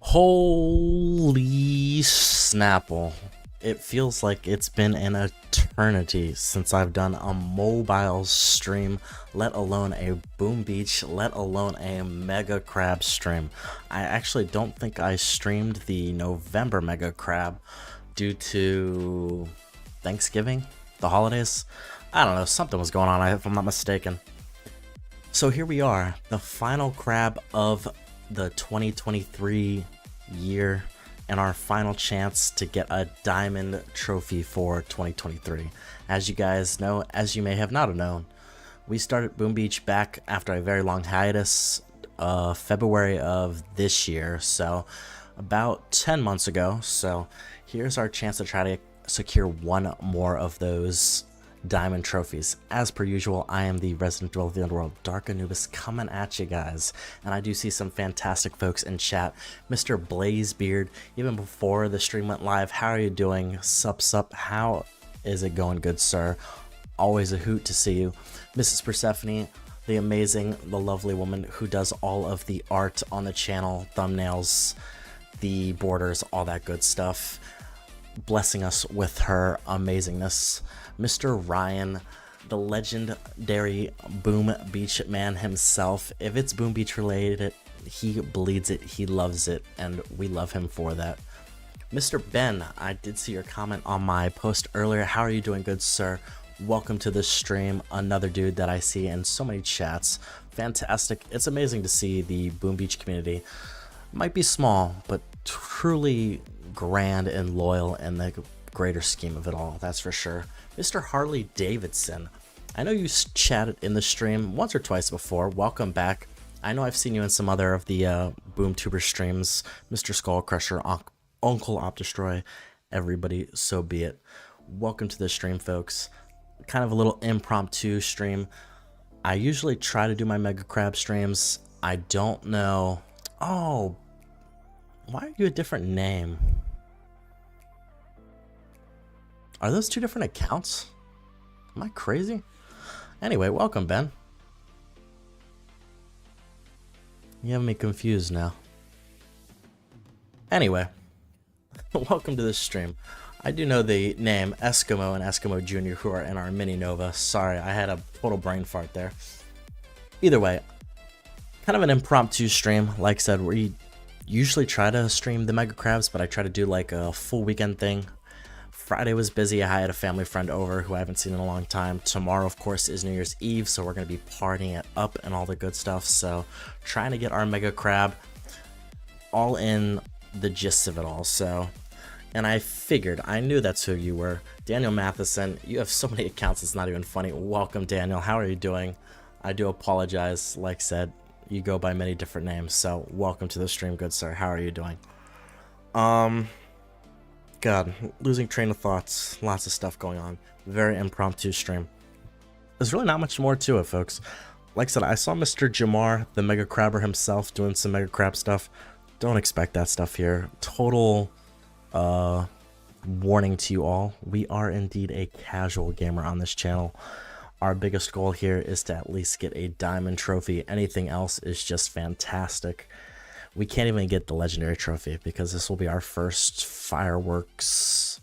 Holy Snapple. It feels like it's been an eternity since I've done a mobile stream, let alone a Boom Beach, let alone a Mega Crab stream. I actually don't think I streamed the November Mega Crab due to Thanksgiving, the holidays. I don't know, something was going on if I'm not mistaken. So here we are, the final crab of the 2023 year and our final chance to get a diamond trophy for 2023. As you guys know, as you may have not have known, we started Boom Beach back after a very long hiatus, February of this year, so about 10 months ago. So here's our chance to try to secure one more of those diamond trophies. As per usual, I am the resident dweller of the underworld, Dark Anubis, coming at you guys, and I do see some fantastic folks in chat. Mr. Blazebeard, even before the stream went live, how are you doing? Sup, how is it going, good sir? Always a hoot to see you. Mrs. Persephone, the amazing, the lovely woman who does all of the art on the channel, thumbnails, the borders, all that good stuff, blessing us with her amazingness. Mr. Ryan, the legendary Boom Beach man himself. If it's Boom Beach related, he bleeds it, he loves it, and we love him for that. Mr. Ben, I did see your comment on my post earlier. How are you doing, good sir? Welcome to the stream. Another dude that I see in so many chats. Fantastic. It's amazing to see the Boom Beach community. Might be small, but truly grand and loyal in the greater scheme of it all, that's for sure. Mr. Harley Davidson, I know you chatted in the stream once or twice before. Welcome back. I know I've seen you in some other of the BoomTuber streams. Mr. Skull Crusher, Uncle Opdestroy, everybody, so be it. Welcome to the stream, folks. Kind of a little impromptu stream. I usually try to do my Mega Crab streams. I don't know. Oh, why are you a different name? Are those two different accounts? Am I crazy? Anyway, welcome, Ben. You have me confused now. Anyway, welcome to this stream. I do know the name Eskimo and Eskimo Jr. who are in our mini Nova. Sorry, I had a total brain fart there. Either way, kind of an impromptu stream. Like I said, we usually try to stream the Mega Crabs, but I try to do like a full weekend thing. Friday was busy. I had a family friend over who I haven't seen in a long time. Tomorrow, of course, is New Year's Eve, so we're going to be partying it up and all the good stuff. So trying to get our Mega Crab all in the gist of it all. So, and I figured, I knew that's who you were. Daniel Matheson, you have so many accounts, it's not even funny. Welcome, Daniel. How are you doing? I do apologize. Like I said, you go by many different names. So welcome to the stream, good sir. How are you doing? God, losing train of thoughts. Lots of stuff going on. Very impromptu stream. There's really not much more to it, folks. Like I said, I saw Mr. Jamar, the Mega Crabber himself, doing some Mega Crab stuff. Don't expect that stuff here. Total warning to you all. We are indeed a casual gamer on this channel. Our biggest goal here is to at least get a diamond trophy. Anything else is just fantastic. We can't even get the legendary trophy because this will be our first fireworks.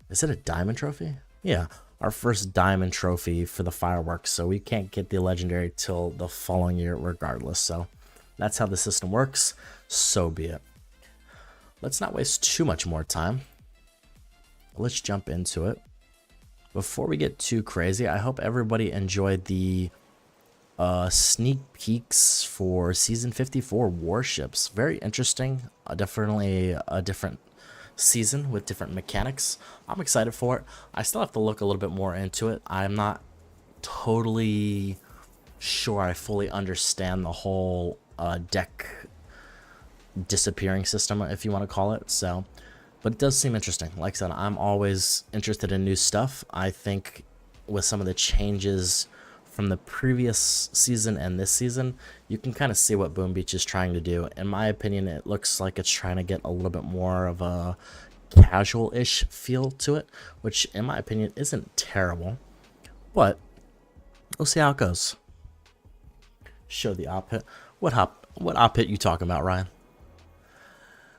Is it a diamond trophy? Yeah, our first diamond trophy for the fireworks. So we can't get the legendary till the following year regardless. So that's how the system works. So be it. Let's not waste too much more time. Let's jump into it. Before we get too crazy, I hope everybody enjoyed the sneak peeks for season 54 warships. Very interesting. Definitely a different season with different mechanics. I'm excited for it. I still have to look a little bit more into it. I'm not totally sure I fully understand the whole deck disappearing system, if you want to call it. So, but it does seem interesting. Like I said, I'm always interested in new stuff. I think with some of the changes from the previous season and this season, you can kind of see what Boom Beach is trying to do. In my opinion, it looks like it's trying to get a little bit more of a casual-ish feel to it, which in my opinion isn't terrible, but we'll see how it goes. Show the op hit. What op hit you talking about, Ryan?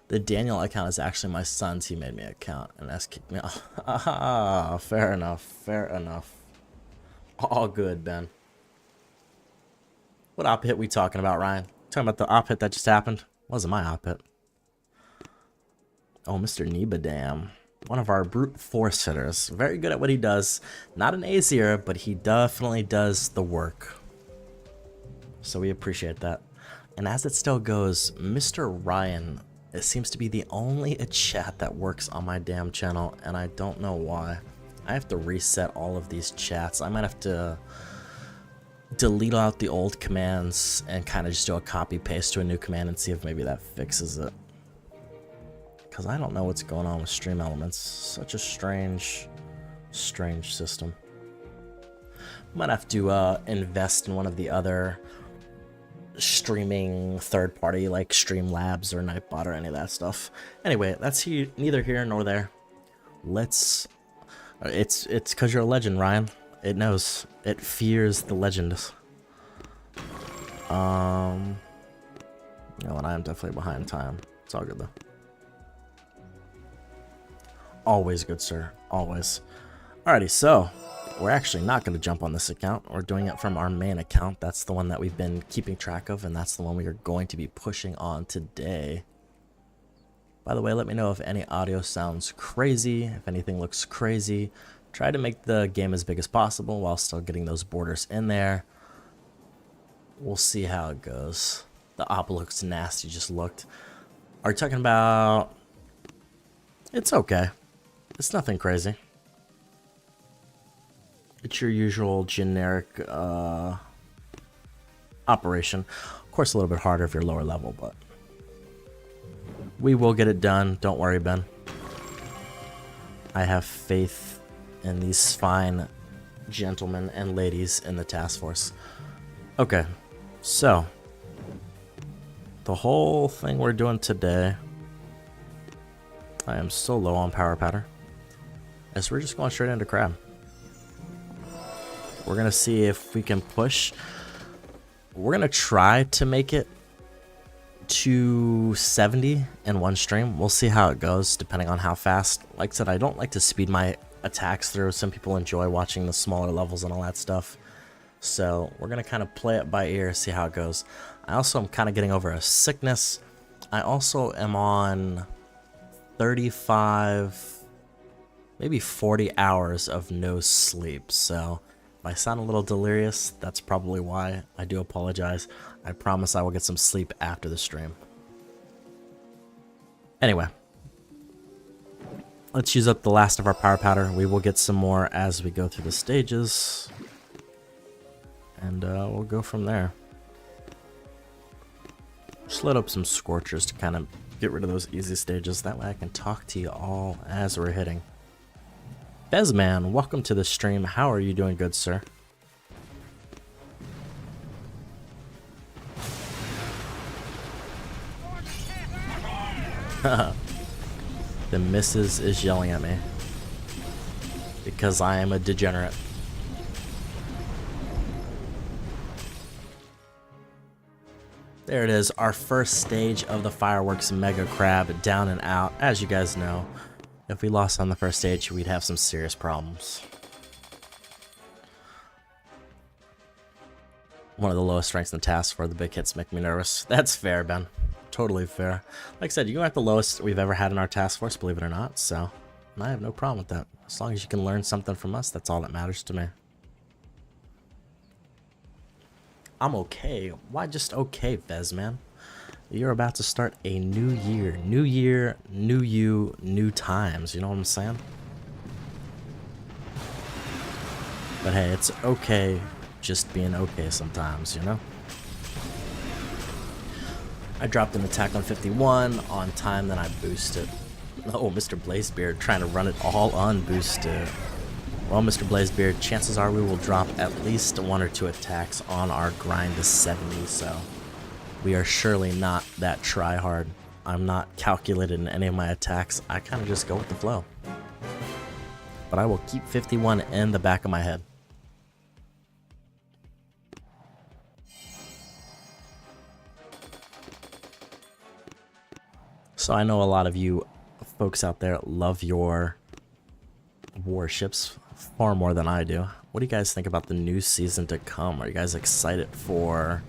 The Daniel account is actually my son's. He made me an account and that's kicked me off. Ah, fair enough, fair enough. All good, Ben. What op hit we talking about, Ryan? Talking about the op hit that just happened? Wasn't my op hit. Oh, Mr. Nebadam. One of our brute force hitters. Very good at what he does. Not an Azier, but he definitely does the work. So we appreciate that. And as it still goes, Mr. Ryan, it seems to be the only chat that works on my damn channel, and I don't know why. I have to reset all of these chats. I might have to delete out the old commands and kind of just do a copy paste to a new command and see if maybe that fixes it. Because I don't know what's going on with Stream Elements. Such a strange system. Might have to invest in one of the other streaming third party like Streamlabs or Nightbot or any of that stuff. Anyway, that's neither here nor there. Let's... It's because you're a legend, Ryan. It knows. It fears the legend. You know what? I am definitely behind time. It's all good though. Always good, sir. Always. Alrighty, so we're actually not going to jump on this account. We're doing it from our main account. That's the one that we've been keeping track of, and that's the one we are going to be pushing on today. By the way, let me know if any audio sounds crazy, if anything looks crazy. Try to make the game as big as possible while still getting those borders in there. We'll see how it goes. The op looks nasty, just looked. Are you talking about... It's okay. It's nothing crazy. It's your usual generic operation. Of course, a little bit harder if you're lower level, but... We will get it done. Don't worry, Ben. I have faith and these fine gentlemen and ladies in the task force. Okay, so the whole thing we're doing today, I am so low on power powder, as we're just going straight into crab. We're gonna see if we can push. We're gonna try to make it to 70 in one stream. We'll see how it goes depending on how fast. Like I said, I don't like to speed my attacks through. Some people enjoy watching the smaller levels and all that stuff. So we're gonna kind of play it by ear, see how it goes. I also am kind of getting over a sickness. I also am on 35, maybe 40 hours of no sleep. So if I sound a little delirious, that's probably why. I do apologize. I promise I will get some sleep after the stream. Anyway, let's use up the last of our power powder. We will get some more as we go through the stages. And we'll go from there. Just load up some Scorchers to kind of get rid of those easy stages. That way I can talk to you all as we're hitting. Bezman, welcome to the stream. How are you doing, good sir? The missus is yelling at me because I am a degenerate. There it is, our first stage of the Fireworks Mega Crab, down and out. As you guys know, if we lost on the first stage, we'd have some serious problems. One of the lowest ranks in the task for the big hits make me nervous. That's fair, Ben. Totally fair. Like I said, you're at the lowest we've ever had in our task force, believe it or not, so I have no problem with that. As long as you can learn something from us, that's all that matters to me. I'm okay. Why just okay, Fez, man? You're about to start a new year. New year, new you, new times. You know what I'm saying? But hey, it's okay just being okay sometimes, you know? I dropped an attack on 51 on time, then I boosted. Oh, Mr. Blazebeard trying to run it all unboosted. Well, Mr. Blazebeard, chances are we will drop at least 1 or 2 attacks on our grind to 70, so we are surely not that try-hard. I'm not calculated in any of my attacks. I kind of just go with the flow. But I will keep 51 in the back of my head. So I know a lot of you folks out there love your warships far more than I do. What do you guys think about the new season to come? Are you guys excited for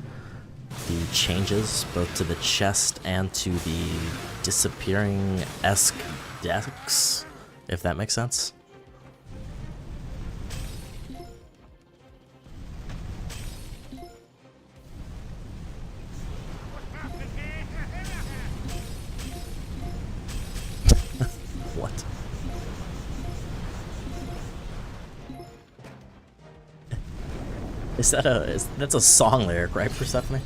the changes both to the chest and to the disappearing-esque decks, if that makes sense? What? That's a song lyric, right, Persephone?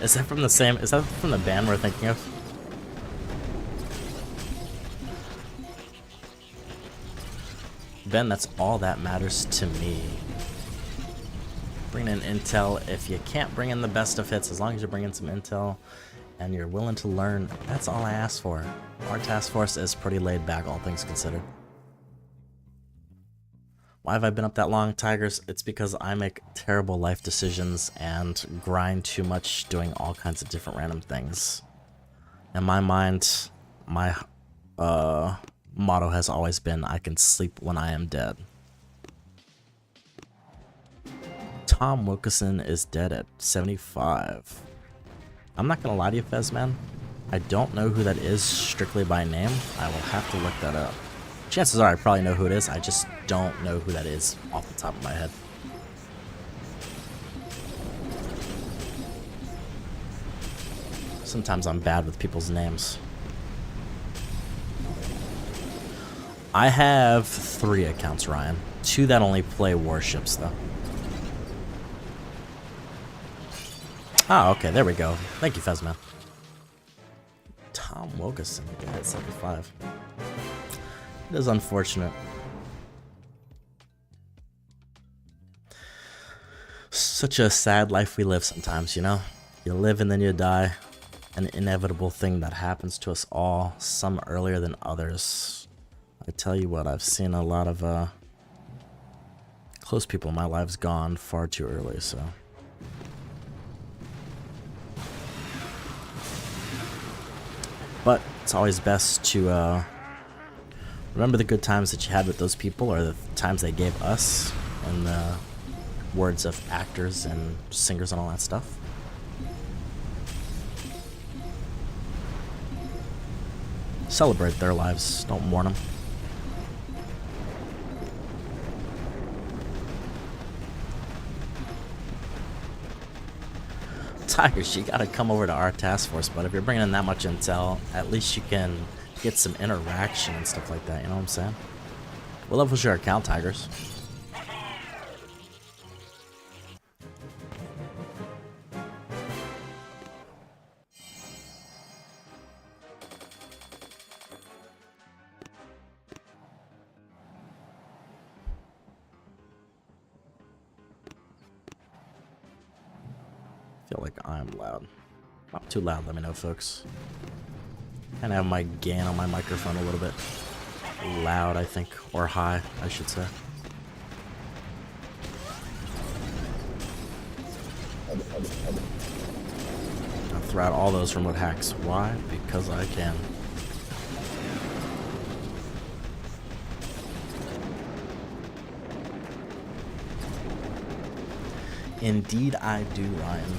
Is that from the band we're thinking of? Ben, that's all that matters to me. Bring in intel. If you can't bring in the best of hits, as long as you bring in some intel and you're willing to learn, that's all I ask for. Our task force is pretty laid back, all things considered. Why have I been up that long, Tigers? It's because I make terrible life decisions and grind too much doing all kinds of different random things. In my mind, my motto has always been, I can sleep when I am dead. Tom Wilkinson is dead at 75. I'm not gonna lie to you, Fez, man. I don't know who that is strictly by name. I will have to look that up. Chances are I probably know who it is, I just don't know who that is off the top of my head. Sometimes I'm bad with people's names. I have 3 accounts, Ryan. 2 that only play warships, though. Ah, okay, there we go. Thank you, Fezman. Tom Wilkinson, at 75. It is unfortunate. Such a sad life we live sometimes, you know? You live and then you die. An inevitable thing that happens to us all, some earlier than others. I tell you what, I've seen a lot of close people in my life's gone far too early, so. But it's always best to remember the good times that you had with those people, or the times they gave us, in the words of actors and singers and all that stuff. Celebrate their lives, don't mourn them. Tigers, you gotta come over to our task force, but if you're bringing in that much intel, at least you can get some interaction and stuff like that, you know what I'm saying? What level's your account, Tigers? I feel like I'm loud. Not too loud, let me know, folks. Kind of have my gain on my microphone a little bit loud, I think, or high, I should say. I'll throw out all those remote hacks. Why? Because I can. Indeed I do, Ryan.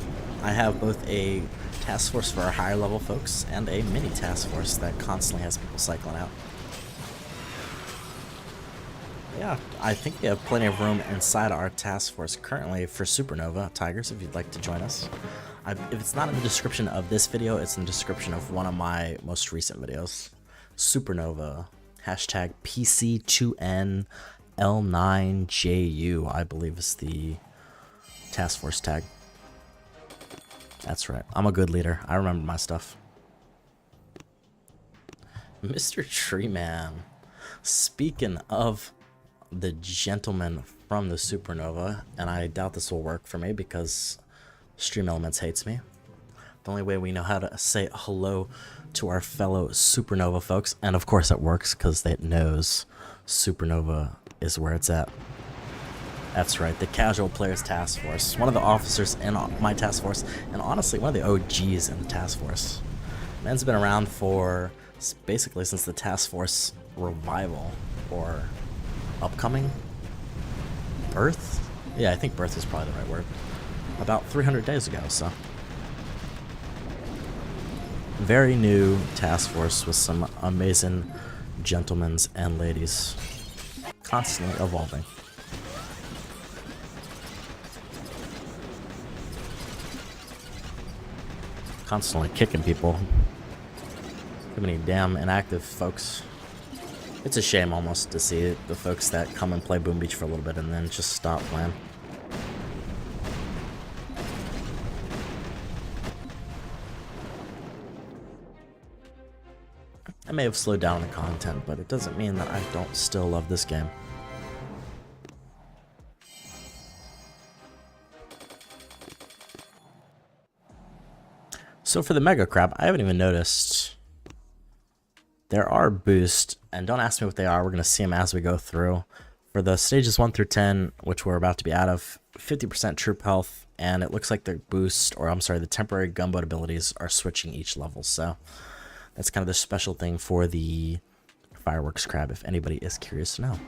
I have both a task force for our higher level folks and a mini task force that constantly has people cycling out. Yeah, I think we have plenty of room inside our task force currently for Supernova. Tigers, if you'd like to join us. If it's not in the description of this video, it's in the description of one of my most recent videos. Supernova, hashtag PC2NL9JU, I believe is the task force tag. That's right. I'm a good leader. I remember my stuff. Mr. Treeman. Speaking of the gentleman from the Supernova, and I doubt this will work for me because Stream Elements hates me. The only way we know how to say hello to our fellow Supernova folks, and of course it works because it knows Supernova is where it's at. That's right, the Casual Players Task Force. One of the officers in my task force, and honestly, one of the OGs in the task force. Man's been around for basically since the task force revival, or upcoming? Birth? Yeah, I think birth is probably the right word. About 300 days ago, so. Very new task force with some amazing gentlemen and ladies. Constantly evolving. Constantly kicking people. Too many damn inactive folks. It's a shame almost to see the folks that come and play Boom Beach for a little bit and then just stop playing. I may have slowed down the content, but it doesn't mean that I don't still love this game. So for the Mega Crab, I haven't even noticed. There are boosts, and don't ask me what they are, we're going to see them as we go through. For the stages 1 through 10, which we're about to be out of, 50% troop health, and it looks like the boost, or I'm sorry, the temporary gunboat abilities are switching each level, so that's kind of the special thing for the Fireworks Crab, if anybody is curious to know.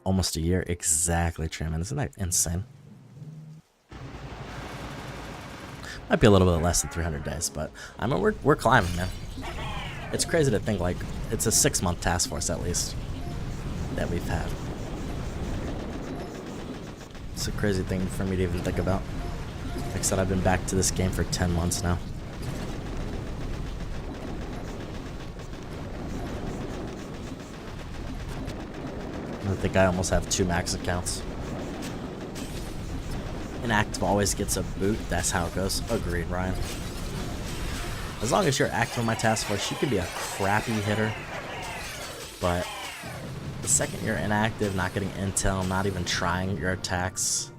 Almost a year, exactly, Truman, isn't that insane? Might be a little bit less than 300 days, but I mean, we're climbing, man. It's crazy to think, like, it's a 6-month task force at least that we've had. It's a crazy thing for me to even think about. Like I said, I've been back to this game for 10 months now. I think I almost have 2 max accounts. Inactive always gets a boot, that's how it goes. Agreed, Ryan. As long as you're active in my task force, you can be a crappy hitter, but The second you're inactive, not getting intel, not even trying your attacks,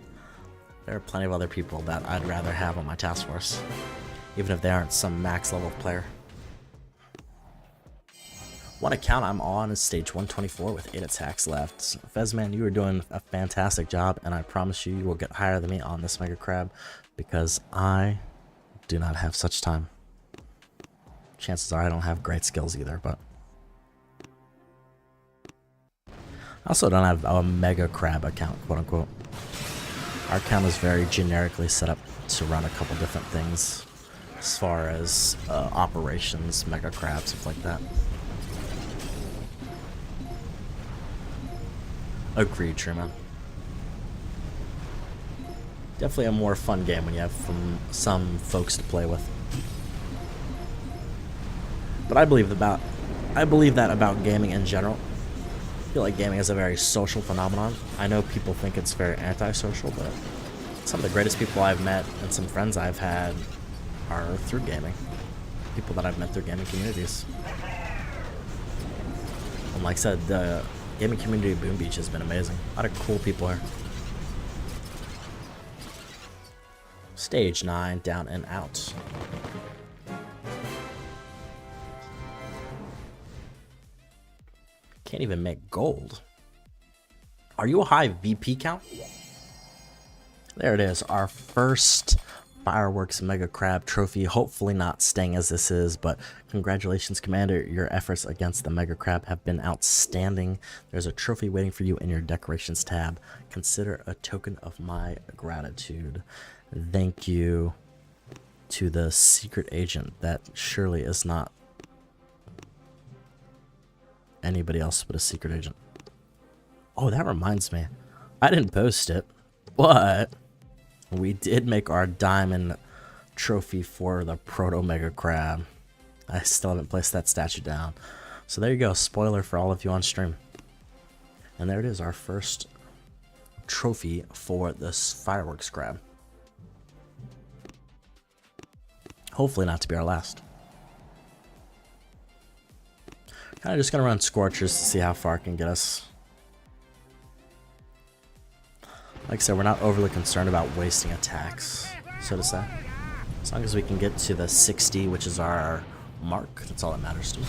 there are plenty of other people that I'd rather have on my task force, even if they aren't some max level player. One account I'm on is stage 124 with 8 attacks left. Fezman, you are doing a fantastic job, and I promise you will get higher than me on this Mega Crab, because I do not have such time. Chances are I don't have great skills either, but I also don't have a Mega Crab account, quote unquote. Our account is very generically set up to run a couple different things as far as operations, Mega Crab, stuff like that. Agreed, Truman. Definitely a more fun game when you have some folks to play with. But I believe that about gaming in general. I feel like gaming is a very social phenomenon. I know people think it's very antisocial, but some of the greatest people I've met and some friends I've had are through gaming. People that I've met through gaming communities. And like I said, the gaming community of Boom Beach has been amazing. A lot of cool people here. Stage 9, down and out. Can't even make gold. Are you a high VP count? There it is, our first Fireworks Mega Crab trophy. Hopefully not staying as this is, but congratulations, Commander. Your efforts against the Mega Crab have been outstanding. There's a trophy waiting for you in your decorations tab. Consider a token of my gratitude. Thank you to the secret agent that surely is not anybody else but a secret agent. Oh, that reminds me. I didn't post it, but we did make our diamond trophy for the Proto Mega Crab. I still haven't placed that statue down. So there you go, spoiler for all of you on stream. And there it is, our first trophy for this Fireworks Crab. Hopefully not to be our last. Kind of just gonna run Scorchers to see how far it can get us. Like I said, we're not overly concerned about wasting attacks, so to say. As long as we can get to the 60, which is our mark, that's all that matters to me.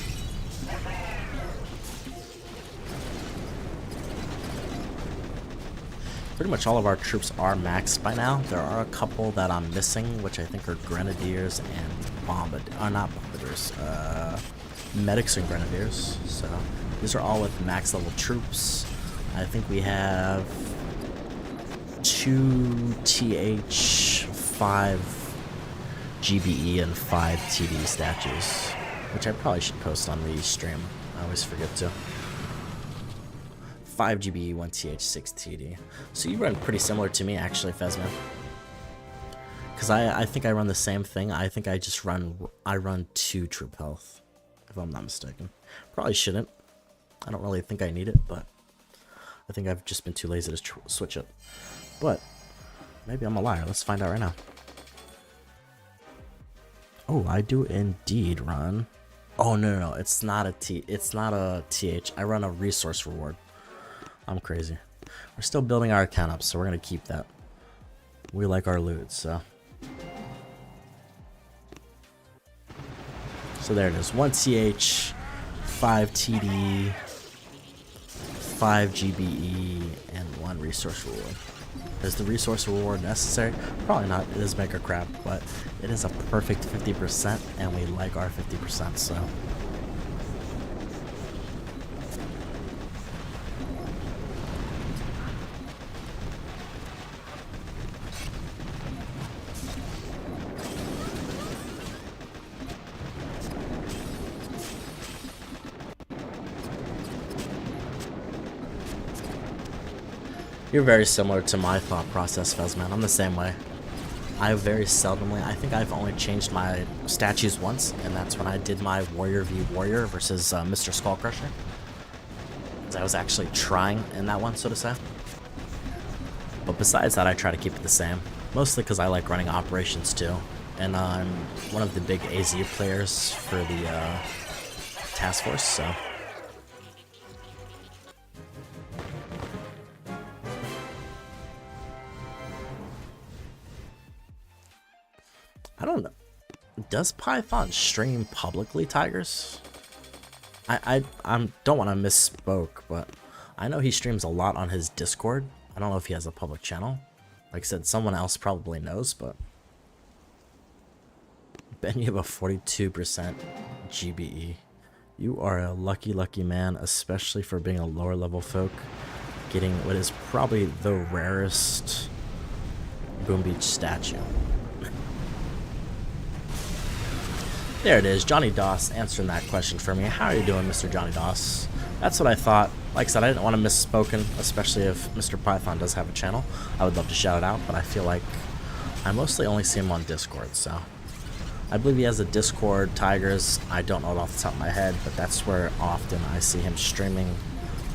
Pretty much all of our troops are maxed by now. There are a couple that I'm missing, which I think are Grenadiers and Medics and Grenadiers. So these are all with max level troops. I think we have 2 TH, 5 GBE, and 5 TD statues, which I probably should post on the stream. I always forget to. 5 GBE, 1 TH, 6 TD. So you run pretty similar to me, actually, Fezman. Because I think I run the same thing. I think I run 2 troop health, if I'm not mistaken. Probably shouldn't. I don't really think I need it, but I think I've just been too lazy to switch it. But maybe I'm a liar. Let's find out right now. Oh, I do indeed run. Oh no, it's not a TH. I run a resource reward. I'm crazy. We're still building our account up, so we're gonna keep that. We like our loot, so. So there it is. 1 TH, 5 TD, 5 GBE, and 1 resource reward. Is the resource reward necessary? Probably not. It is Mega Crab, but it is a perfect 50%, and we like our 50%, so. You're very similar to my thought process, Fezman. I'm the same way. I very seldomly, I think I've only changed my statues once, and that's when I did my Warrior v Warrior versus Mr. Skullcrusher. Because I was actually trying in that one, so to say. But besides that, I try to keep it the same. Mostly because I like running operations too. And I'm one of the big AZ players for the task force, so. Does Python stream publicly, Tigers? I don't want to misspoke, but I know he streams a lot on his Discord. I don't know if he has a public channel. Like I said, someone else probably knows, but Ben, you have a 42% GBE. You are a lucky, lucky man, especially for being a lower level folk, getting what is probably the rarest Boom Beach statue. There it is, Johnny Doss answering that question for me. How are you doing, Mr. Johnny Doss? That's what I thought. Like I said, I didn't want to misspoken, especially if Mr. Python does have a channel. I would love to shout it out, but I feel like I mostly only see him on Discord, so. I believe he has a Discord, Tigers. I don't know it off the top of my head, but that's where often I see him streaming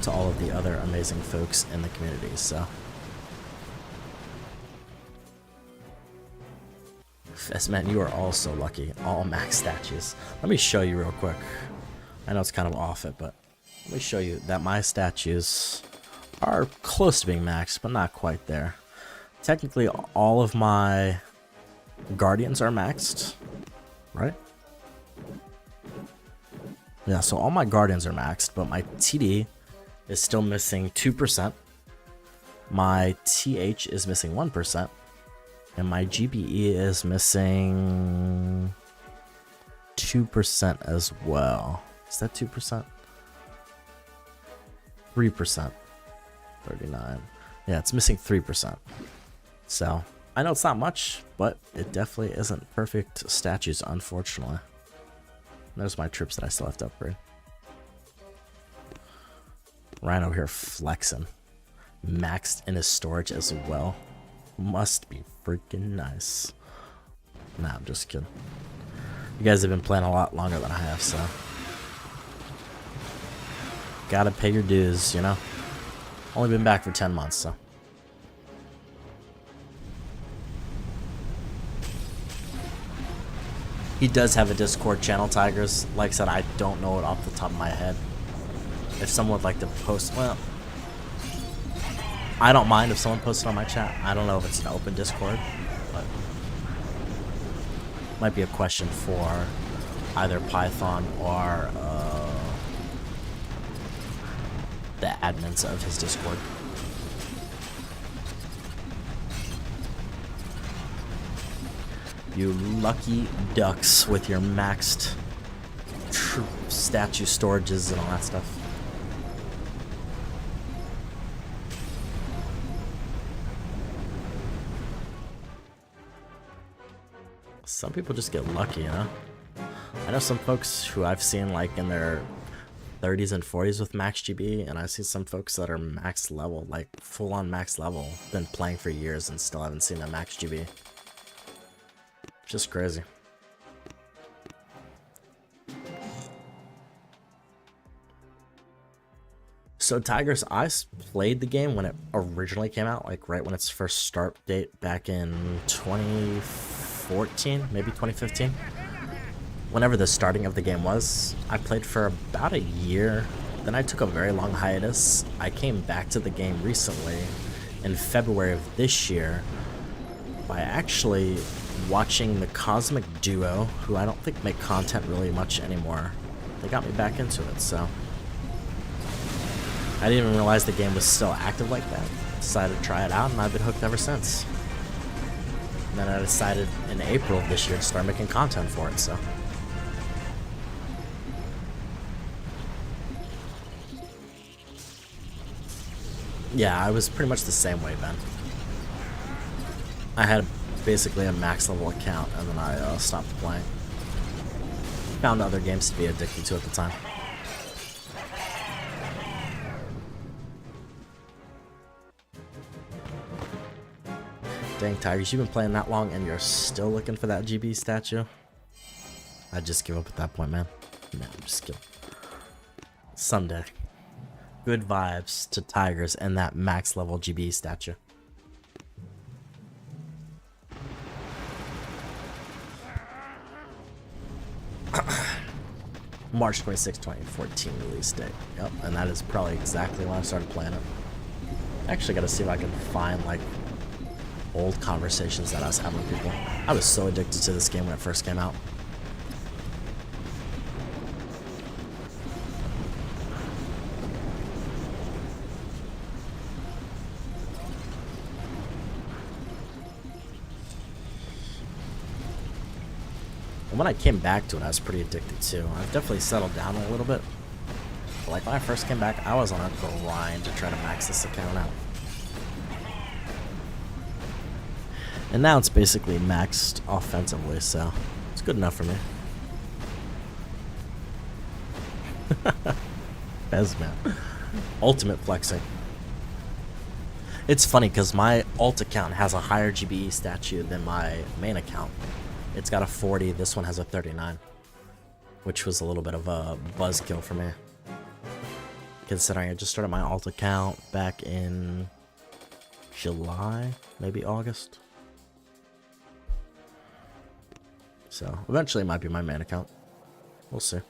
to all of the other amazing folks in the community, so. Yes, man, you are all so lucky. All max statues. Let me show you real quick. I know it's kind of off it, but let me show you that my statues are close to being maxed, but not quite there. Technically, all of my Guardians are maxed, right? Yeah, so all my Guardians are maxed, but my TD is still missing 2%. My TH is missing 1%. And my GBE is missing 2% as well. Is that 2%? 3%. 39. Yeah, it's missing 3%. So, I know it's not much, but it definitely isn't perfect statues, unfortunately. There's my troops that I still have to upgrade. Ryan over here flexing. Maxed in his storage as well. Must be freaking nice. Nah, I'm just kidding. You guys have been playing a lot longer than I have, so. Gotta pay your dues, you know? Only been back for 10 months, so. He does have a Discord channel, Tigers. Like I said, I don't know it off the top of my head. If someone would like to post, well, I don't mind if someone posts it on my chat. I don't know if it's an open Discord, but might be a question for either Python or the admins of his Discord. You lucky ducks with your maxed statue storages and all that stuff. Some people just get lucky, you know? I know some folks who I've seen like in their 30s and 40s with max GB, and I see some folks that are max level, like full on max level, been playing for years and still haven't seen a max GB. Just crazy. So Tigers, I played the game when it originally came out, like right when its first start date back in 2014, maybe 2015. Whenever the starting of the game was, I played for about a year. Then I took a very long hiatus. I came back to the game recently in February of this year by actually watching the Cosmic Duo, who I don't think make content really much anymore. They got me back into it, so I didn't even realize the game was still active like that. Decided to try it out, and I've been hooked ever since. And then I decided in April of this year to start making content for it, so. Yeah, I was pretty much the same way, Ben. I had basically a max level account, and then I stopped playing. Found other games to be addicted to at the time. Dang, Tigers, you've been playing that long and you're still looking for that GB statue? I'd just give up at that point, man. No, I'm just kidding. Someday. Good vibes to Tigers and that max level GB statue. March 26, 2014 release date. Yep, and that is probably exactly when I started playing it. Actually gotta see if I can find like old conversations that I was having with people. I was so addicted to this game when it first came out. And when I came back to it, I was pretty addicted too. I've definitely settled down a little bit. But like when I first came back, I was on a grind to try to max this account out. And now it's basically maxed offensively, so it's good enough for me. Bezman. Ultimate flexing. It's funny because my alt account has a higher GBE statue than my main account. It's got a 40, this one has a 39. Which was a little bit of a buzzkill for me. Considering I just started my alt account back in July, maybe August. So eventually it might be my main account. We'll see.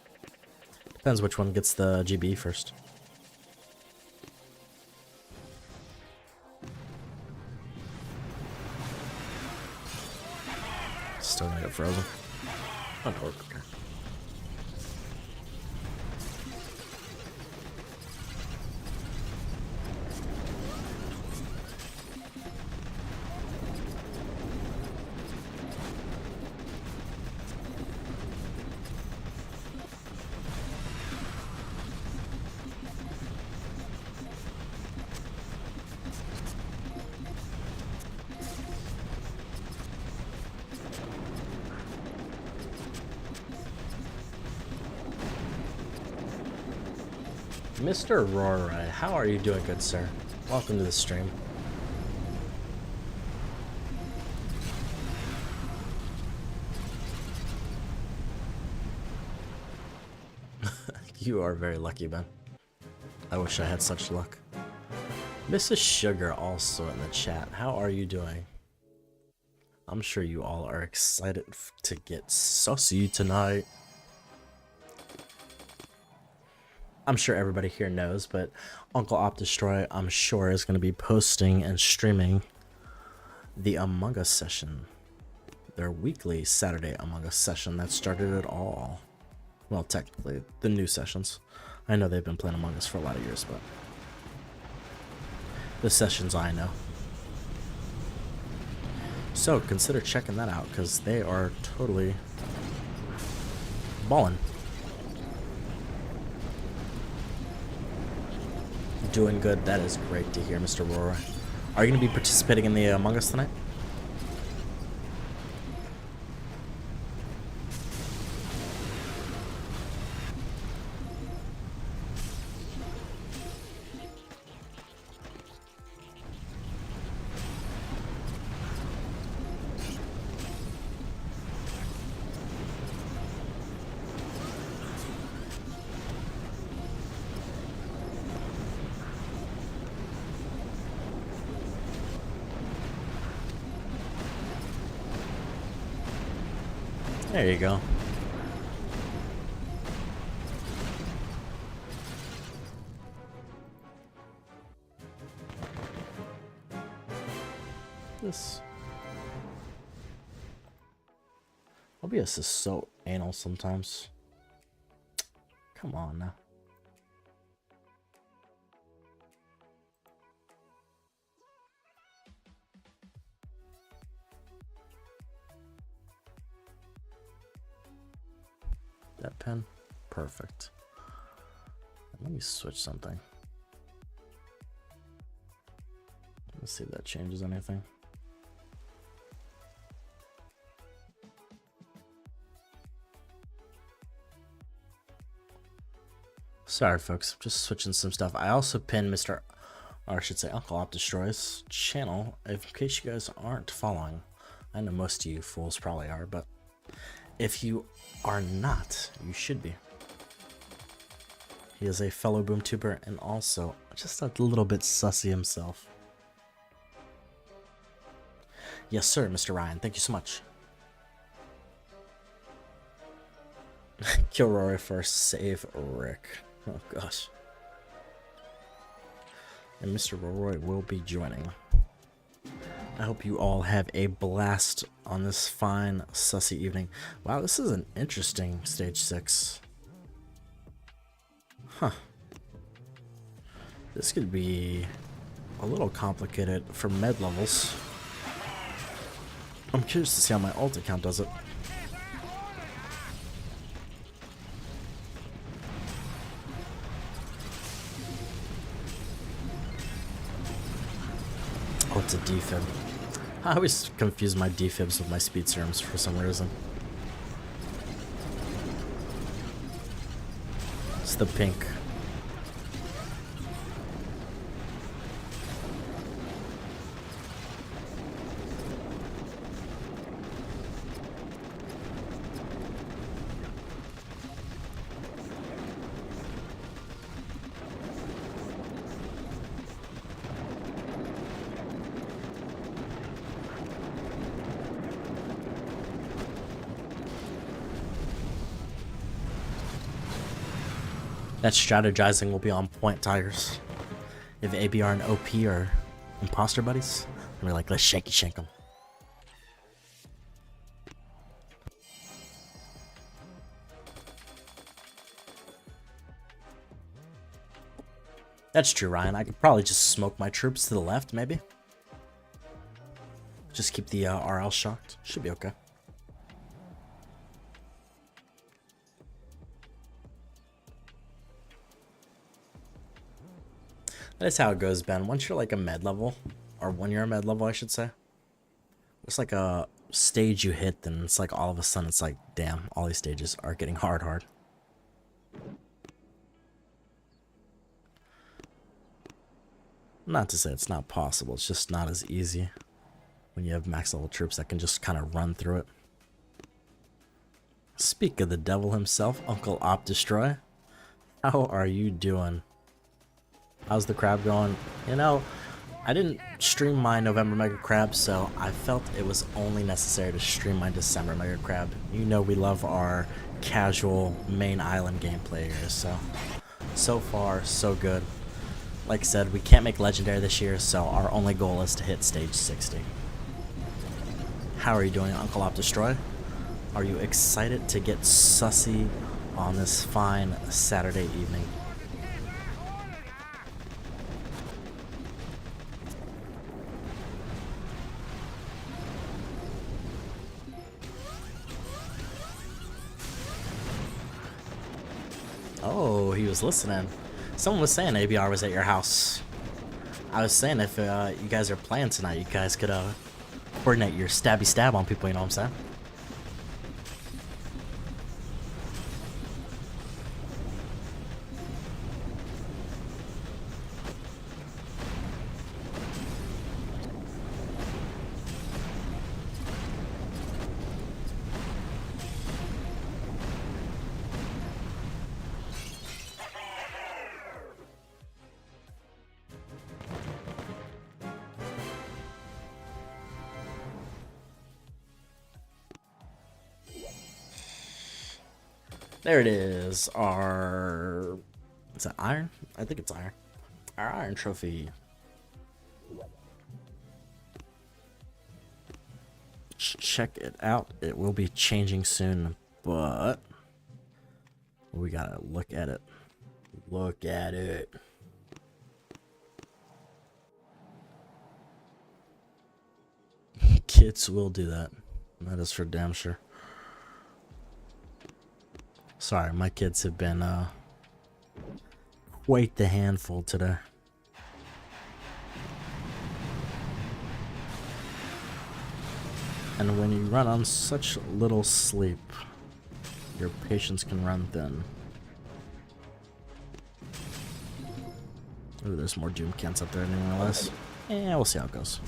Depends which one gets the GB first. Still gonna get frozen. Oh, no, okay. Mr. Rorai, how are you doing, good sir? Welcome to the stream. You are very lucky, Ben. I wish I had such luck. Mrs. Sugar also in the chat. How are you doing? I'm sure you all are excited to get sussy tonight. I'm sure everybody here knows, but Uncle Opdestroy, I'm sure, is going to be posting and streaming the Among Us session. Their weekly Saturday Among Us session that started it all. Well, technically, the new sessions. I know they've been playing Among Us for a lot of years, but the sessions I know. So consider checking that out, because they are totally ballin'. Doing good. That is great to hear, Mr. Aurora. Are you going to be participating in the Among Us tonight? There you go. This OBS is so anal sometimes. Come on now. That pen? Perfect. Let me switch something. Let's see if that changes anything. Sorry folks, just switching some stuff. I also pinned Mr. or I should say Uncle Opdestroy's channel in case you guys aren't following. I know most of you fools probably are, but if you are not, you should be. He is a fellow boomtuber and also just a little bit sussy himself. Yes, sir, Mr. Ryan. Thank you so much. Kill Rory first, save Rick. Oh gosh. And Mr. Roy will be joining. I hope you all have a blast on this fine, sussy evening. Wow, this is an interesting stage 6. Huh. This could be a little complicated for med levels. I'm curious to see how my alt account does it. What's a defib? I always confuse my defibs with my speed serums for some reason. It's the pink. That strategizing will be on point, Tigers. If ABR and OP are imposter buddies, we're like, let's shaky shank them. That's true, Ryan. I could probably just smoke my troops to the left, maybe. Just keep the RL shocked. Should be okay. That's how it goes, Ben. Once you're like a med level, or when you're a med level, I should say, it's like a stage you hit, then it's like all of a sudden it's like, damn, all these stages are getting hard. Not to say it's not possible, it's just not as easy when you have max level troops that can just kind of run through it. Speak of the devil himself, Uncle Op Destroy. How are you doing? How's the crab going? You know, I didn't stream my November Mega Crab, so I felt it was only necessary to stream my December Mega Crab. You know we love our casual main island gameplay here, so far, so good. Like I said, we can't make Legendary this year, so our only goal is to hit stage 60. How are you doing, Uncle Op Destroy? Are you excited to get sussy on this fine Saturday evening? Oh, he was listening. Someone was saying ABR was at your house. I was saying if you guys are playing tonight, you guys could coordinate your stabby stab on people, you know what I'm saying? There it is, is that iron? I think it's iron. Our iron trophy. Check it out. It will be changing soon, but we gotta look at it. Look at it. Kids will do that. That is for damn sure. Sorry, my kids have been quite the handful today. And when you run on such little sleep, your patience can run thin. Ooh, there's more Doom cans up there than anyone else. Yeah, we'll see how it goes.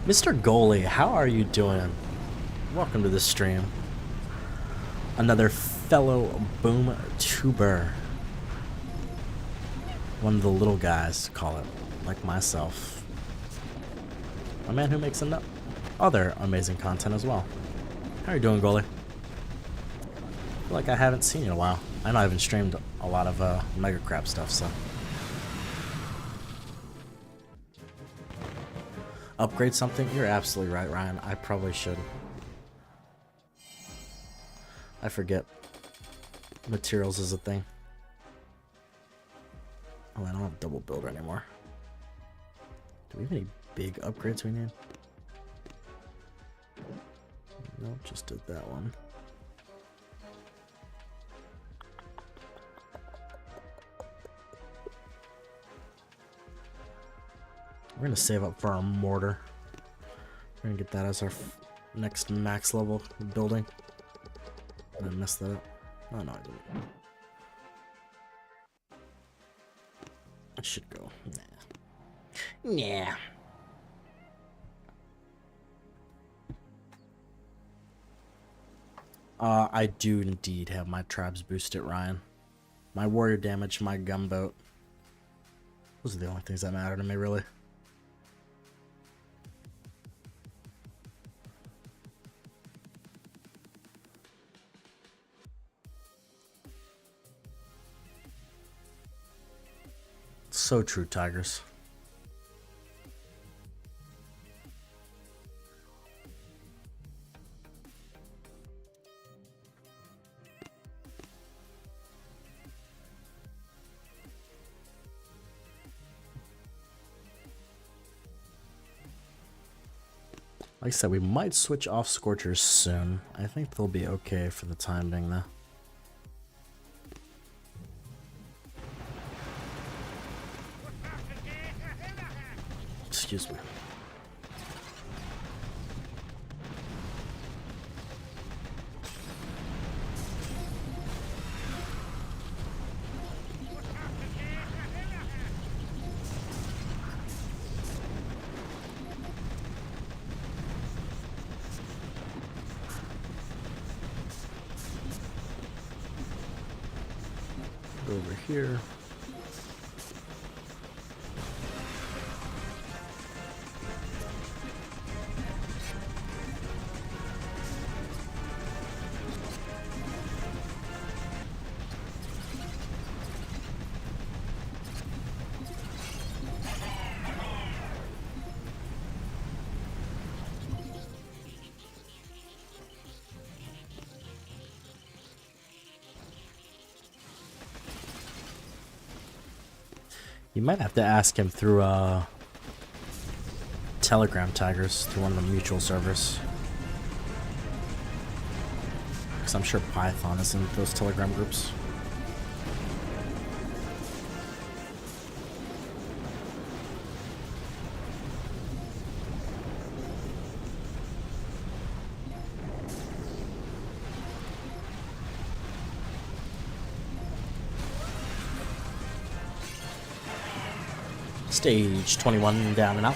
Mr. Goalie, how are you doing? Welcome to the stream. Another fellow boom tuber. One of the little guys, call it, like myself. a man who makes other amazing content as well. How are you doing, goalie? I feel like I haven't seen you in a while. I know I haven't streamed a lot of Mega Crap stuff, so. Upgrade something? You're absolutely right, Ryan. I probably should. I forget. Materials is a thing. Oh, I don't have double builder anymore. Do we have any big upgrades we need? Nope, just did that one. We're gonna save up for our mortar. We're gonna get that as our next max level building. Did I mess that up? Oh no, I didn't. I should go. Nah. I do indeed have my tribes boosted, Ryan. My warrior damage, my gunboat. Those are the only things that matter to me, really. So true, Tigers. Like I said, we might switch off Scorchers soon. I think they'll be okay for the time being, though. Excuse me. Over here. You might have to ask him through Telegram, Tigers, through one of the mutual servers. Because I'm sure Python is in those Telegram groups. Stage 21 down and out.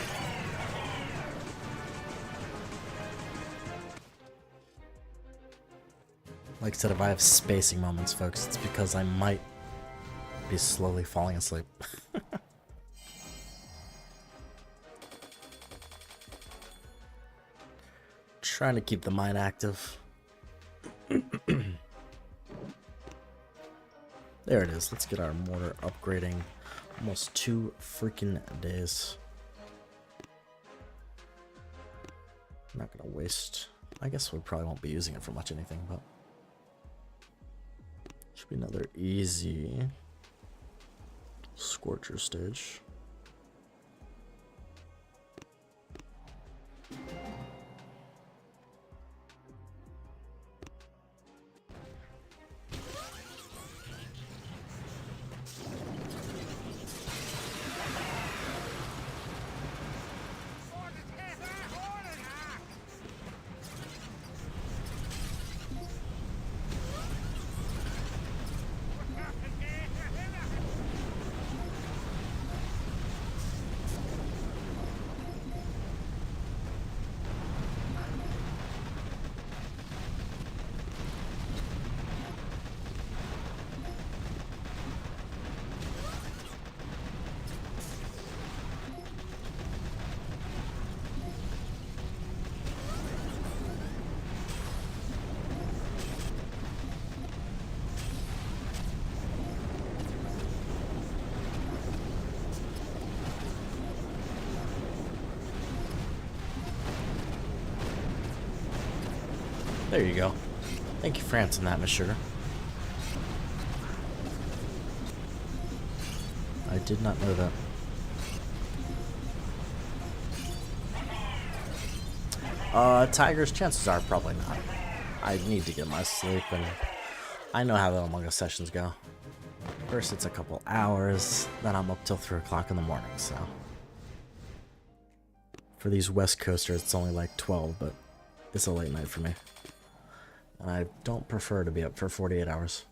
Like I said, if I have spacing moments, folks, it's because I might be slowly falling asleep. Trying to keep the mind active. There it is. Let's get our mortar upgrading. Almost 2 freaking days. I'm not gonna waste. I guess we probably won't be using it for much anything, but should be another easy Scorcher stage. There you go. Thank you for answering that, Miss Sugar. I did not know that. Tigers, chances are probably not. I need to get my sleep, and I know how the Among Us sessions go. First it's a couple hours, then I'm up till 3 o'clock in the morning, so. For these West Coasters, it's only like 12, but it's a late night for me. And I don't prefer to be up for 48 hours.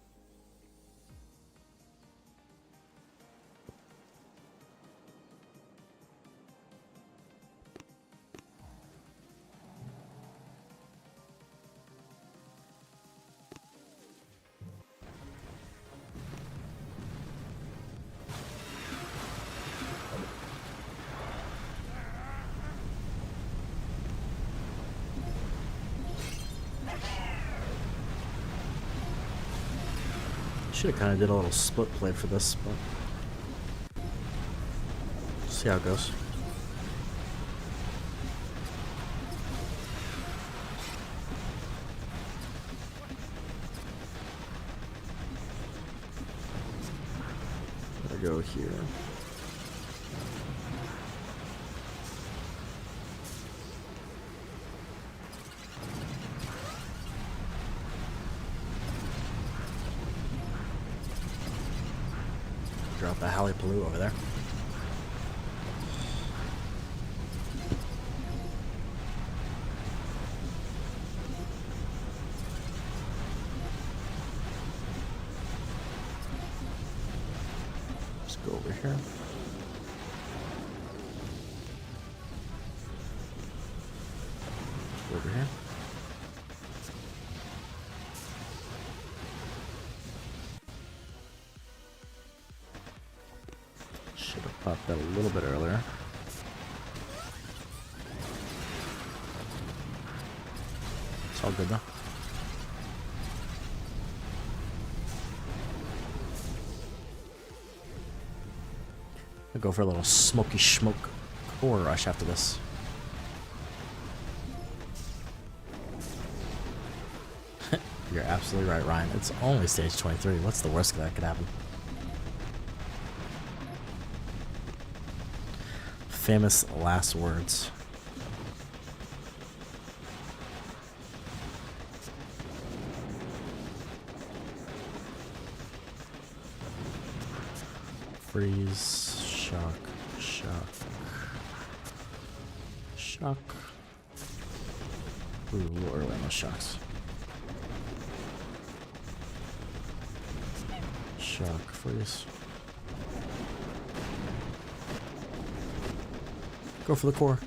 Should have kind of did a little split play for this, but see how it goes. Gotta go here. Drop a Halipaloo over there. Let's go over here. Let's go over here. Should have popped that a little bit earlier. It's all good though. I'll go for a little smoky smoke core rush after this. You're absolutely right, Ryan. It's only stage 23. What's the worst that could happen? Famous last words. Freeze, shock, shock, shock. Ooh, a little early on those shocks. Shock, freeze. Go for the core.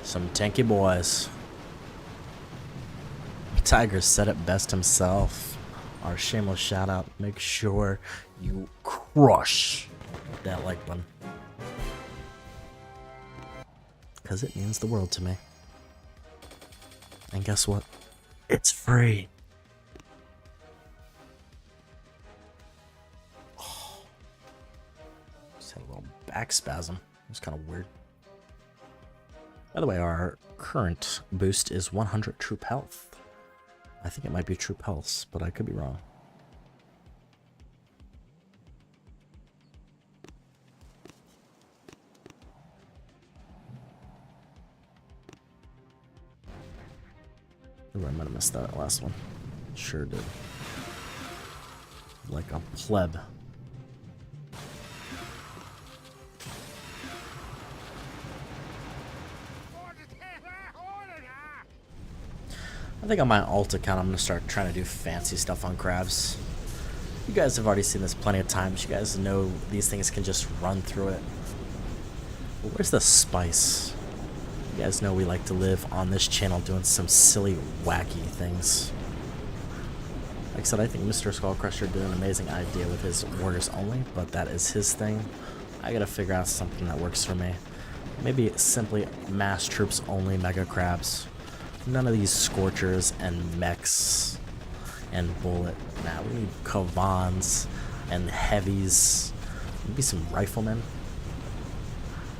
Some tanky boys. Tiger said it best himself. Our shameless shout out. Make sure you crush that like button, because it means the world to me. And guess what? It's free. Oh. Just had a little back spasm. It was kind of weird. By the way, our current boost is 100 troop health. I think it might be troop health, but I could be wrong. Ooh, I might have missed that last one. Sure did. Like a pleb. I think on my alt account I'm going to start trying to do fancy stuff on crabs. You guys have already seen this plenty of times. You guys know these things can just run through it. But where's the spice? You guys know we like to live on this channel doing some silly, wacky things. Like I said, I think Mr. Skullcrusher did an amazing idea with his Warriors Only, but that is his thing. I gotta figure out something that works for me. Maybe simply mass troops only mega crabs. None of these Scorchers and mechs and bullet. Nah, we need Kavans and heavies, maybe some riflemen.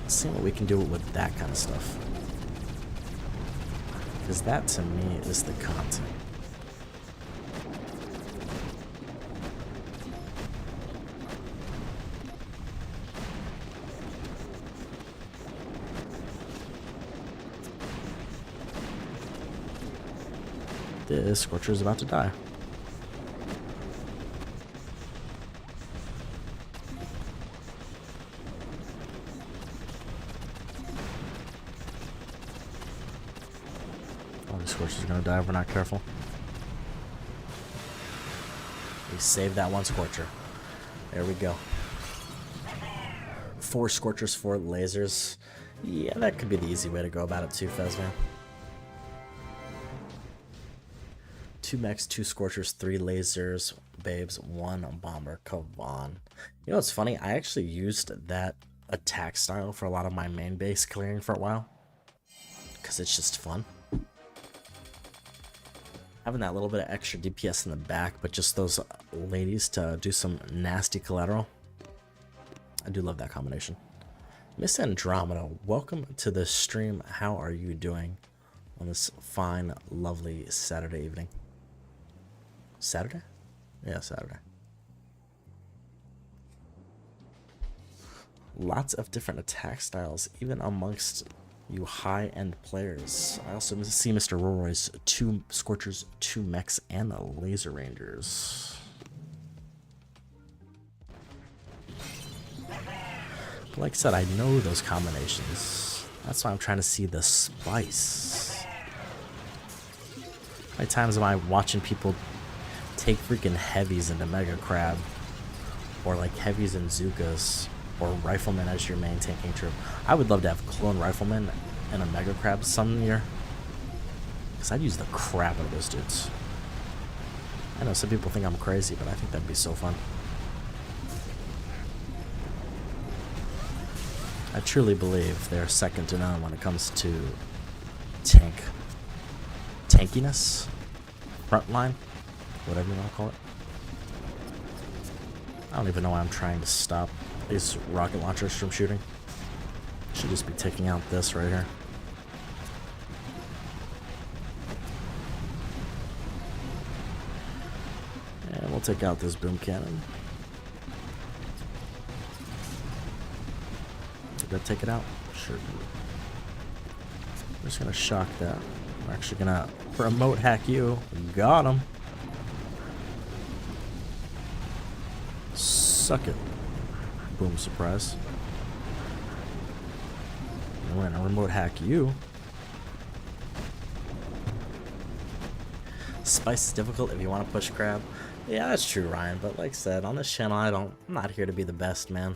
Let's see what we can do with that kind of stuff. Because that to me is the content. This Scorcher is about to die. Oh, the Scorcher's gonna die if we're not careful. We saved that one Scorcher. There we go. 4 Scorchers, 4 lasers. Yeah, that could be the easy way to go about it too, Fezman. 2 mechs, 2 Scorchers, 3 lasers, babes, 1 bomber, Kavan. You know what's funny? I actually used that attack style for a lot of my main base clearing for a while. Because it's just fun. Having that little bit of extra DPS in the back, but just those ladies to do some nasty collateral. I do love that combination. Miss Andromeda, welcome to the stream. How are you doing on this fine, lovely Saturday evening? Saturday? Yeah, Saturday. Lots of different attack styles, even amongst you high-end players. I also see Mr. Roroy's 2 Scorchers, 2 mechs, and a Laser Rangers. But like I said, I know those combinations. That's why I'm trying to see the spice. How many times am I watching people take freaking heavies into Mega Crab, or like heavies and Zukas, or Rifleman as your main tanking troop? I would love to have Clone Rifleman and a Mega Crab some year, because I'd use the crap out of those dudes. I know some people think I'm crazy, but I think that'd be so fun. I truly believe they're second to none when it comes to tankiness, frontline, whatever you want to call it. I don't even know why I'm trying to stop these rocket launchers from shooting. Should just be taking out this right here. And we'll take out this boom cannon. Did that take it out? Sure. We're just gonna shock that. We're actually gonna remote hack you. Got him. Suck it. Boom, surprise. And we're gonna remote hack you. Spice is difficult if you want to push crab. Yeah, that's true, Ryan, but like I said, on this channel I'm not here to be the best, man.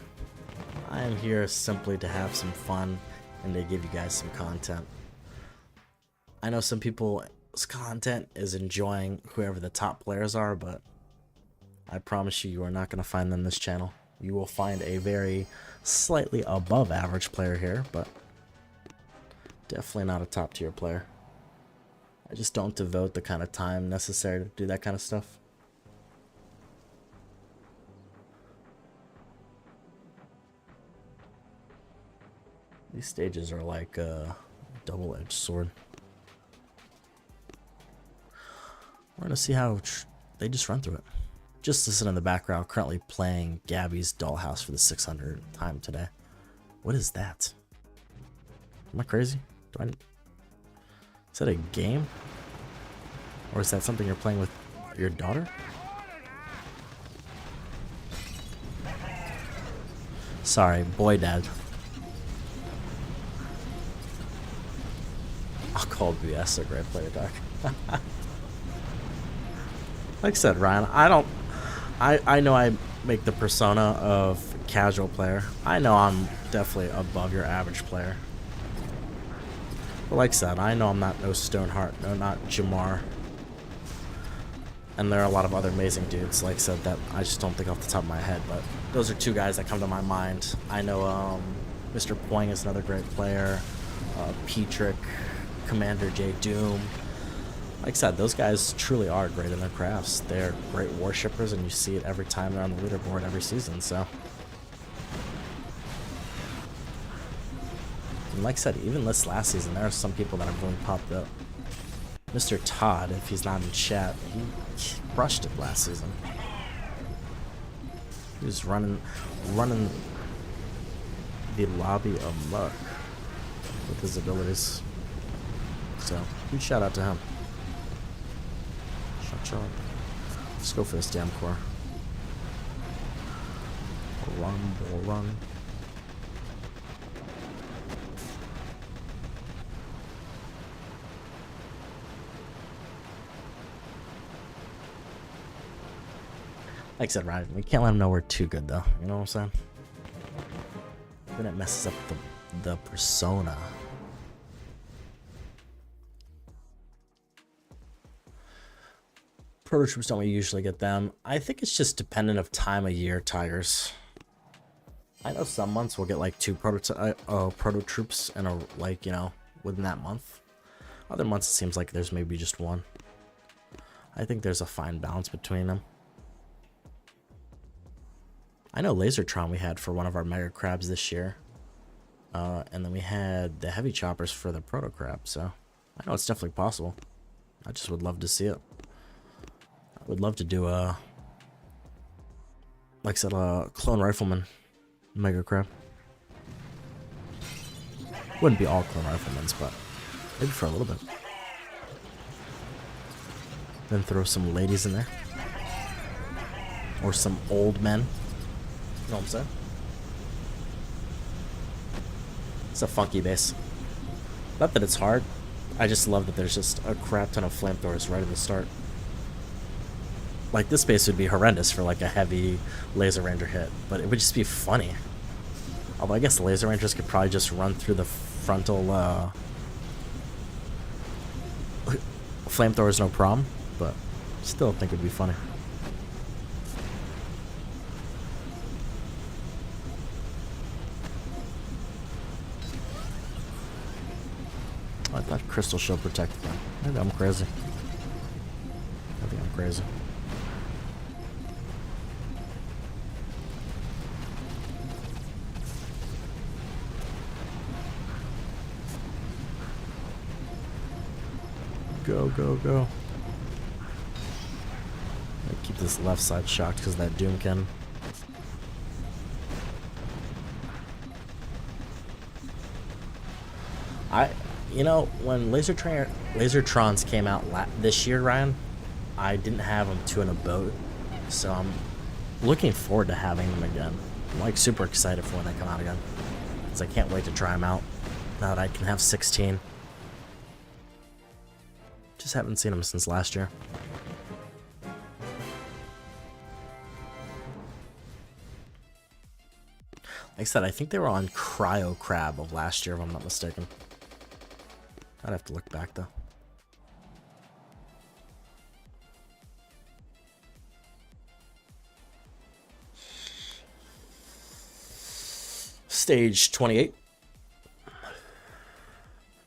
I am here simply to have some fun and to give you guys some content. I know some people's content is enjoying whoever the top players are, but I promise you, you are not going to find them on this channel. You will find a very slightly above average player here, but definitely not a top tier player. I just don't devote the kind of time necessary to do that kind of stuff. These stages are like a double-edged sword. We're gonna see how they just run through it. Just listen in the background, currently playing Gabby's Dollhouse for the 600th time today. What is that? Am I crazy? Is that a game? Or is that something you're playing with your daughter? Sorry, boy dad. I'll call BS a great player, Doc. Like I said, Ryan, I know I make the persona of casual player. I know I'm definitely above your average player. But like I said, I know I'm not no Stoneheart, no, not Jamar. And there are a lot of other amazing dudes, like I said, that I just don't think off the top of my head. But those are 2 guys that come to my mind. I know Mr. Poing is another great player. Petrick, Commander J. Doom. Like I said, those guys truly are great in their crafts. They're great worshippers, and you see it every time they're on the leaderboard every season, so. And like I said, even this last season, there are some people that have really popped up. Mr. Todd, if he's not in chat, he crushed it last season. He was running the lobby amok with his abilities. So, huge shout out to him. Shot. Let's go for this damn core. Run, boy, run. Like I said, Ryan, we can't let him know we're too good, though. You know what I'm saying? Then it messes up the persona. Proto troops, don't we usually get them? I think it's just dependent of time of year, Tigers. I know some months we'll get like 2 proto troops in a, like, you know, within that month. Other months it seems like there's maybe just 1. I think there's a fine balance between them. I know Lasertron we had for one of our Mega Crabs this year. And then we had the Heavy Choppers for the Proto Crab, so I know it's definitely possible. I just would love to see it. I would love to do a, like I said, a Clone Rifleman Mega Crab. Wouldn't be all Clone Riflemans, but maybe for a little bit. Then throw some ladies in there. Or some old men. You know what I'm saying? It's a funky base. Not that it's hard. I just love that there's just a crap ton of flamethrowers right at the start. Like, this base would be horrendous for like a heavy Laser Ranger hit, but it would just be funny. Although I guess the Laser Rangers could probably just run through the frontal flamethrowers no problem, but still think it would be funny. I thought Crystal Shield protected them. Maybe I'm crazy. I think I'm crazy. Go, go, go. I keep this left side shocked because of that Doomkin. You know, when Lasertrons came out this year, Ryan, I didn't have them 2 in a boat, so I'm looking forward to having them again. I'm like super excited for when they come out again, because I can't wait to try them out now that I can have 16. Just haven't seen them since last year. Like I said, I think they were on Cryo Crab of last year, if I'm not mistaken. I'd have to look back, though. Stage 28.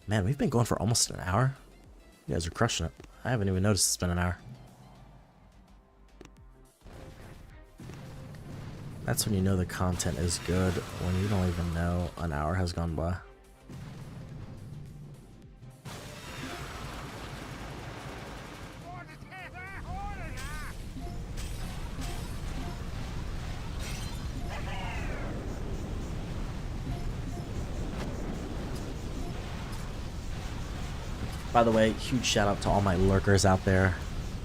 Man, we've been going for almost an hour. You guys are crushing it. I haven't even noticed it's been an hour. That's when you know the content is good, when you don't even know an hour has gone by. By the way, huge shout out to all my lurkers out there.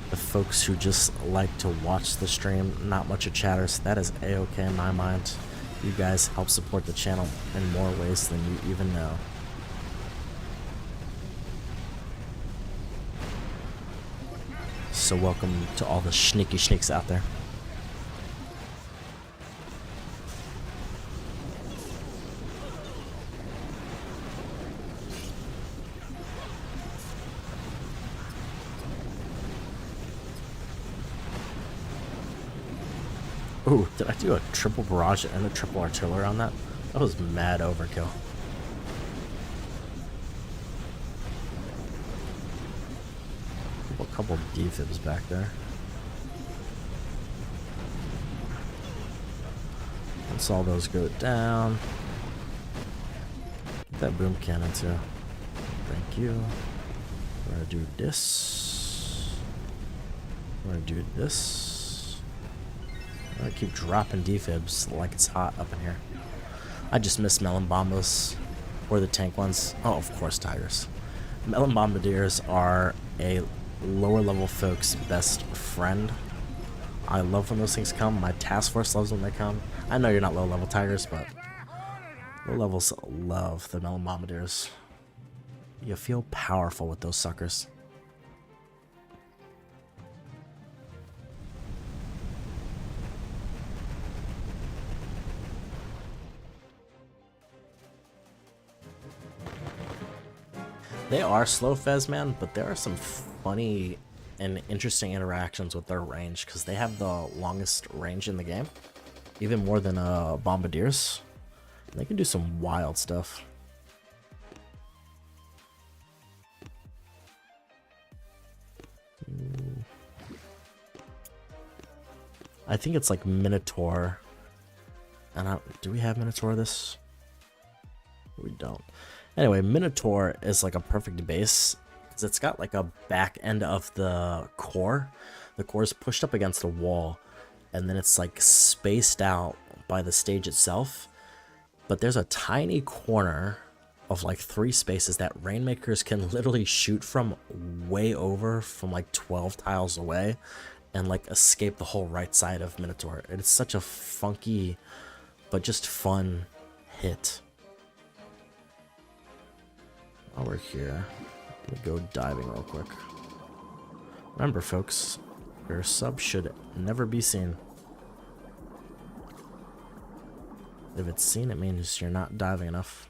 The folks who just like to watch the stream, not much of chatters. That is a-okay in my mind. You guys help support the channel in more ways than you even know. So welcome to all the sneaky sneaks out there. Ooh, did I do a triple barrage and a triple artillery on that? That was mad overkill. couple of defibs back there. Once all those go down, get that boom cannon too. Thank you. We're gonna do this. We're gonna do this. I'm gonna keep dropping defibs like it's hot up in here. I just miss melon bombas or the tank ones. Oh, of course, tigers. Melon bombardiers are a lower level folks' best friend. I love when those things come. My task force loves when they come. I know you're not low level tigers, but low levels love the melon bombardiers. You feel powerful with those suckers. They are slow Fez, man, but there are some funny and interesting interactions with their range because they have the longest range in the game, even more than bombardiers. They can do some wild stuff. I think it's like Minotaur. And do we have Minotaur this? We don't. Anyway, Minotaur is like a perfect base because it's got like a back end of the core. The core is pushed up against the wall, and then it's like spaced out by the stage itself. But there's a tiny corner of like 3 spaces that Rainmakers can literally shoot from way over, from like 12 tiles away, and like escape the whole right side of Minotaur. It's such a funky but just fun hit. While we're here, let me go diving real quick. Remember folks, your sub should never be seen. If it's seen, it means you're not diving enough.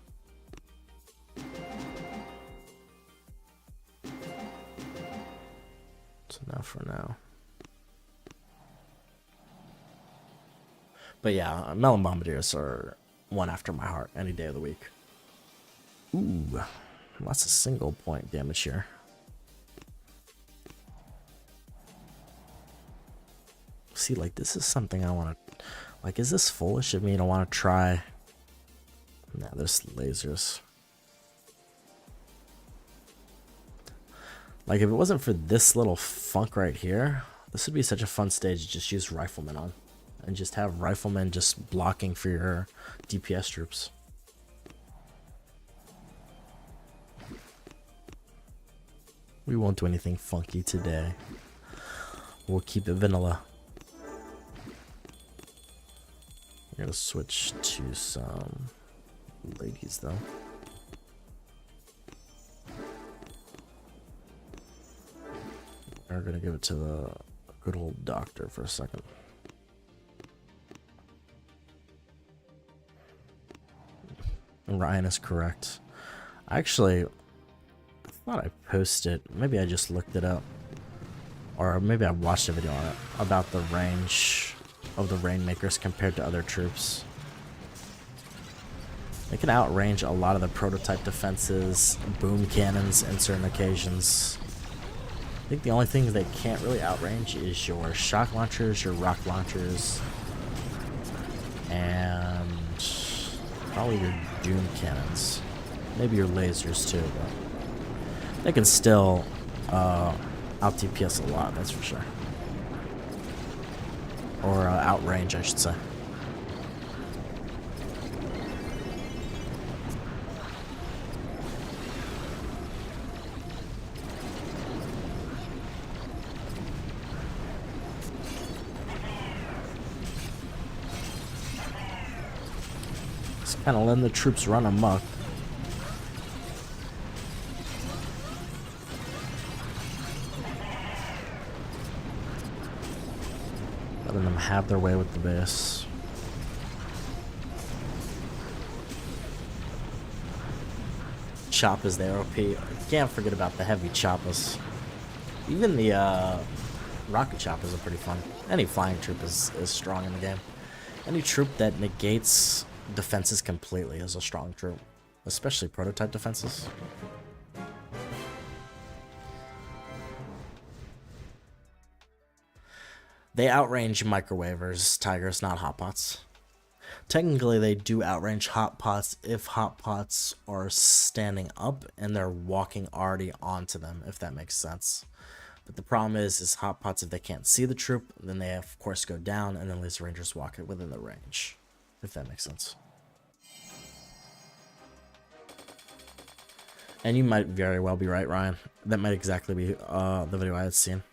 That's enough for now. But yeah, melon bombardiers are one after my heart any day of the week. Ooh, lots of single point damage here. See, like, this is something I want to... Like, is this foolish of me to want to try? Nah, there's lasers. Like, if it wasn't for this little funk right here, this would be such a fun stage to just use riflemen on. And just have riflemen just blocking for your DPS troops. We won't do anything funky today. We'll keep it vanilla. We're gonna switch to some ladies though. We're gonna give it to the good old doctor for a second. Ryan is correct. Actually, I thought I posted, maybe I just looked it up, or maybe I watched a video on it about the range of the Rainmakers compared to other troops. They can outrange a lot of the prototype defenses, boom cannons in certain occasions. I think the only thing they can't really outrange is your shock launchers, your rock launchers, and probably your doom cannons. Maybe your lasers too, but they can still out DPS a lot, that's for sure. Or outrange, I should say. Just kind of letting the troops run amok. Letting them have their way with the base. Choppas there, OP. Can't forget about the heavy choppas. Even the rocket choppas are pretty fun. Any flying troop is strong in the game. Any troop that negates defenses completely is a strong troop. Especially prototype defenses. They outrange microwavers, tigers, not hot pots. Technically, they do outrange hot pots if hot pots are standing up and they're walking already onto them, if that makes sense. But the problem is hot pots, if they can't see the troop, then they of course go down, and then laser rangers walk it within the range, if that makes sense. And you might very well be right, Ryan. That might exactly be the video I had seen.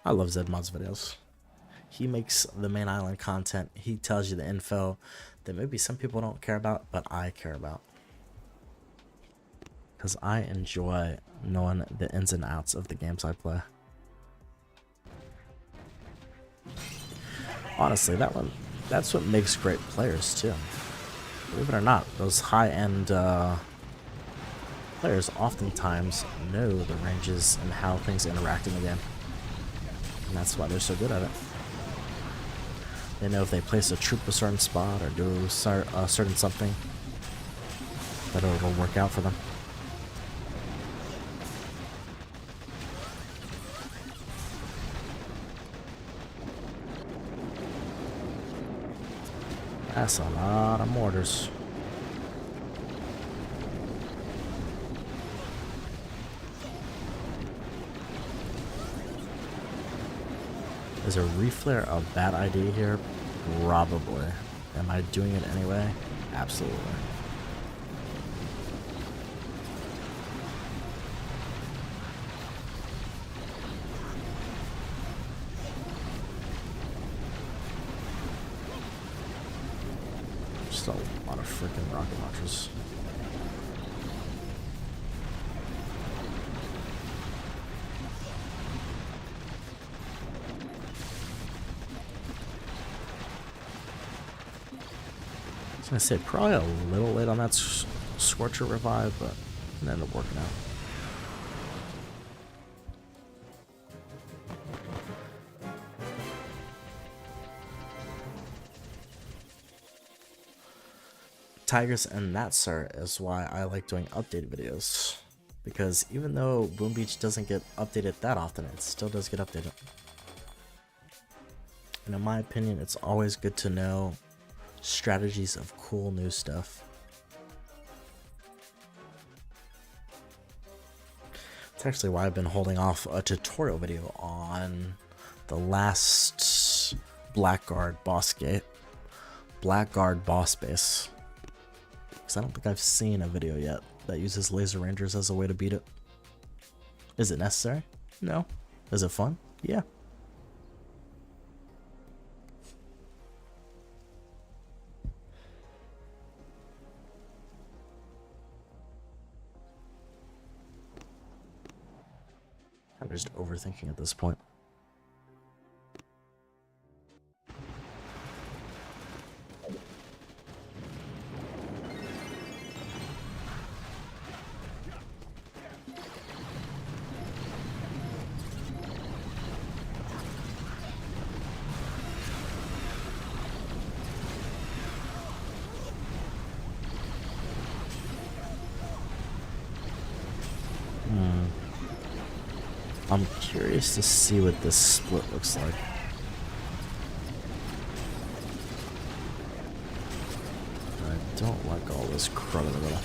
I love Zedmod's videos. He makes the main island content. He tells you the info that maybe some people don't care about, but I care about. Because I enjoy knowing the ins and outs of the games I play. Honestly, that's what makes great players too. Believe it or not, those high-end players oftentimes know the ranges and how things interact in the game. And that's why they're so good at it. They know if they place a troop a certain spot or do a certain something, that it'll work out for them. That's a lot of mortars. Is a reflare a bad idea here? Probably. Am I doing it anyway? Absolutely. Just a lot of freaking rocket launchers. I said probably a little late on that Scorcher revive, but it ended up working out. Tigers, and that, sir, is why I like doing update videos. Because even though Boom Beach doesn't get updated that often, it still does get updated. And in my opinion, it's always good to know strategies of cool new stuff. It's actually why I've been holding off a tutorial video on the last Blackguard boss base. Because I don't think I've seen a video yet that uses laser rangers as a way to beat it. Is it necessary? No. Is it fun? Yeah. I'm just overthinking at this point. I'm curious to see what this split looks like. I don't like all this crud in the middle.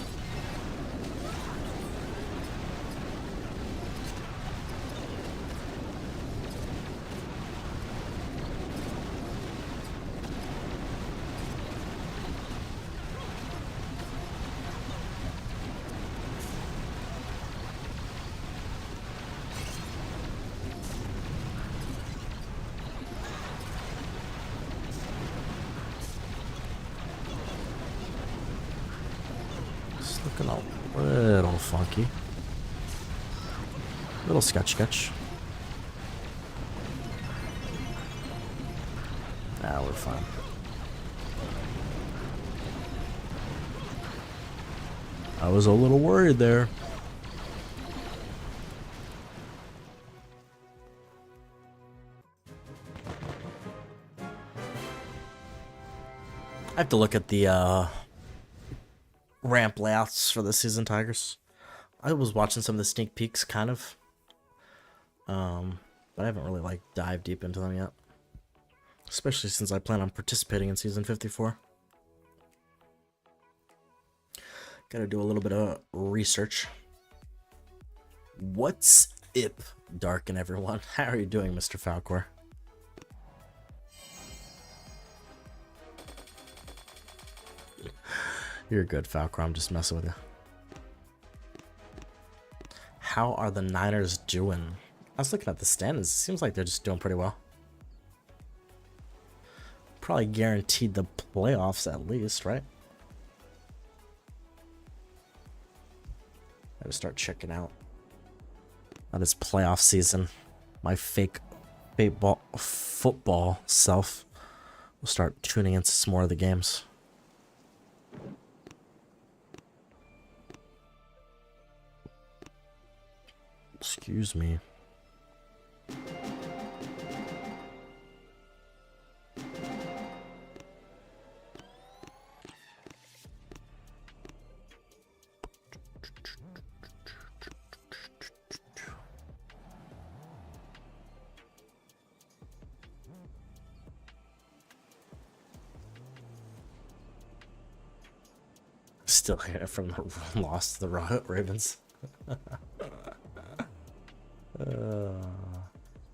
Looking a little funky. Little sketch. Ah, we're fine. I was a little worried there. I have to look at the ramp layouts for the season, Tigers. I was watching some of the sneak peeks, kind of, but I haven't really like dived deep into them yet. Especially since I plan on participating in season 54. Gotta do a little bit of research. What's IP, Dark and everyone? How are you doing, Mr. Falcor? You're good, Falcor. I'm just messing with you. How are the Niners doing? I was looking at the standings. It seems like they're just doing pretty well. Probably guaranteed the playoffs at least, right? I gotta start checking out this playoff season. My fake football self will start tuning into some more of the games. Excuse me. Still here from the loss to the Ravens.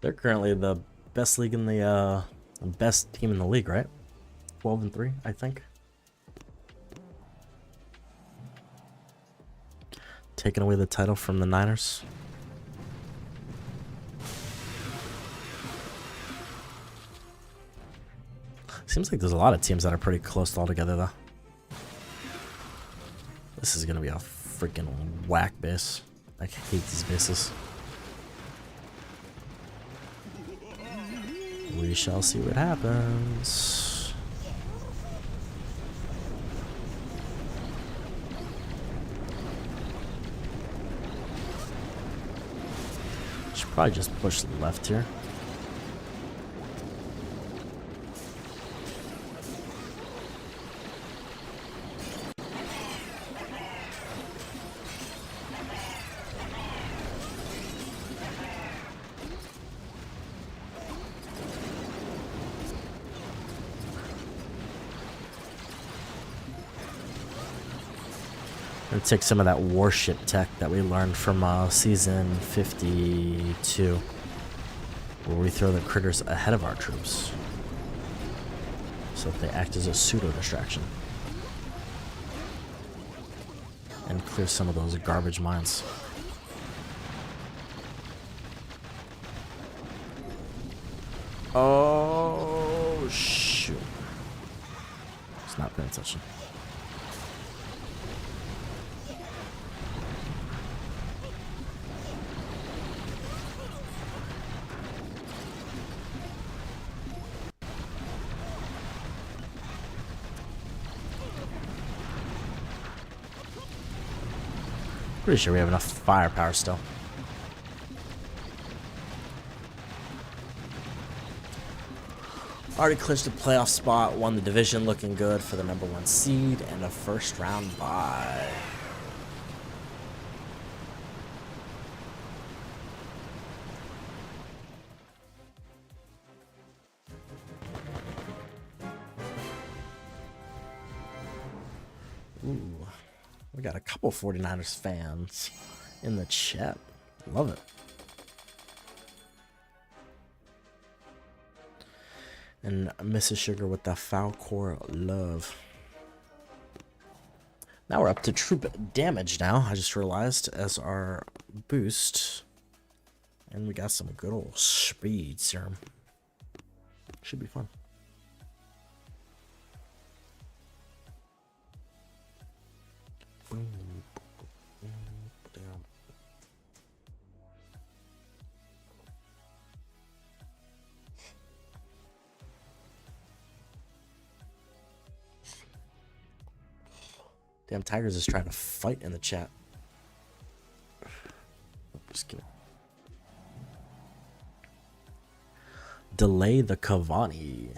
They're currently the best league in the best team in the league, right? 12-3, I think. Taking away the title from the Niners. Seems like there's a lot of teams that are pretty close all together, though. This is gonna be a freaking whack base. I hate these bases. We shall see what happens. Should probably just push left here. Take some of that warship tech that we learned from season 52, where we throw the critters ahead of our troops so that they act as a pseudo distraction and clear some of those garbage mines. Oh shoot, it's not paying attention. Pretty sure we have enough firepower still. Already clinched a playoff spot, won the division, looking good for the #1 seed and a first round bye. Ooh. We got a couple 49ers fans in the chat. Love it. And Mrs. Sugar with the Falcor love. Now we're up to troop damage now, I just realized, as our boost. And we got some good old speed serum. Should be fun. Damn, Tigers is trying to fight in the chat. Just kidding. Delay the Cavani.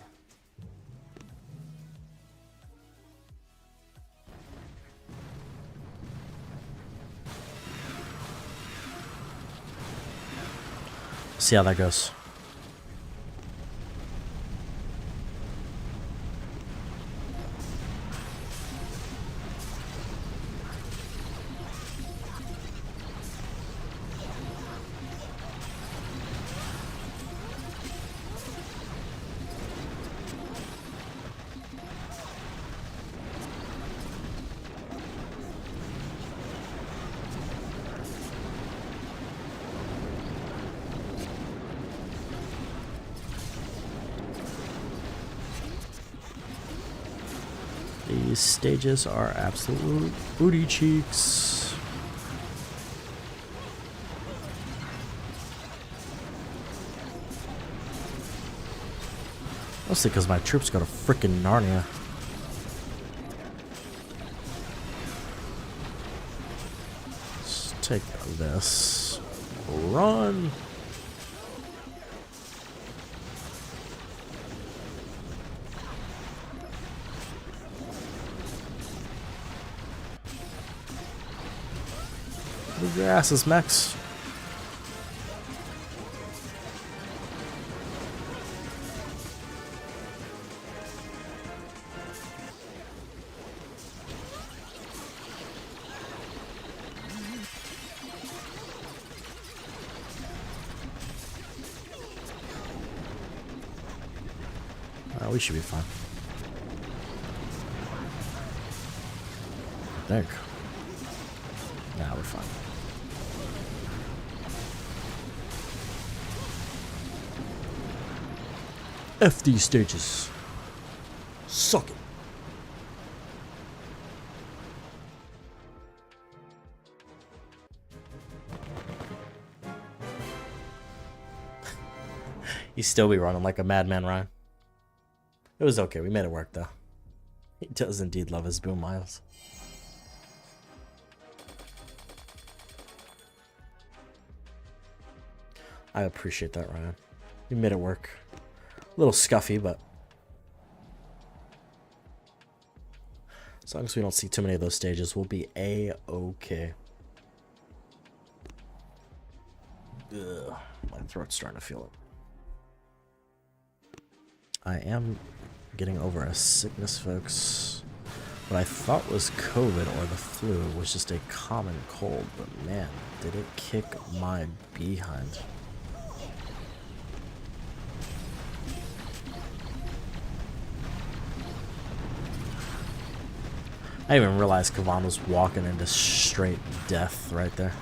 See how that goes. These stages are absolute booty cheeks. Mostly because my troops go to frickin' Narnia. Let's take this. Run! Move your asses, Max. We should be fine. I think. Nah, we're fine. F these stages. Suck it. You still be running like a madman, Ryan. It was okay. We made it work, though. He does indeed love his boom miles. I appreciate that, Ryan. We made it work. A little scuffy, but as long as we don't see too many of those stages, we'll be A-okay. Ugh, my throat's starting to feel it. I am getting over a sickness, folks. What I thought was COVID or the flu was just a common cold, but man, did it kick my behind. I didn't even realize Kavan was walking into straight death right there.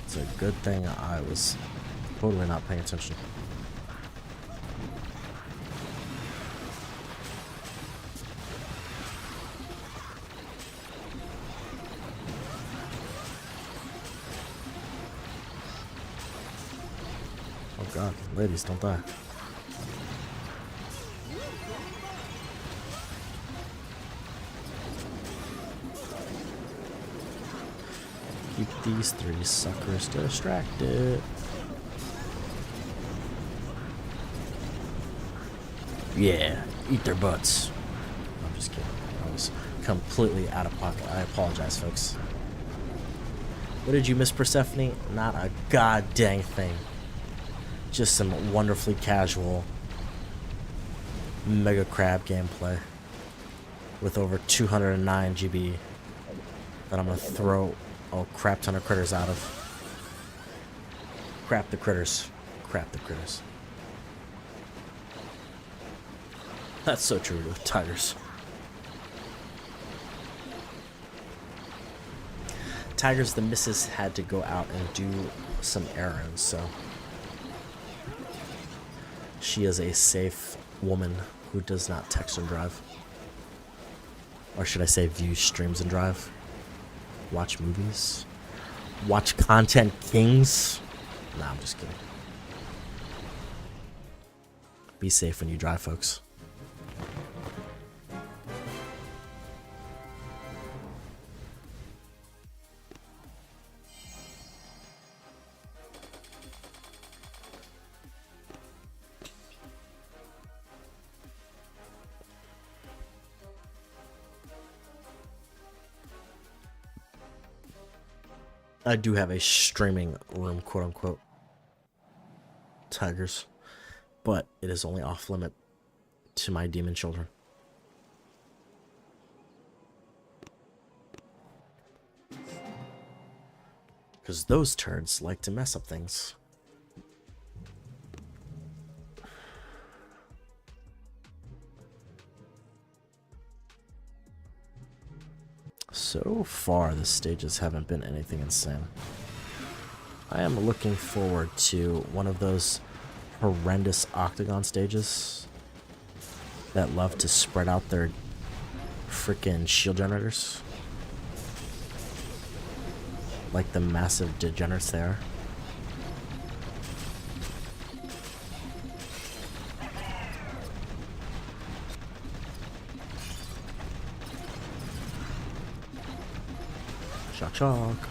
It's a good thing I was totally not paying attention. Oh god, ladies, don't die. Keep these three suckers distracted. Yeah, eat their butts. I'm just kidding. I was completely out of pocket. I apologize, folks. What did you miss, Persephone? Not a goddamn thing. Just some wonderfully casual Mega Crab gameplay with over 209 GB that I'm gonna throw a crap ton of critters out of. Crap the critters. Crap the critters. That's so true with tigers. Tigers, the missus had to go out and do some errands, so she is a safe woman who does not text and drive. Or should I say view streams and drive? Watch movies? Watch Content Kings? Nah, I'm just kidding. Be safe when you drive, folks. I do have a streaming room, quote unquote, tigers, but it is only off limit to my demon children. Because those turds like to mess up things. So far, the stages haven't been anything insane. I am looking forward to one of those horrendous octagon stages that love to spread out their freaking shield generators. Like the massive degenerates they are. Shock, shock.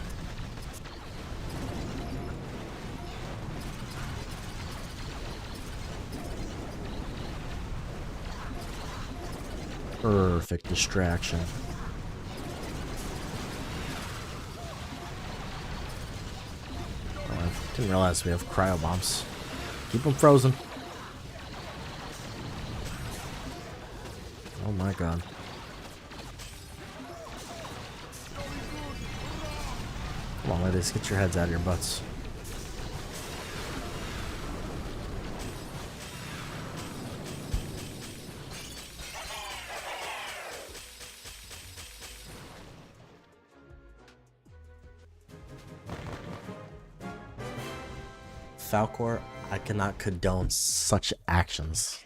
Perfect distraction. Oh, I didn't realize we have cryo bombs. Keep them frozen. Oh my god. Come on, ladies, get your heads out of your butts. Falcor, I cannot condone such actions.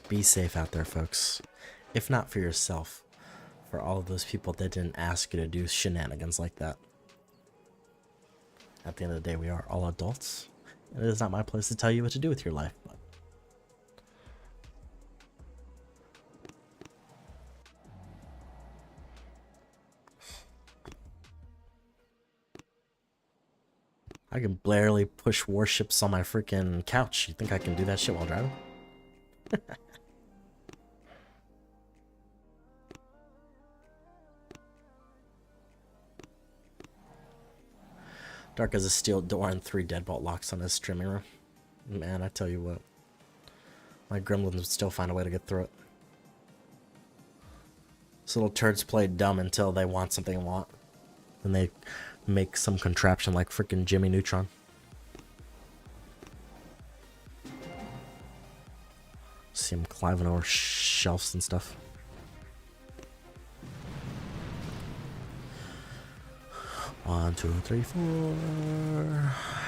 Be safe out there, folks. If not for yourself, for all of those people that didn't ask you to do shenanigans like that. At the end of the day, we are all adults, and it is not my place to tell you what to do with your life. But I can barely push warships on my freaking couch. You think I can do that shit while driving? Dark as a steel door and 3 deadbolt locks on his streaming room. Man, I tell you what. My gremlins would still find a way to get through it. These little turds play dumb until they want something they want. Then they make some contraption like freaking Jimmy Neutron. See him climbing over shelves and stuff. One, two, three, four.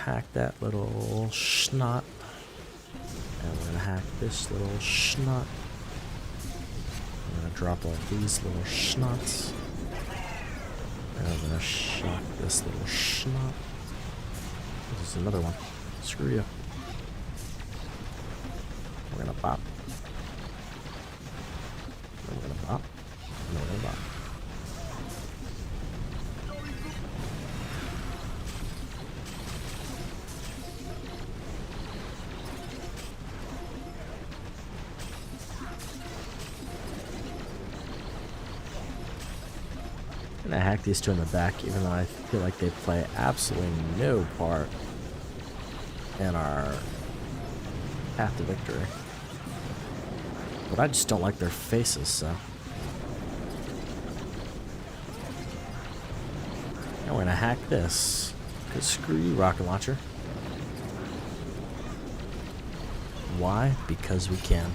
Hack that little schnot. And we're gonna hack this little schnot. I'm gonna drop all these little schnots. And I'm gonna shock this little schnot. This is another one. Screw you. We're gonna pop. And we're gonna pop. And we're gonna pop. I hack these two in the back, even though I feel like they play absolutely no part in our path to victory. But I just don't like their faces, so. Now we're gonna hack this. Cause screw you, rocket launcher. Why? Because we can.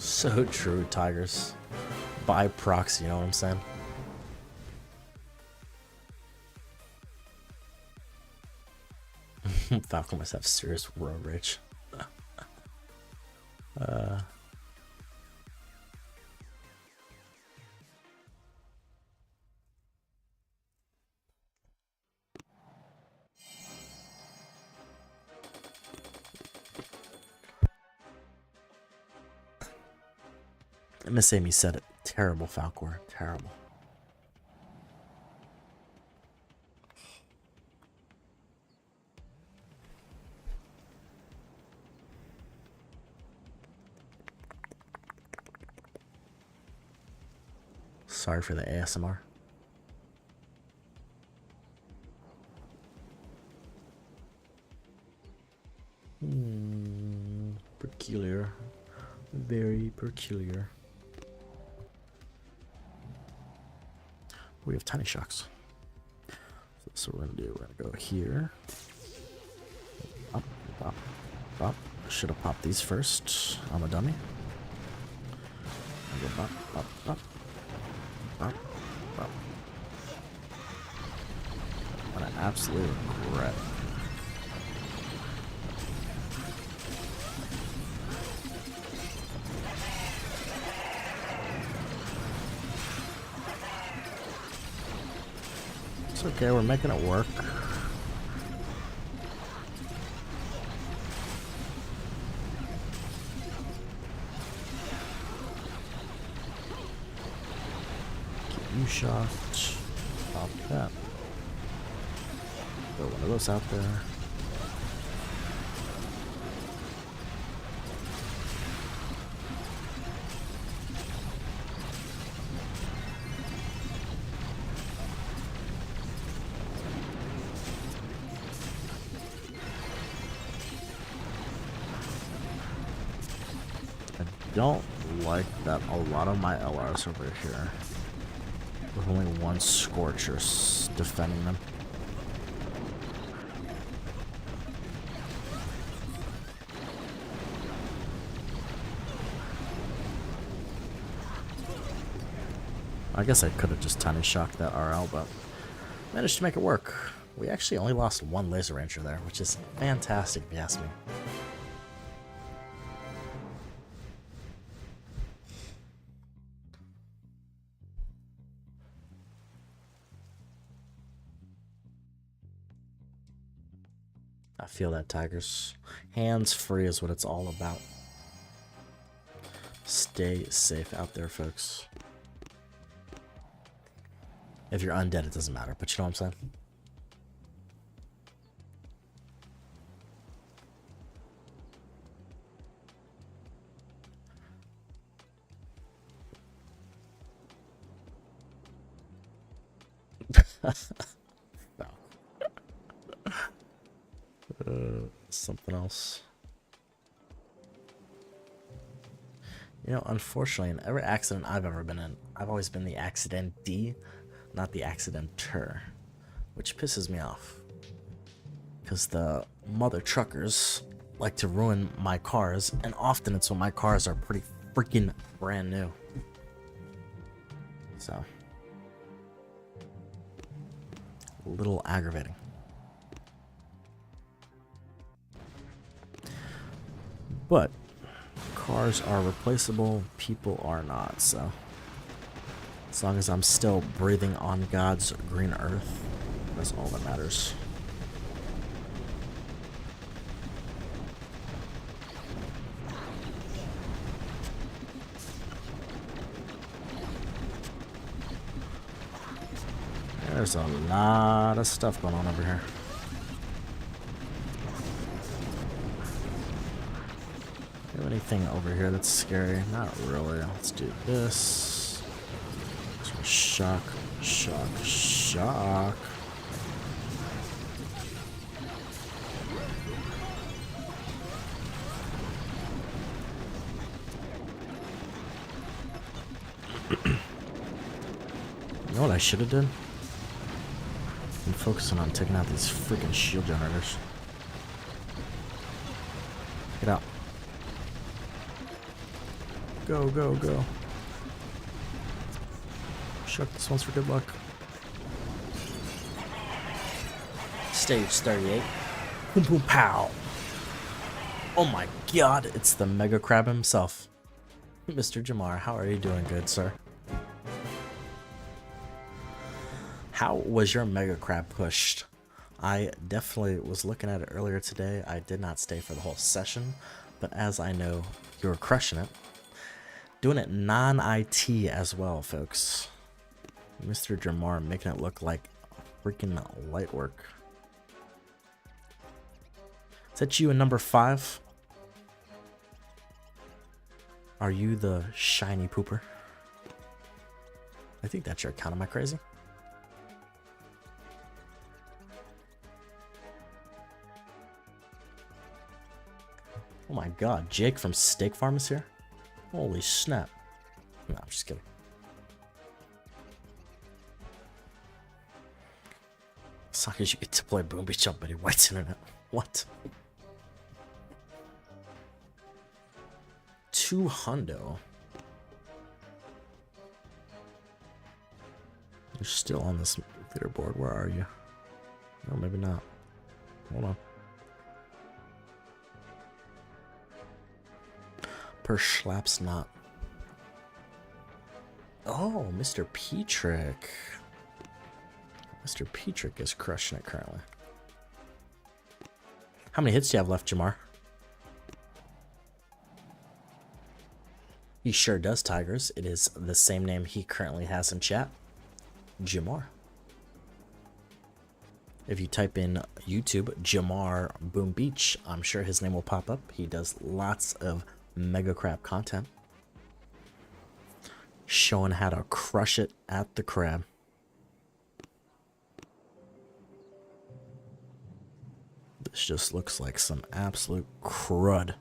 So true, Tigers. By proxy, you know what I'm saying? Falcon must have serious road rage. Miss Amy said it. Terrible, Falcor. Terrible. Sorry for the ASMR. Peculiar. Very peculiar. We have tiny shocks. So what we're gonna do, we're gonna go here. Pop, pop, pop. Should have popped these first. I'm a dummy. Go pop, pop, pop. Pop, pop. What an absolute regret. It's okay, we're making it work. Keep you shocked. Pop that. Throw one of those out there. Don't like that a lot of my LRs over here with only one Scorcher defending them. I guess I could have just tiny shocked that RL, but managed to make it work. We actually only lost one Laser Ranger there, which is fantastic if you ask me. I feel that, Tigers. Hands free is what it's all about. Stay safe out there, folks. If you're undead, it doesn't matter, but you know what I'm saying? Something else. You know, unfortunately, in every accident I've ever been in, I've always been the accidentee, not the accidenter, which pisses me off. Because the mother truckers like to ruin my cars, and often it's when my cars are pretty freaking brand new. So, a little aggravating. But cars are replaceable, people are not, so as long as I'm still breathing on God's green earth, that's all that matters. There's a lot of stuff going on over here. Anything over here that's scary? Not really. Let's do this. Shock, shock, shock. You know what I should have done? Been focusing on taking out these freaking shield generators. Get out. Go, go, go. Shuck, this one's for good luck. Stage 38. Boom, boom, pow. Oh my god, it's the Mega Crab himself. Mr. Jamar, how are you doing, good sir? How was your Mega Crab pushed? I definitely was looking at it earlier today. I did not stay for the whole session, but as I know, you were crushing it. Doing it non-IT as well, folks. Mr. Jamar making it look like freaking light work. Is that you in number 5? Are you the shiny pooper? I think that's your account. Am I crazy? Oh my god, Jake from Steak Farm is here? Holy snap. No, I'm just kidding. Suck as you get to play Boom Beach on Betty White's internet. What? 200. You're still on this leaderboard. Where are you? Oh, maybe not. Hold on. Perhaps not. Oh, Mr. Petrick. Mr. Petrick is crushing it currently. How many hits do you have left, Jamar? He sure does, Tigers. It is the same name he currently has in chat. Jamar. If you type in YouTube, Jamar Boom Beach, I'm sure his name will pop up. He does lots of Mega Crab content. Showing how to crush it at the crab. This just looks like some absolute crud.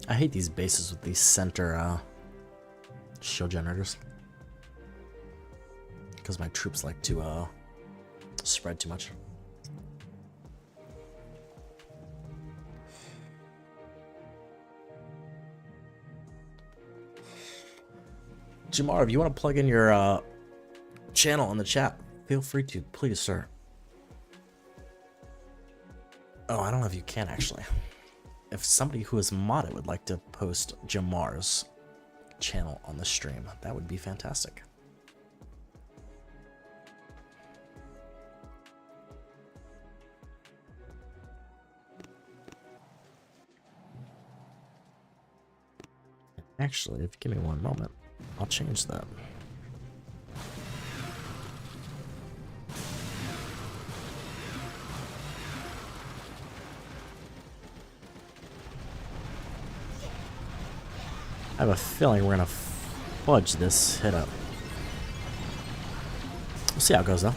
I hate these bases with these center shield generators. Because my troops like to spread too much. Jamar, if you want to plug in your channel in the chat, feel free to, please, sir. Oh, I don't know if you can actually. If somebody who is modded would like to post Jamar's channel on the stream, that would be fantastic. Actually, if you give me one moment, I'll change that. I have a feeling we're gonna fudge this hit up. We'll see how it goes though.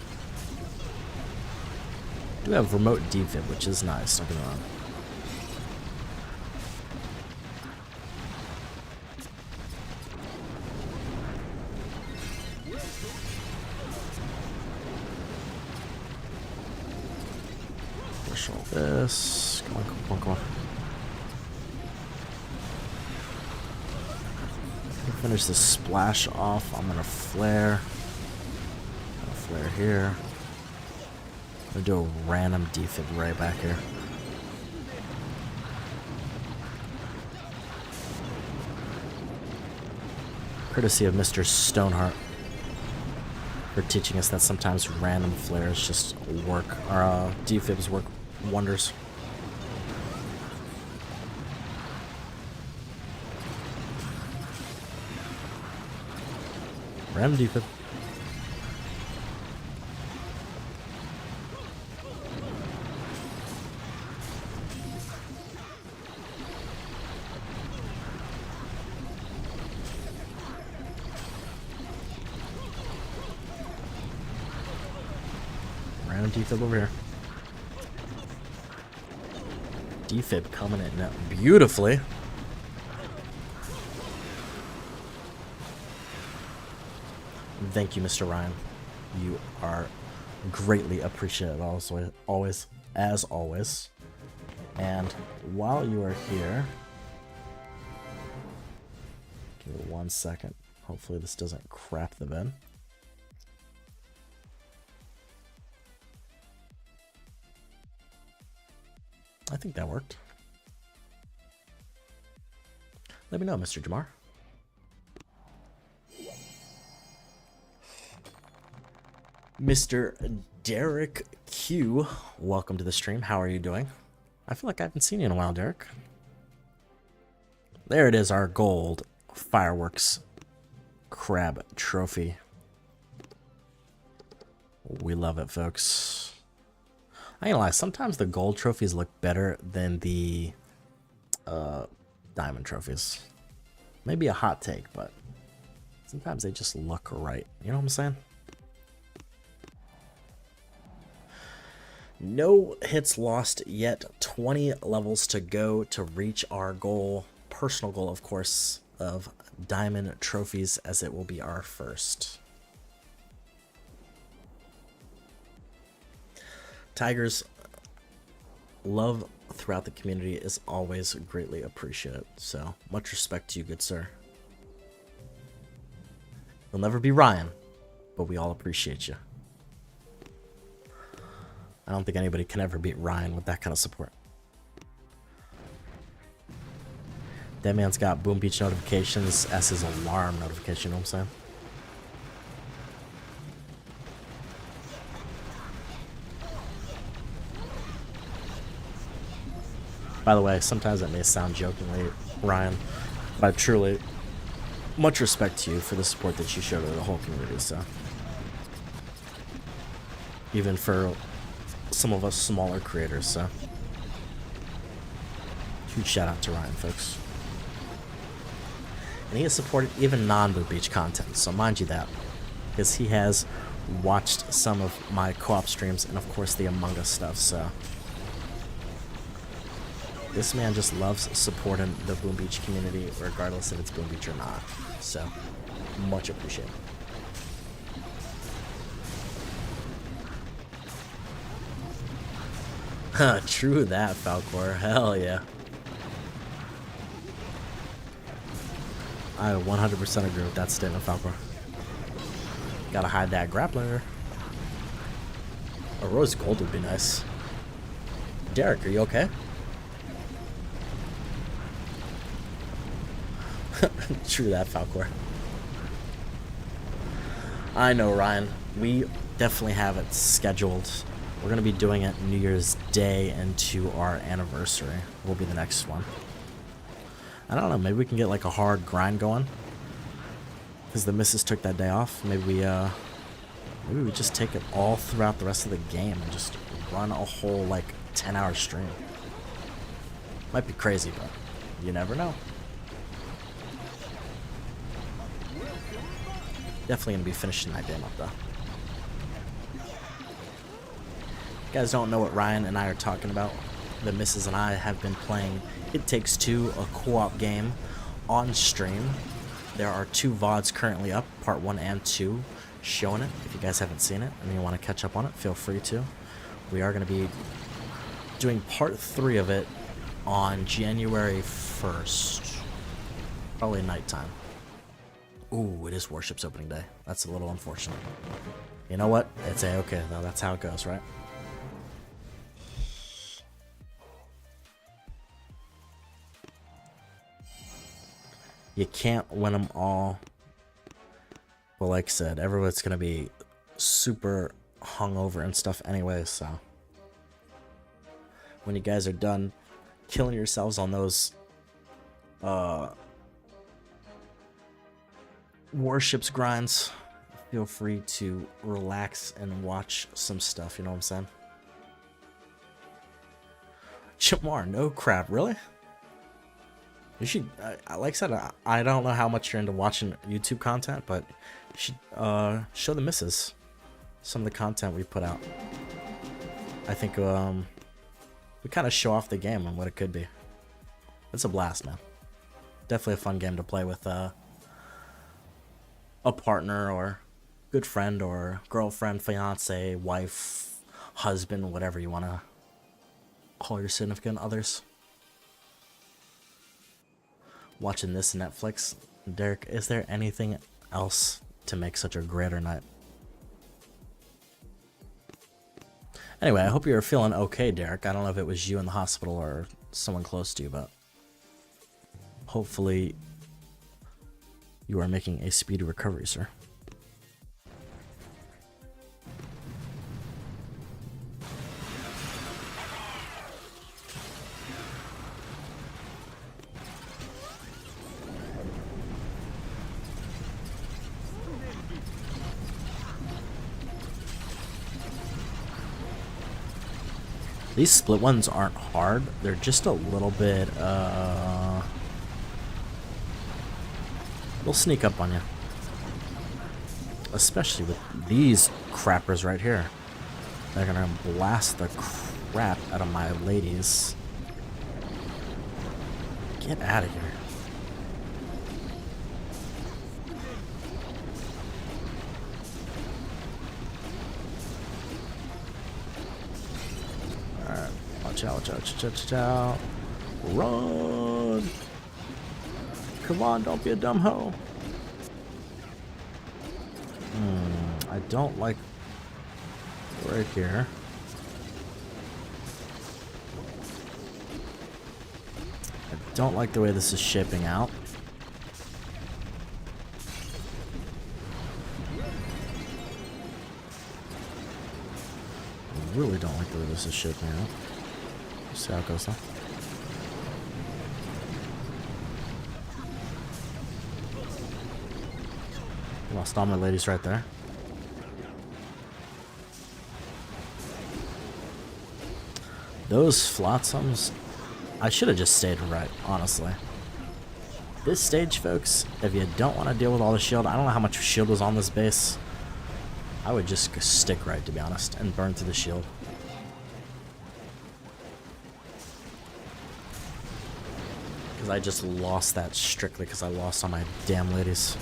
Do have remote defib, which is nice, don't get me wrong. Push all this. Come on, come on, come on. Finish this splash off. I'm gonna flare. Flare here. I'm gonna do a random defib right back here. Courtesy of Mr. Stoneheart for teaching us that sometimes random flares just work. Our defibs work wonders. Random defib. Random defib over here. Defib coming in beautifully. Thank you, Mr. Ryan. You are greatly appreciated, also, always, as always. And while you are here, give it 1 second. Hopefully this doesn't crap the bed. I think that worked. Let me know, Mr. Jamar. Mr. Derek Q, welcome to the stream. How are you doing? I feel like I haven't seen you in a while, Derek. There it is, our gold fireworks crab trophy. We love it, folks. I ain't gonna lie, sometimes the gold trophies look better than the diamond trophies. Maybe a hot take, but sometimes they just look right. You know what I'm saying? No hits lost yet. 20 levels to go to reach our goal, personal goal, of course, of diamond trophies, as it will be our first. Tigers, love throughout the community is always greatly appreciated. So much respect to you, good sir. You'll never be Ryan, but we all appreciate you. I don't think anybody can ever beat Ryan with that kind of support. That man's got Boom Beach notifications as his alarm notification, you know what I'm saying? By the way, sometimes that may sound jokingly, Ryan, but truly, much respect to you for the support that you show to the whole community, so. Even for some of us smaller creators, so. Huge shout out to Ryan, folks. And he has supported even non-Boom Beach content, so mind you that. Because he has watched some of my co-op streams and of course the Among Us stuff, so. This man just loves supporting the Boom Beach community, regardless if it's Boom Beach or not. So, much appreciated. True that, Falcor. Hell yeah. I 100% agree with that statement, Falcor. Gotta hide that grappler. A rose gold would be nice. Derek, are you okay? True that, Falcor. I know, Ryan. We definitely have it scheduled. We're going to be doing it New Year's Day into our anniversary. Will be the next one. I don't know. Maybe we can get like a hard grind going. Because the missus took that day off. Maybe we just take it all throughout the rest of the game and just run a whole like 10-hour stream. Might be crazy, but you never know. Definitely gonna be finishing that game up though. You guys don't know what Ryan and I are talking about. The missus and I have been playing It Takes Two, a co-op game, on stream. There are 2 VODs currently up, part 1 and 2, showing it. If you guys haven't seen it and you want to catch up on it, feel free to. We are going to be doing part 3 of it on January 1st. Probably nighttime. Ooh, it is Warship's opening day. That's a little unfortunate. You know what? It's A-okay, though. That's how it goes, right? You can't win them all. Well, like I said, everyone's going to be super hungover and stuff anyway, so. When you guys are done killing yourselves on those, Warships grinds, feel free to relax and watch some stuff, you know what I'm saying? Chamar, no crap, really? You should, like I said, I don't know how much you're into watching YouTube content, but you should show the missus some of the content we put out. I think we kind of show off the game and what it could be. It's a blast, man. Definitely a fun game to play with a partner or good friend or girlfriend, fiance, wife, husband, whatever you want to call your significant others. Watching this Netflix. Derek, is there anything else to make such a greater night? Anyway, I hope you're feeling okay, Derek. I don't know if it was you in the hospital or someone close to you, but hopefully you are making a speedy recovery, sir. These split ones aren't hard. They're just a little bit, they'll sneak up on you. Especially with these crappers right here. They're gonna blast the crap out of my ladies. Get out of here. Alright, watch out, watch out, watch out, watch out. Run! Come on, don't be a dumb hoe. I don't like right here. I don't like the way this is shaping out. I really don't like the way this is shaping out. Let's see how it goes though. Lost all my ladies right there. Those flotsams, I should have just stayed right, honestly. This stage, folks, if you don't want to deal with all the shield, I don't know how much shield was on this base. I would just stick right, to be honest, and burn through the shield. Because I just lost that strictly because I lost all my damn ladies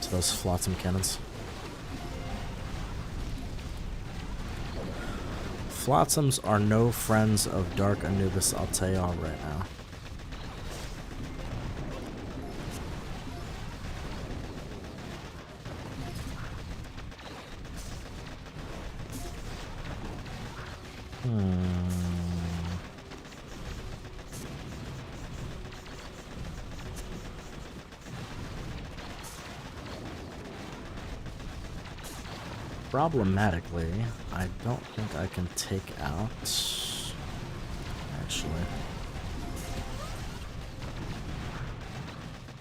to those flotsam cannons. Flotsams are no friends of Dark Anubis, I'll tell y'all right now. Problematically, I don't think I can take out. Actually,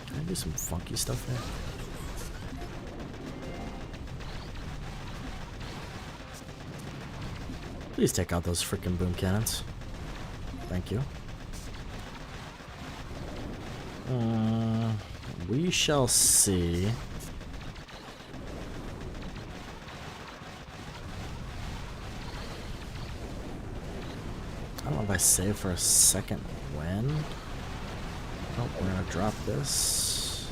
can I do some funky stuff here? Please take out those freaking boom cannons. Thank you. We shall see. I don't know if I save for a second when. Oh, we're gonna drop this.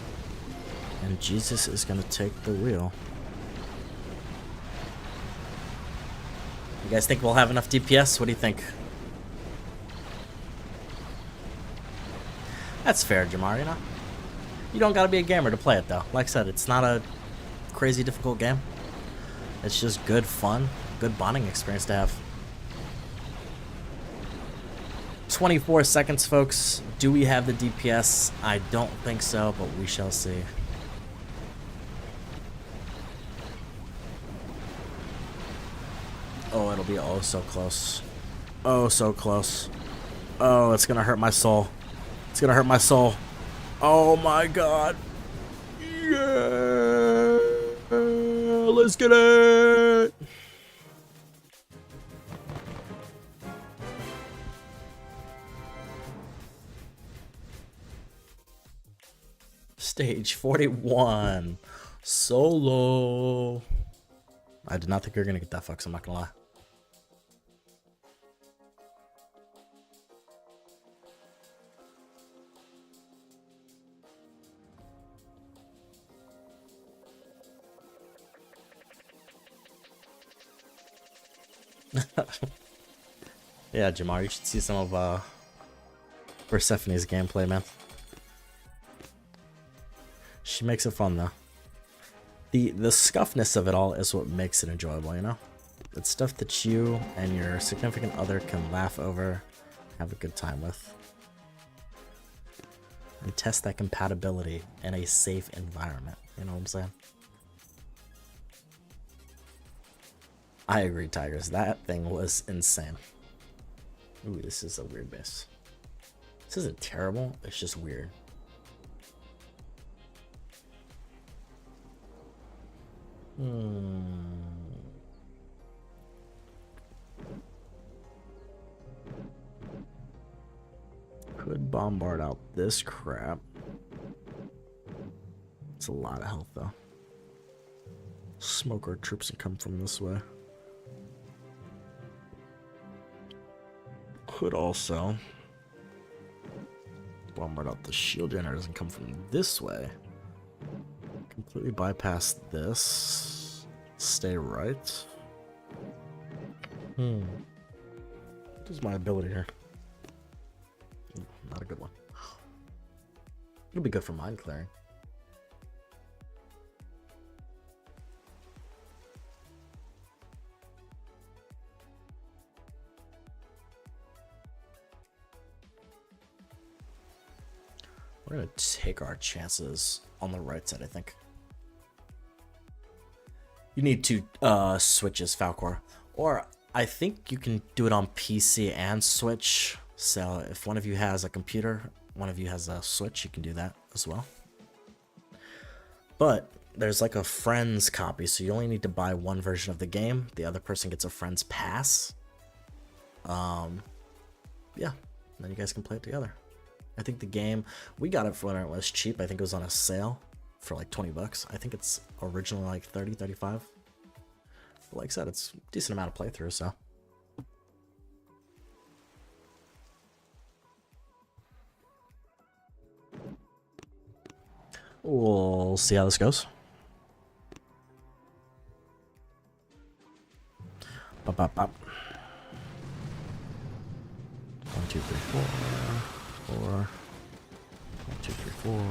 And Jesus is gonna take the wheel. You guys think we'll have enough DPS? What do you think? That's fair, Jamar, you know? You don't gotta be a gamer to play it, though. Like I said, it's not a crazy difficult game. It's just good fun, good bonding experience to have. 24 seconds, folks. Do we have the DPS? I don't think so, but we shall see. Oh, it'll be oh so close. Oh, so close. Oh, it's gonna hurt my soul. It's gonna hurt my soul. Oh my god. Yeah! Let's get it! Stage 41. Solo. I did not think you were gonna get that, folks. I'm not gonna lie. Yeah, Jamar, you should see some of Persephone's gameplay, man. She makes it fun though. The scuffness of it all is what makes it enjoyable, you know? It's stuff that you and your significant other can laugh over, have a good time with. And test that compatibility in a safe environment, you know what I'm saying? I agree, Tigers. That thing was insane. Ooh, this is a weird base. This isn't terrible, it's just weird. Could bombard out this crap. It's a lot of health though. Smoke our troops and come from this way. Could also bombard out the shield generators and come from this way. Completely bypass this. Stay right. What is my ability here? Not a good one. It'll be good for mind clearing. We're gonna take our chances on the right side, I think. You need two switches, Falcor. Or I think you can do it on PC and Switch. So if one of you has a computer, one of you has a Switch, you can do that as well. But there's like a friend's copy, so you only need to buy one version of the game. The other person gets a friend's pass. Yeah, and then you guys can play it together. I think the game, we got it for when it was cheap. I think it was on a sale for like 20 bucks. I think it's originally like 30, 35. But like I said, it's a decent amount of playthrough, so. We'll see how this goes. Bop, bop, bop. 1, 2, 3, 4. 4. 1, 2, 3, 4.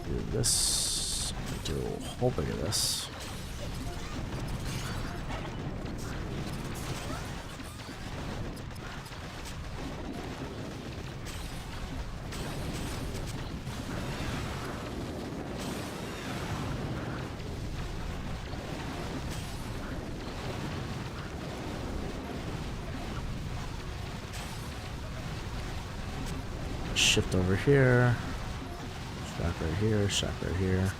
Do this. Do a whole bit of this. Shift over here, shock right here, shock right here.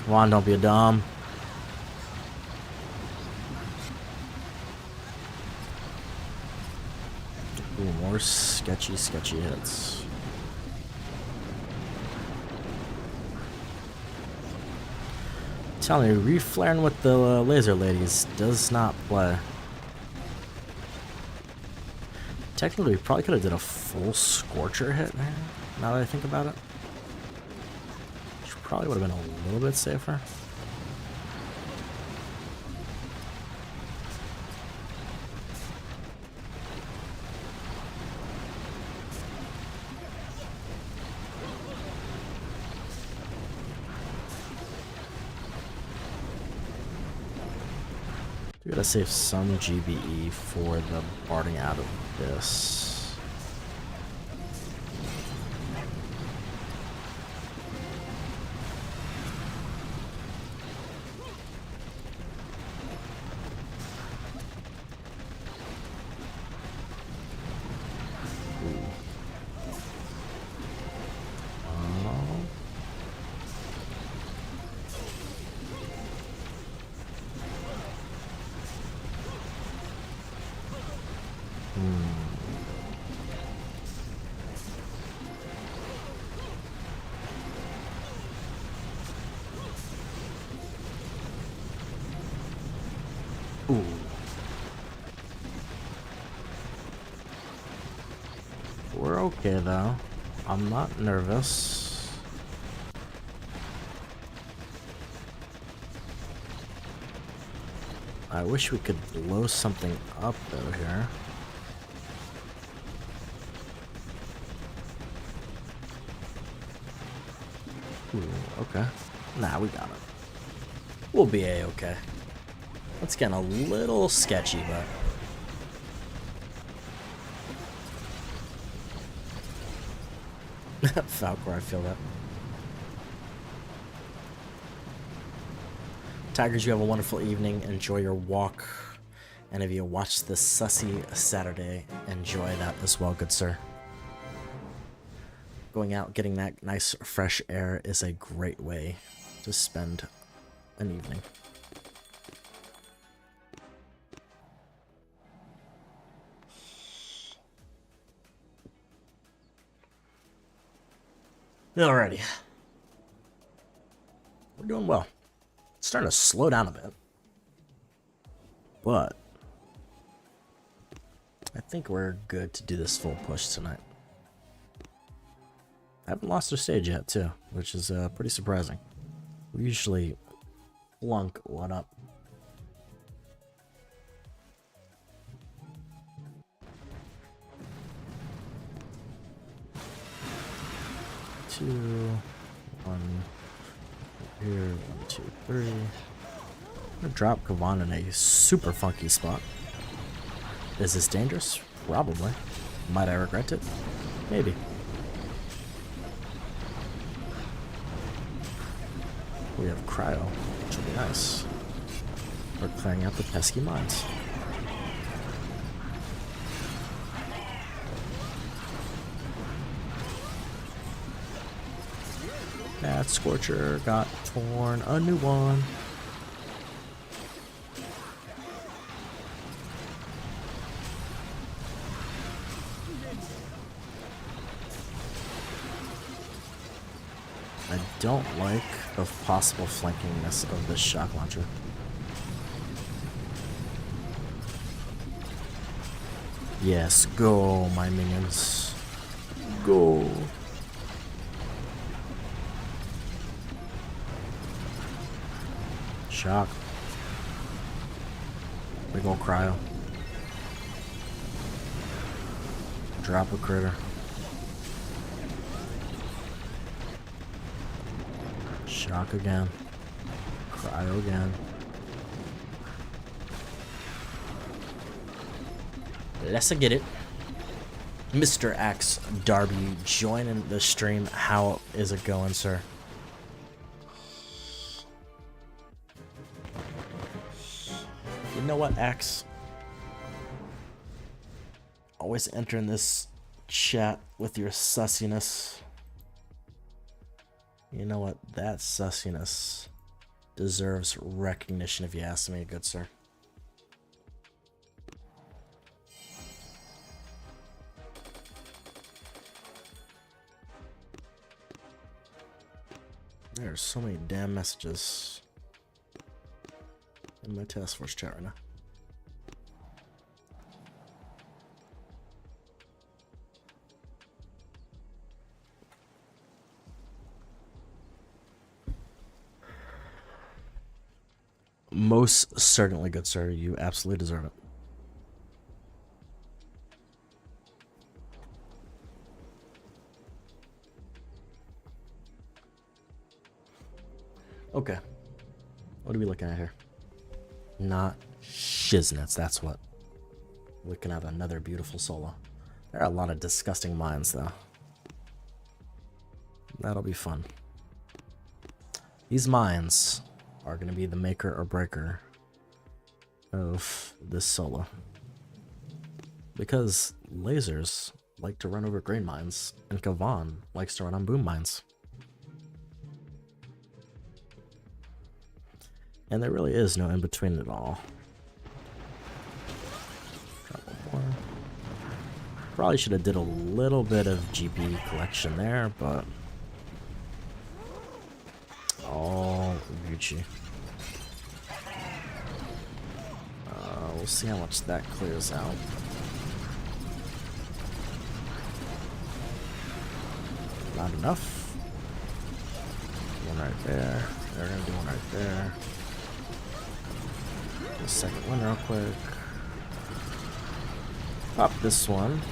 Come on, don't be a dumb. Ooh, more sketchy hits. Tell me, reflaring with the laser ladies does not play. Technically, we probably could have did a full Scorcher hit there, now that I think about it. Which probably would have been a little bit safer. We gotta save some GBE for the barding out of this. Ooh. We're okay though. I'm not nervous. I wish we could blow something up though here. Ooh, okay. Nah, we got it. We'll be A-okay. That's getting a little sketchy, but... Falcor, I feel that. Tigers, you have a wonderful evening. Enjoy your walk. And if you watch this sussy Saturday, enjoy that as well, good sir. Going out, getting that nice fresh air is a great way to spend an evening. Alrighty. We're doing well. It's starting to slow down a bit. But I think we're good to do this full push tonight. I haven't lost our stage yet, too, which is pretty surprising. We usually plunk one up. Two, one, here, 1, 2, 3. I'm gonna drop Kavan in a super funky spot. Is this dangerous? Probably. Might I regret it? Maybe. We have cryo, which will be nice. We're clearing out the pesky mines. That Scorcher got torn a new one. I don't like the possible flankingness of this shock launcher. Yes, go, my minions. Go. Shock. Big ol' cryo. Drop a critter. Shock again. Cryo again. Let's get it. Mr. Axe Darby joining the stream. How is it going, sir? You know what, Axe? Always entering this chat with your sussiness. You know what? That sussiness deserves recognition if you ask me, good sir. There are so many damn messages in my task force chat right now. Most certainly, good sir. You absolutely deserve it. Okay. What are we looking at here? Not shiznits, that's what. Looking at another beautiful solo. There are a lot of disgusting mines, though. That'll be fun. These mines are going to be the maker or breaker of this solo. Because lasers like to run over grain mines, and Kavan likes to run on boom mines. And there really is no in-between at all. Couple more. Probably should have did a little bit of GP collection there, but all Gucci. We'll see how much that clears out. Not enough. One right there. They're gonna do one right there. The second one real quick. Pop this one.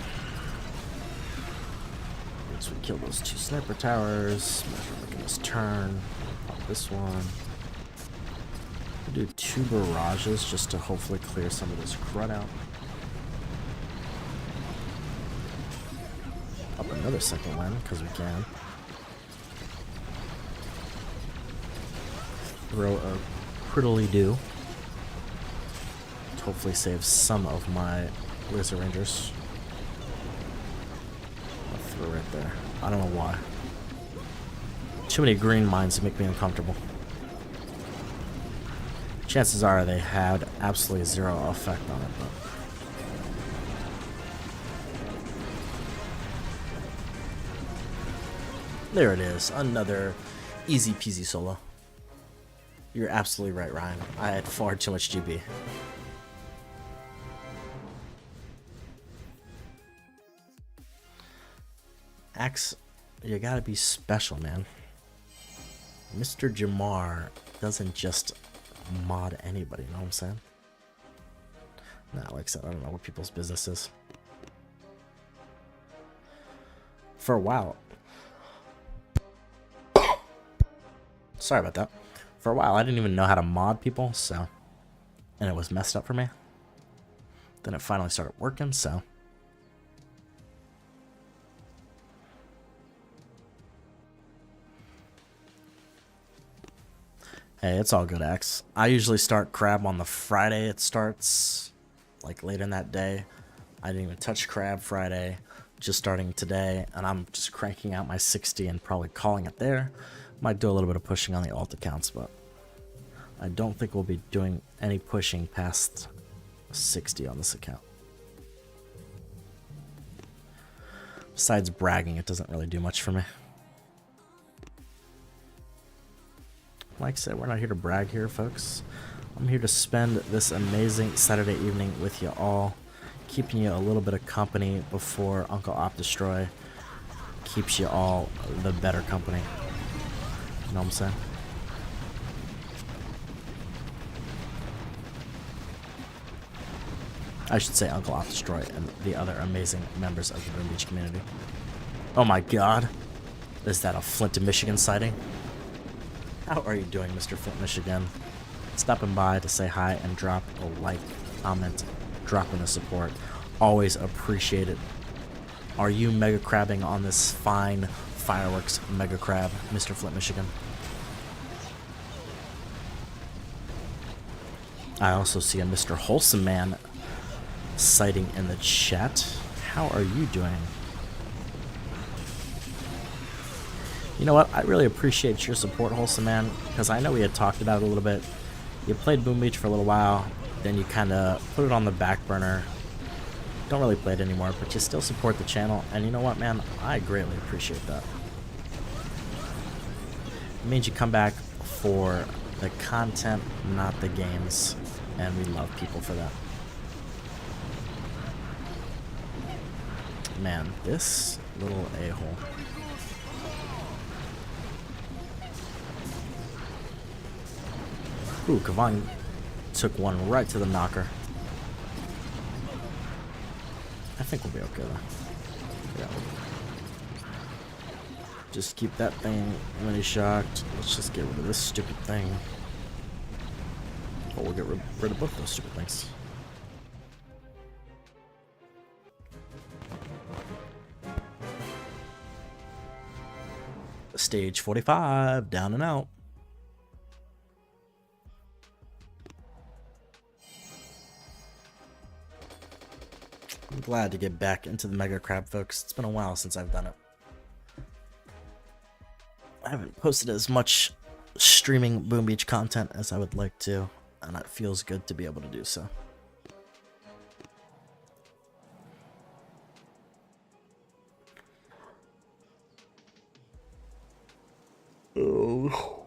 Once we kill those two sniper towers, making this turn. Pop this one. We'll do 2 barrages just to hopefully clear some of this crud out. Pop another second one, because we can. Throw a prettily do. To hopefully save some of my laser rangers. I'll throw right there. I don't know why. Too many green mines that make me uncomfortable. Chances are they had absolutely zero effect on it, but there it is. Another easy peasy solo. You're absolutely right, Ryan. I had far too much GB. Axe, you gotta be special, man. Mr. Jamar doesn't just mod anybody, you know what I'm saying? Nah, like I said, I don't know what people's business is. For a while. Sorry about that. For a while, I didn't even know how to mod people, so. And it was messed up for me. Then it finally started working, so. Hey, it's all good, X. I usually start crab on the Friday it starts, like late in that day. I didn't even touch crab Friday, just starting today, and I'm just cranking out my 60 and probably calling it there. Might do a little bit of pushing on the alt accounts, but I don't think we'll be doing any pushing past 60 on this account. Besides bragging, it doesn't really do much for me. Like I said, we're not here to brag here, folks. I'm here to spend this amazing Saturday evening with you all, keeping you a little bit of company before Uncle Op Destroy keeps you all the better company. You know what I'm saying? I should say Uncle Op Destroy and the other amazing members of the Boom Beach community. Oh my god. Is that a Flint, Michigan sighting? How are you doing, Mr. Flint, Michigan? Stopping by to say hi and drop a like, comment, dropping a support. Always appreciate it. Are you mega crabbing on this fine fireworks mega crab, Mr. Flint, Michigan? I also see a Mr. Wholesome Man sighting in the chat. How are you doing? You know what? I really appreciate your support, Wholesome Man, because I know we had talked about it a little bit. You played Boom Beach for a little while, then you kind of put it on the back burner. Don't really play it anymore, but you still support the channel, and you know what, man? I greatly appreciate that. It means you come back for the content, not the games, and we love people for that. Man, this little a-hole. Ooh, Kavan took one right to the knocker. I think we'll be okay though. Yeah. Just keep that thing mini shocked. Let's just get rid of this stupid thing. But we'll get rid of both those stupid things. Stage 45, down and out. I'm glad to get back into the Mega Crab, folks. It's been a while since I've done it. I haven't posted as much streaming Boom Beach content as I would like to, and it feels good to be able to do so. Oh.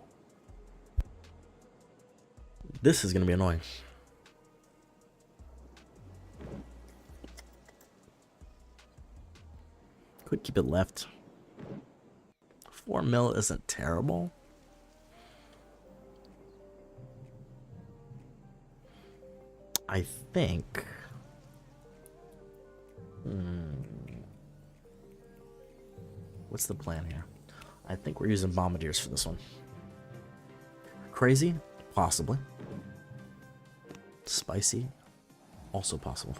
This is going to be annoying. Could keep it left. 4 mil isn't terrible. I think. What's the plan here? I think we're using bombardiers for this one. Crazy? Possibly. Spicy? Also possible.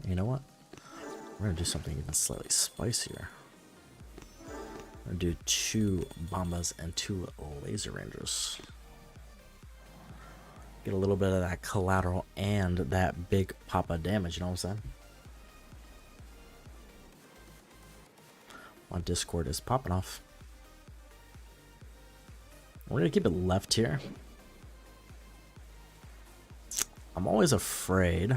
You know what? We're gonna do something even slightly spicier. We're gonna do 2 bombas and 2 laser rangers. Get a little bit of that collateral and that big papa damage, you know what I'm saying? My Discord is popping off. We're gonna keep it left here. I'm always afraid.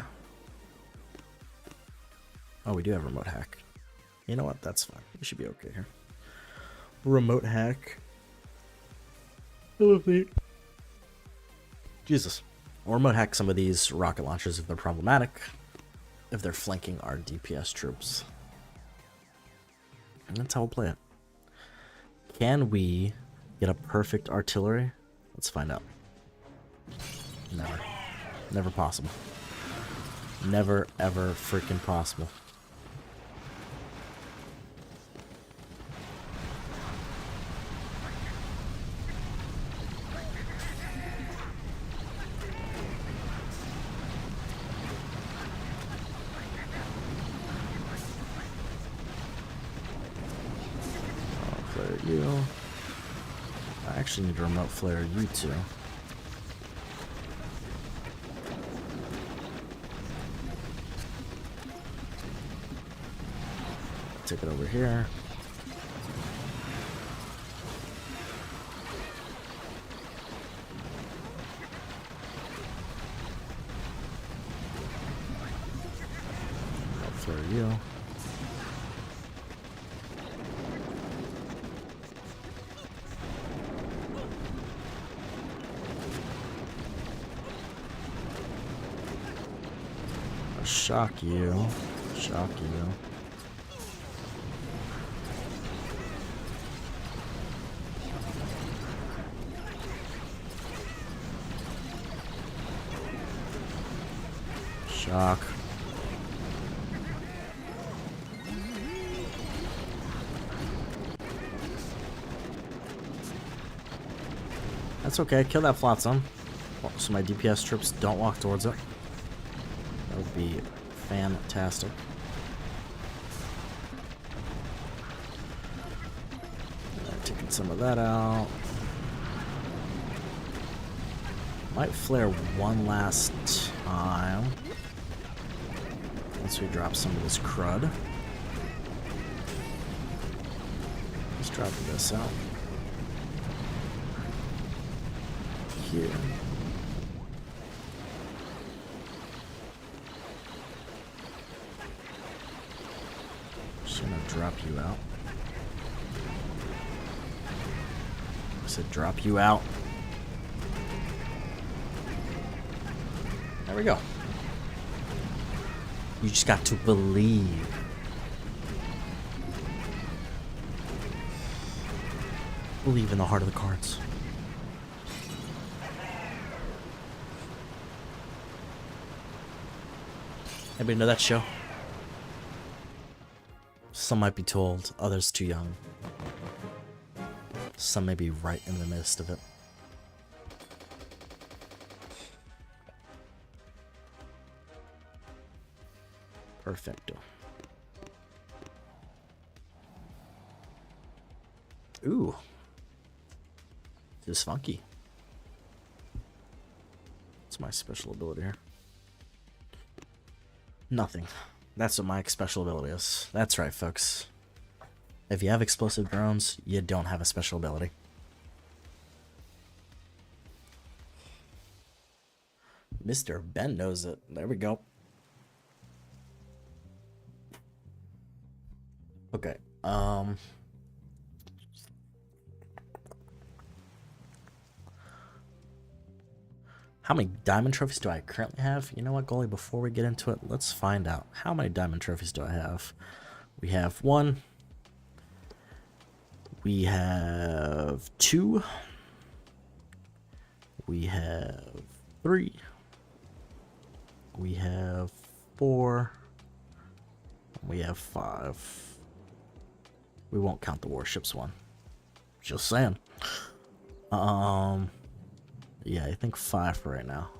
Oh, we do have remote hack. You know what? That's fine. We should be okay here. Remote hack. Jesus. Or remote hack some of these rocket launchers if they're problematic. If they're flanking our DPS troops. And that's how we'll play it. Can we get a perfect artillery? Let's find out. Never. Never possible. Never, ever freaking possible. actually need to remote flare you two. Take it over here. Remote flare you. Shock you. Shock you. Shock. That's okay. Kill that flotsam. So my DPS troops don't walk towards it. That would be fantastic. Taking some of that out. Might flare one last time. Once we drop some of this crud. Let's drop this out. Here. Just gonna drop you out. I said drop you out. There we go. You just got to believe. Believe in the heart of the cards. Anybody know that show? Some might be too old, others too young. Some may be right in the midst of it. Perfecto. Ooh. This is funky. What's my special ability here? Nothing. That's what my special ability is. That's right, folks. If you have explosive drones, you don't have a special ability. Mr. Ben knows it. There we go. Okay. How many diamond trophies do I currently have? You know what, goalie, before we get into it, let's find out. How many diamond trophies do I have? We have 1. We have 2. We have 3. We have 4. We have 5. We won't count the warships one. Just saying. Yeah, I think 5 for right now.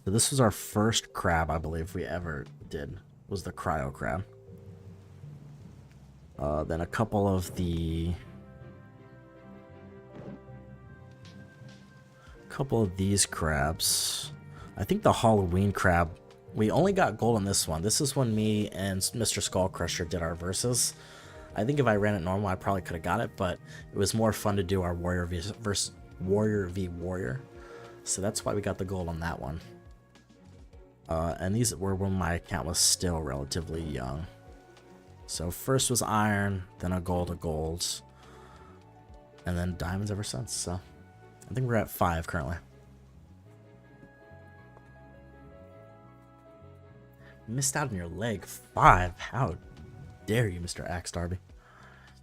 So this was our first crab, I believe we ever did. Was the cryo crab. Then a couple of the... couple of these crabs. I think the Halloween crab, we only got gold on this one. This is when me and Mr. Skullcrusher did our verses. I think if I ran it normal, I probably could have got it, but it was more fun to do our warrior versus warrior v warrior. So that's why we got the gold on that one. And these were when my account was still relatively young. So first was iron, then a gold of golds, and then diamonds ever since. So I think we're at 5 currently. Missed out on your leg. 5? How dare you, Mr. Axe Darby?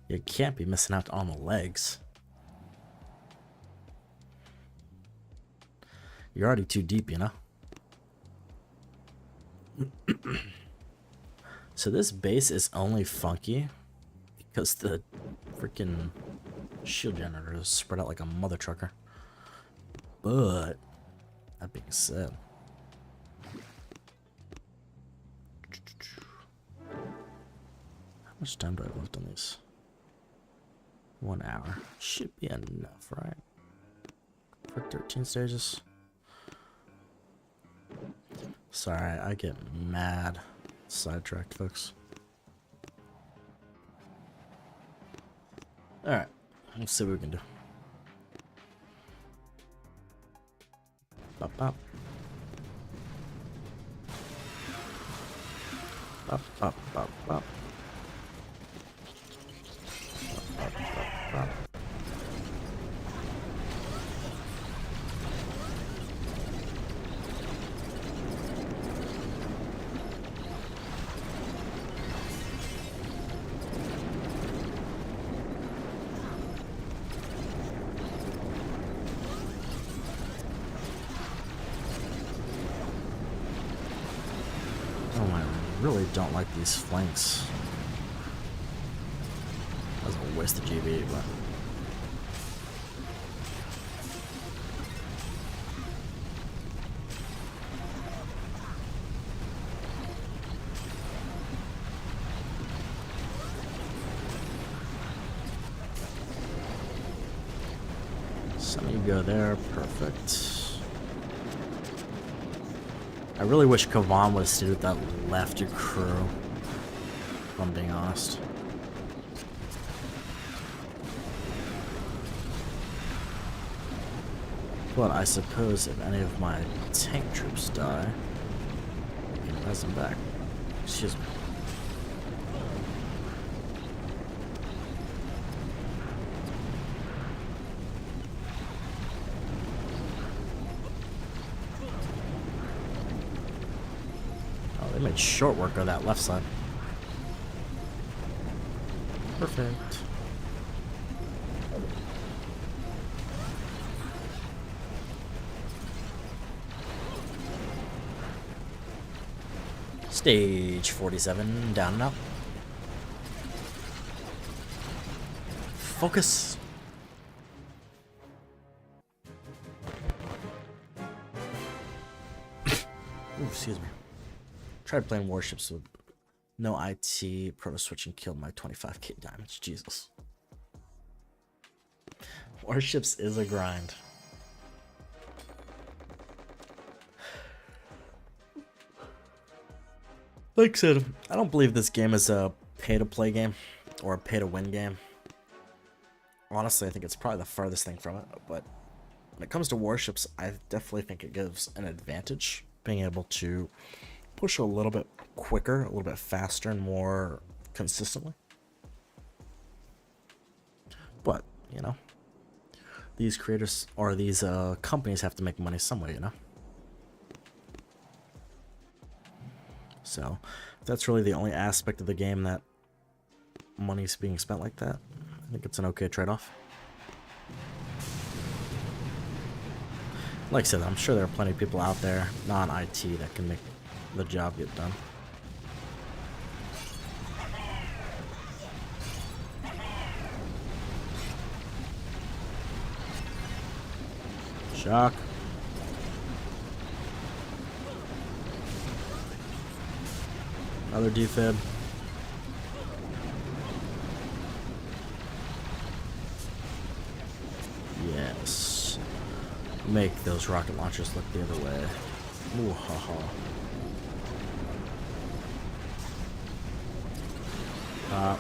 You can't be missing out on the legs. You're already too deep, you know? So this base is only funky because the freaking shield generator is spread out like a mother trucker. But that being said, how much time do I have left on these? 1 hour. Should be enough, right? For 13 stages. Sorry, I get mad. Sidetracked, folks. Alright, let's see what we can do. Bop, bop. Bop, bop, bop, bop. Bop, bop, bop, bop. Oh, I really don't like these flanks. That was a waste of GB, but... Some of you go there, perfect. I really wish Kavan would have stayed with that lefty crew, if I'm being honest. But I suppose if any of my tank troops die, I can res them back. Excuse me. They made short work of that left side. Perfect. Stage 47, down and out. Focus. Ooh, excuse me. Tried playing warships with no IT, proto switch, and killed my 25k diamonds. Jesus. Warships is a grind. Like I said, I don't believe this game is a pay-to-play game or a pay-to-win game. Honestly, I think it's probably the farthest thing from it. But when it comes to warships, I definitely think it gives an advantage being able to push a little bit quicker, a little bit faster, and more consistently. But, you know, these creators or these companies have to make money some way, you know? So, if that's really the only aspect of the game that money's being spent like that, I think it's an okay trade-off. Like I said, I'm sure there are plenty of people out there, non-IT, that can make the job get done. Shock. Another defib. Yes. Make those rocket launchers look the other way. Ooh, haha. Up.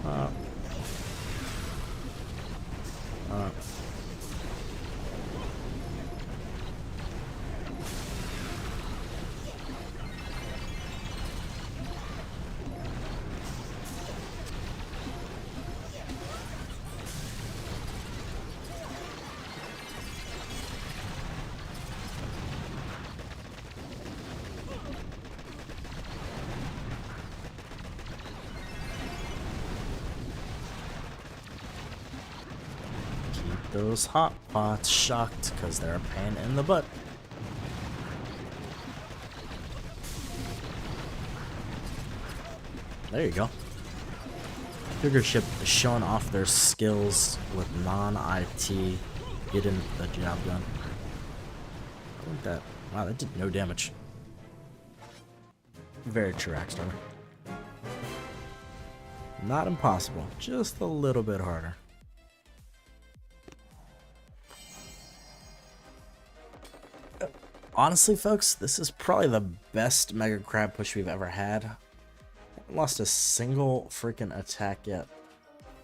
Up. Up. Those hot pots shocked because they're a pain in the butt. There you go. Bigger ship is showing off their skills with non-IT getting the job done. I think that, wow, that did no damage. Very true, Axstar. Not impossible, just a little bit harder. Honestly, folks, this is probably the best Mega Crab push we've ever had. I haven't lost a single freaking attack yet.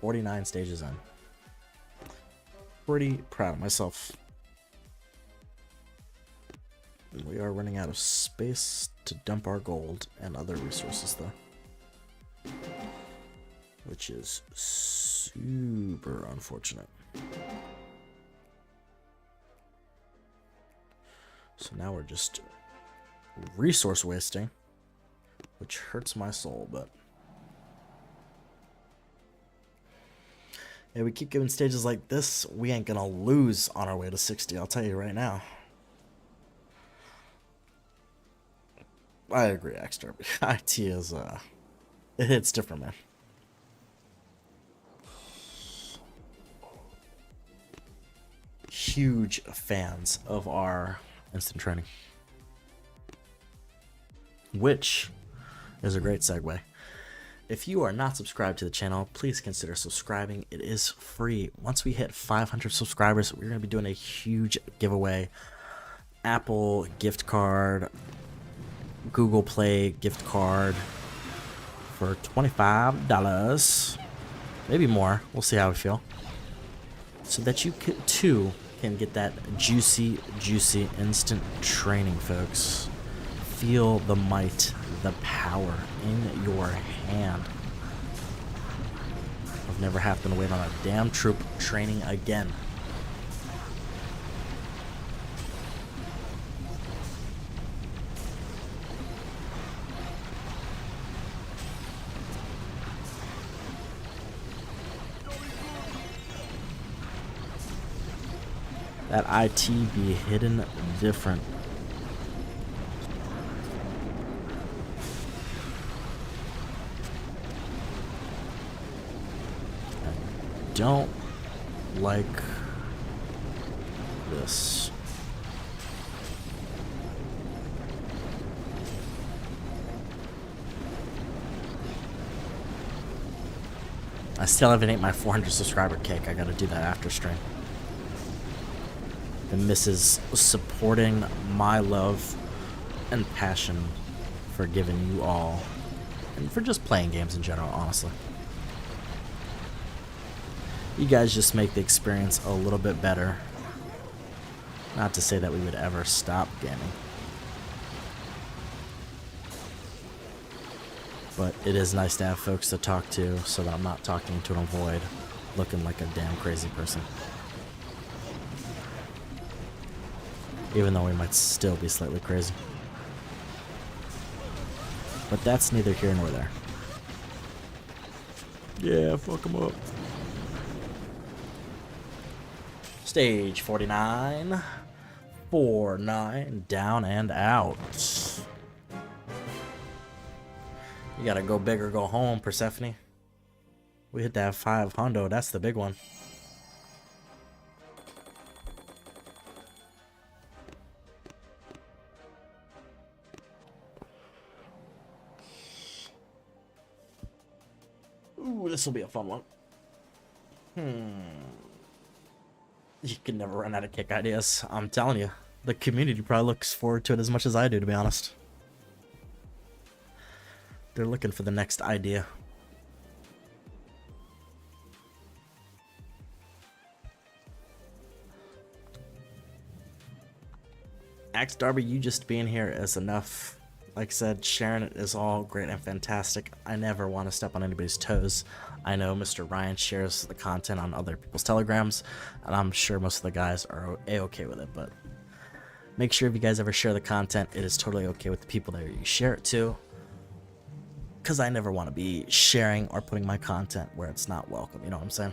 49 stages in. Pretty proud of myself. We are running out of space to dump our gold and other resources, though. Which is super unfortunate. So now we're just resource wasting, which hurts my soul, but yeah, we keep giving stages like this, we ain't gonna lose on our way to 60, I'll tell you right now. I agree, Axter. IT is, it hits different, man. Huge fans of our instant training, which is a great segue. If you are not subscribed to the channel, please consider subscribing. It is free. Once we hit 500 subscribers, we're going to be doing a huge giveaway. Apple gift card, Google Play gift card for $25, maybe more. We'll see how we feel. So that you too can get that juicy instant training, folks. Feel the might, the power in your hand of never having to wait on a damn troop training again. That IT be hidden different. I don't like this. I still haven't ate my 400 subscriber cake. I gotta do that after stream. The missus supporting my love and passion for giving you all, and for just playing games in general, honestly. You guys just make the experience a little bit better. Not to say that we would ever stop gaming, but it is nice to have folks to talk to so that I'm not talking into a void, looking like a damn crazy person. Even though we might still be slightly crazy. But that's neither here nor there. Yeah, fuck them up. Stage 49. 4-9. Down and out. You gotta go big or go home, Persephone. We hit that 500. That's the big one. Ooh, this will be a fun one. You can never run out of kick ideas. I'm telling you. The community probably looks forward to it as much as I do, to be honest. They're looking for the next idea. Axe Darby, you just being here is enough. Like I said, sharing it is all great and fantastic. I never want to step on anybody's toes. I know Mr. Ryan shares the content on other people's telegrams, and I'm sure most of the guys are a-okay with it, but make sure if you guys ever share the content, it is totally okay with the people that you share it to, because I never want to be sharing or putting my content where it's not welcome, you know what I'm saying?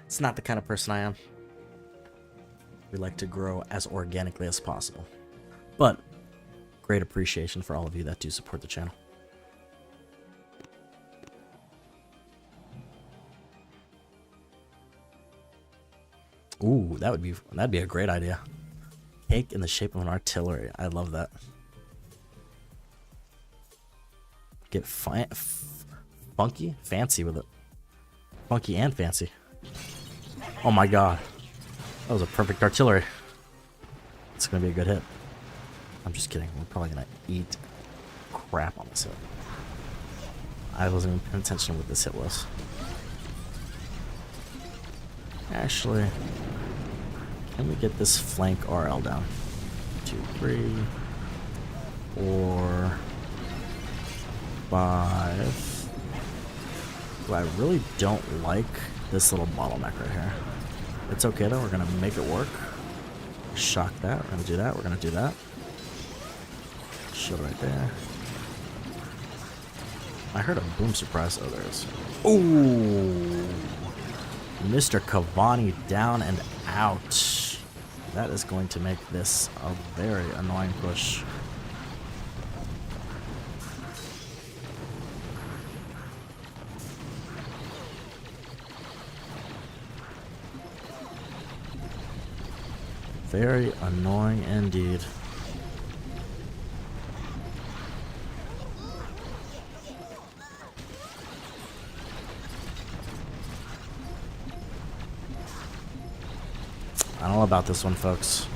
It's not the kind of person I am. We like to grow as organically as possible, but great appreciation for all of you that do support the channel. Ooh, that'd be a great idea. Cake in the shape of an artillery. I love that. Get funky, fancy with it. Funky and fancy. Oh my god. That was a perfect artillery. It's gonna be a good hit. I'm just kidding. We're probably gonna eat crap on this hit. I wasn't even paying attention to what this hit was. Actually, can we get this flank RL down? 2, 3, 4, 5. Ooh, I really don't like this little bottleneck right here. It's okay though, we're gonna make it work. Shock that, we're gonna do that, we're gonna do that. Shield right there. I heard a boom surprise. Oh, there it is. Ooh! Mr. Cavani down and out. That is going to make this a very annoying push. Very annoying indeed. I don't know about this one, folks.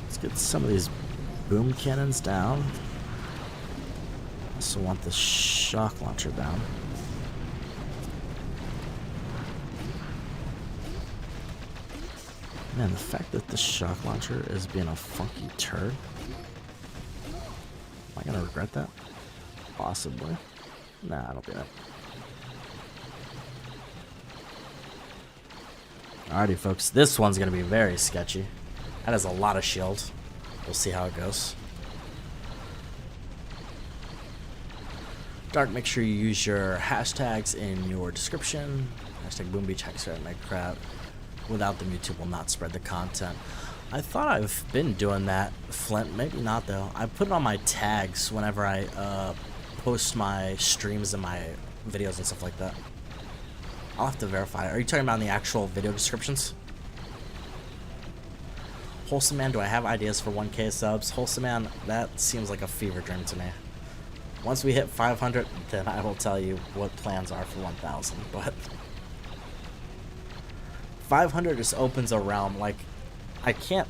Let's get some of these boom cannons down. Also want the shock launcher down. Man, the fact that the shock launcher is being a funky turd. Am I gonna regret that? Possibly. Nah, I don't do that. Alrighty, folks. This one's gonna be very sketchy. That has a lot of shield. We'll see how it goes. Dark, make sure you use your hashtags in your description. Hashtag BoomBeach, hashtag Minecraft. Without them, YouTube will not spread the content. I thought I've been doing that, Flint. Maybe not, though. I put it on my tags whenever I post my streams and my videos and stuff like that. I'll have to verify. Are you talking about in the actual video descriptions? Wholesome Man, do I have ideas for 1K subs? Wholesome Man, that seems like a fever dream to me. Once we hit 500, then I will tell you what plans are for 1,000, but 500 just opens a realm. Like, I can't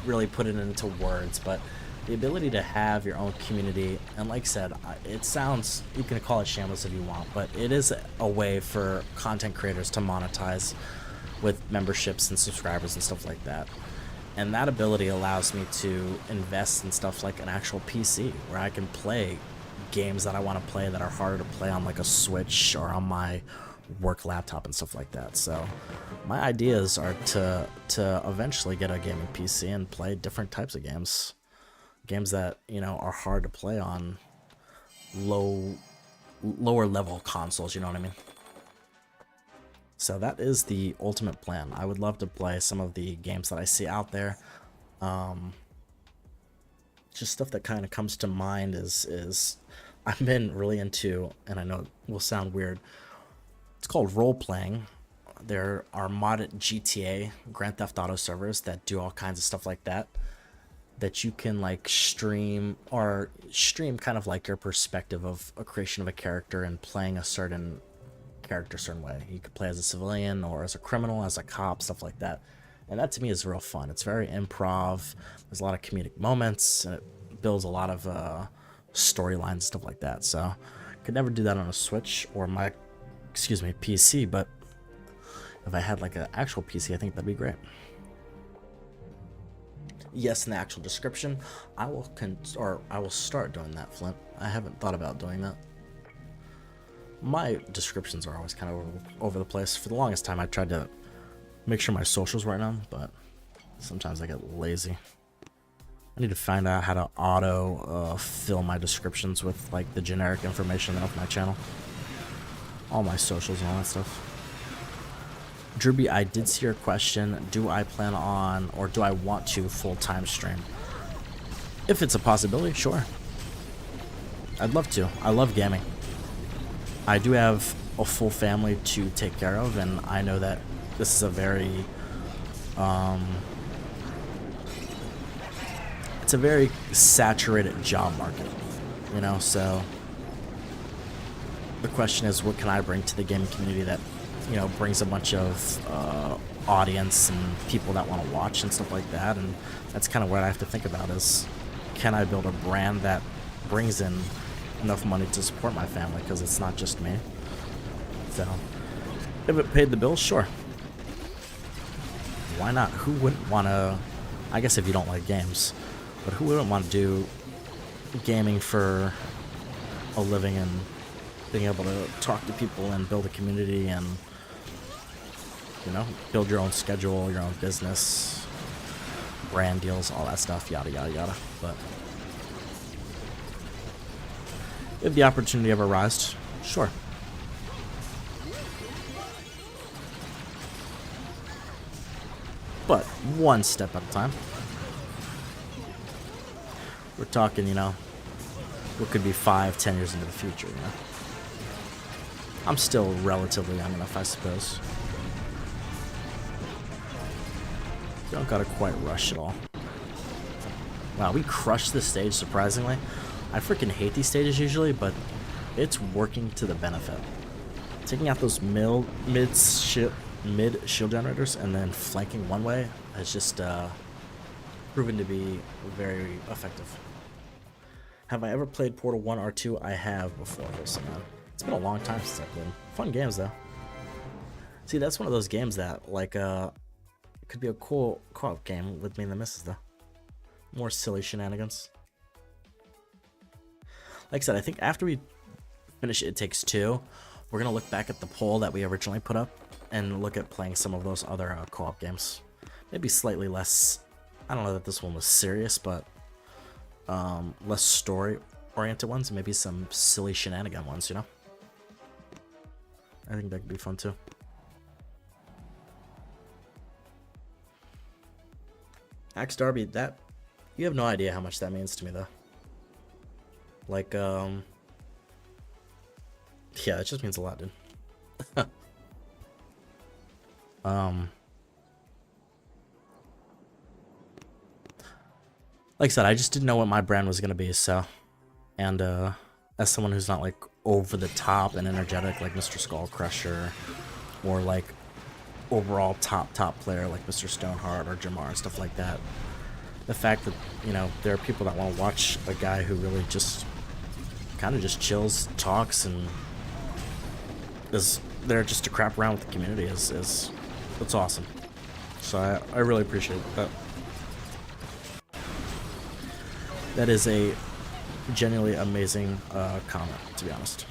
really put it into words, but the ability to have your own community, and like I said, it sounds, you can call it shameless if you want, but it is a way for content creators to monetize with memberships and subscribers and stuff like that. And that ability allows me to invest in stuff like an actual PC, where I can play games that I want to play that are harder to play on like a Switch or on my work laptop and stuff like that. So my ideas are to eventually get a gaming PC and play different types of games that, you know, are hard to play on lower level consoles, you know what I mean? So that is the ultimate plan. I would love to play some of the games that I see out there. Just stuff that kind of comes to mind is I've been really into, and I know it will sound weird, it's called role-playing. There are modded GTA, Grand Theft Auto servers that do all kinds of stuff like that you can like stream kind of like your perspective of a creation of a character and playing a certain character a certain way. You could play as a civilian or as a criminal, as a cop, stuff like that. And that to me is real fun. It's very improv. There's a lot of comedic moments, and it builds a lot of storylines and stuff like that. So could never do that on a Switch or my PC, but if I had like an actual PC, I think that'd be great. Yes, in the actual description, I will start doing that, Flint. I haven't thought about doing that. My descriptions are always kind of over the place. For the longest time, I tried to make sure my socials were right on, but sometimes I get lazy. I need to find out how to auto fill my descriptions with like the generic information of my channel, all my socials and all that stuff. Drewby, I did see your question. Do I plan on, or do I want to full-time stream? If it's a possibility, sure. I'd love to. I love gaming. I do have a full family to take care of, and I know that this is a very, it's it's a very saturated job market, you know, so the question is, what can I bring to the gaming community that, you know, brings a bunch of audience and people that want to watch and stuff like that. And that's kind of what I have to think about is, can I build a brand that brings in enough money to support my family, because it's not just me. So if it paid the bills, sure, why not? Who wouldn't want to, I guess if you don't like games, but who wouldn't want to do gaming for a living and being able to talk to people and build a community and, you know, build your own schedule, your own business, brand deals, all that stuff, yada, yada, yada. But if the opportunity ever arises, sure. But one step at a time. We're talking, you know, what could be 5-10 years into the future, you know. I'm still relatively young enough, I suppose. You don't gotta quite rush it all. Wow, we crushed this stage, surprisingly. I freaking hate these stages usually, but it's working to the benefit. Taking out those mid shield generators and then flanking one way has just proven to be very effective. Have I ever played Portal 1 or 2? I have before, listen, man. It's been a long time since I played them. Fun games, though. See, that's one of those games that, like, it could be a cool co-op game with me and the missus, though. More silly shenanigans. Like I said, I think after we finish It Takes Two, we're going to look back at the poll that we originally put up and look at playing some of those other co-op games. Maybe slightly less, I don't know that this one was serious, but less story-oriented ones, maybe some silly shenanigan ones, you know? I think that could be fun too. Axe Darby, that, you have no idea how much that means to me, though. Like, yeah, it just means a lot, dude. Like I said, I just didn't know what my brand was gonna be, so, and as someone who's not like over the top and energetic like Mr. Skull Crusher, or like overall top player like Mr. Stoneheart or Jamar and stuff like that, the fact that, you know, there are people that want to watch a guy who really just kind of just chills, talks, and is there just to crap around with the community is it's awesome. So I really appreciate that. That is a genuinely amazing comment, to be honest.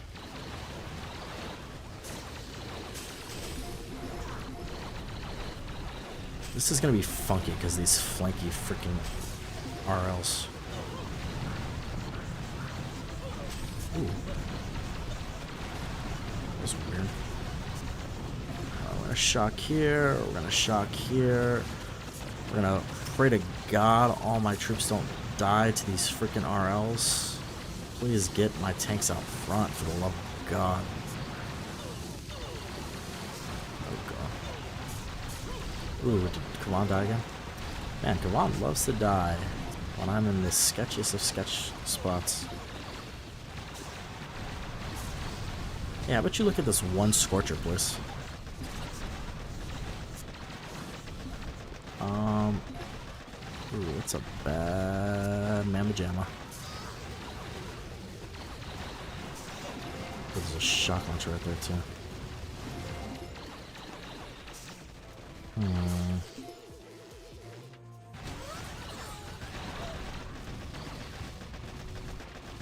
This is gonna be funky because these flanky freaking RLs. Ooh. That was weird. We're gonna shock here, we're gonna shock here. We're gonna pray to God all my troops don't die to these freaking RLs. Please get my tanks out front, for the love of God. Oh God. Ooh, did Kavan die again? Man, Kavan loves to die when I'm in the sketchiest of sketch spots. Yeah, but you look at this one Scorcher, please. Ooh, that's a bad mamma jamma. There's a shock launcher right there, too.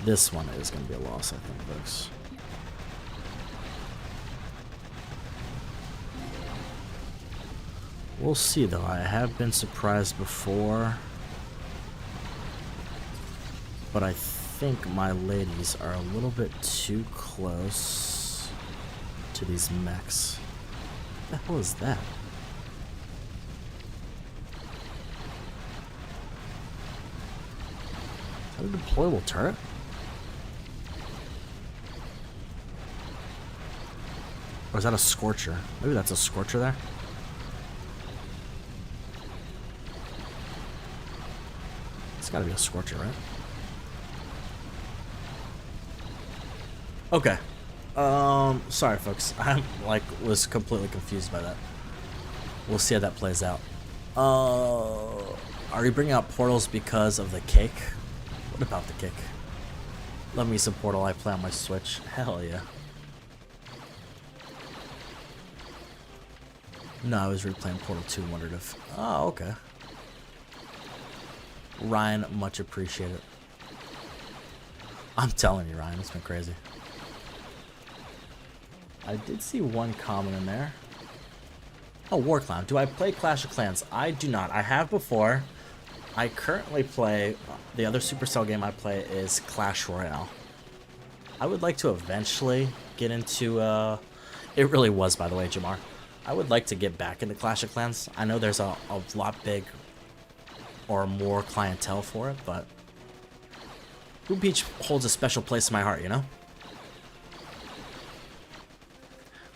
This one is going to be a loss, I think, folks. We'll see, though. I have been surprised before, but I think my ladies are a little bit too close to these mechs. What the hell is that? Is that a deployable turret? Or is that a Scorcher? Maybe that's a Scorcher there. It's gotta be a Scorcher, right? Okay. Sorry folks. I'm was completely confused by that. We'll see how that plays out. Are you bringing out portals because of the cake? What about the cake? Love me some Portal I play on my Switch. Hell yeah. No, I was replaying Portal 2 and wondered if... Oh, okay. Ryan, much appreciated. I'm telling you, Ryan, it's been crazy. I did see one comment in there. Oh, War Clown. Do I play Clash of Clans? I do not. I have before. I currently play... The other Supercell game I play is Clash Royale. I would like to eventually get into... It really was, by the way, Jamar. I would like to get back into Clash of Clans. I know there's a lot big or more clientele for it, but... Boom Beach holds a special place in my heart, you know?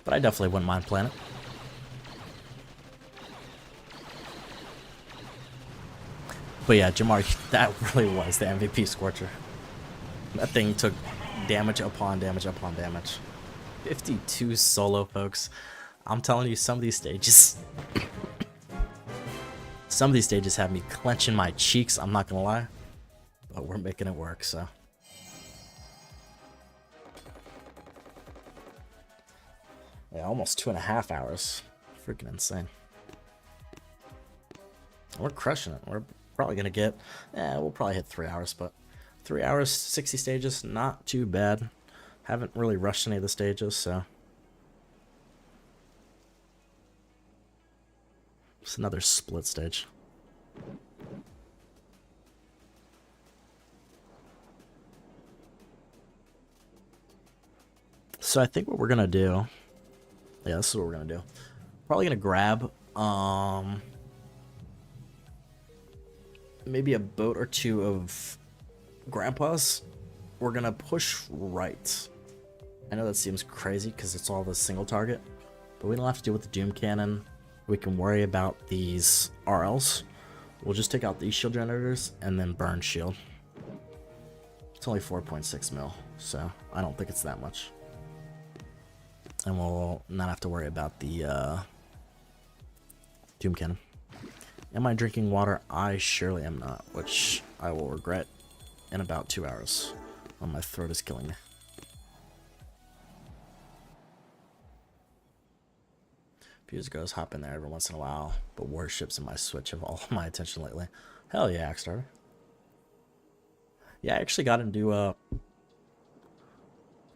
But I definitely wouldn't mind playing it. But yeah, Jamar, that really was the MVP Scorcher. That thing took damage upon damage upon damage. 52 solo, folks. I'm telling you, some of these stages... some of these stages have me clenching my cheeks, I'm not gonna lie. But we're making it work, so... Yeah, almost 2.5 hours. Freaking insane. We're crushing it. We're probably gonna get... we'll probably hit 3 hours, but... 3 hours, 60 stages, not too bad. Haven't really rushed any of the stages, so... It's another split stage. So I think what we're gonna do... Yeah, this is what we're gonna do. Probably gonna grab, maybe a boat or two of Grandpa's. We're gonna push right. I know that seems crazy because it's all the single target, but we don't have to deal with the Doom Cannon. We can worry about these RLs. We'll just take out these shield generators and then burn shield. It's only 4.6 mil, so I don't think it's that much. And we'll not have to worry about the Doom Cannon. Am I drinking water? I surely am not, which I will regret in about 2 hours. Oh, my throat is killing me. Fuse goes hop in there every once in a while, but warships and my Switch have all my attention lately. Hell yeah, Axstarter. Yeah, I actually got into try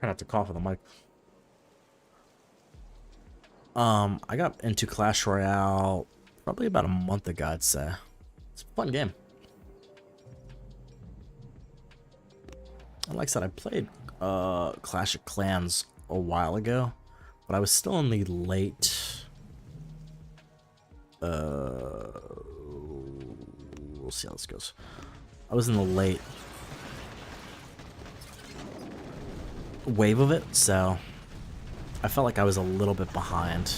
not to cough with the mic. I got into Clash Royale probably about a month ago, I'd say. It's a fun game. And like I said, I played Clash of Clans a while ago, but I was still in the late... we'll see how this goes. I was in the late wave of it, so I felt like I was a little bit behind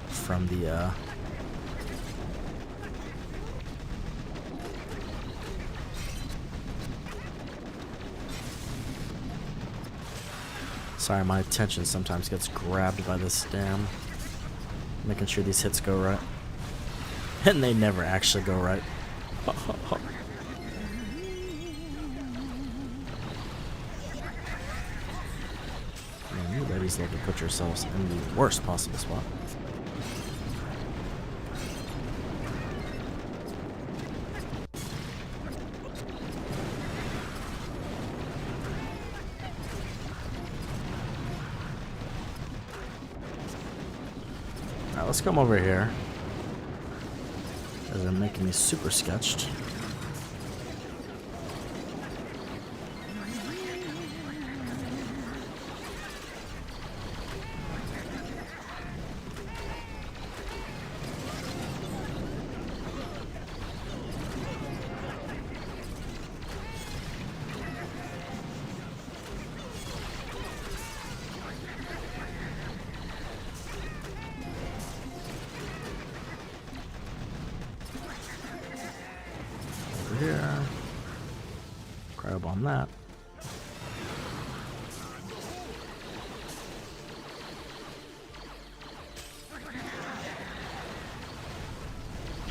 from the sorry, my attention sometimes gets grabbed by this damn, making sure these hits go right. And they never actually go right. Man, you ladies love to put yourselves in the worst possible spot. Alright, let's come over here. They're making me super sketched. here. Crab on that.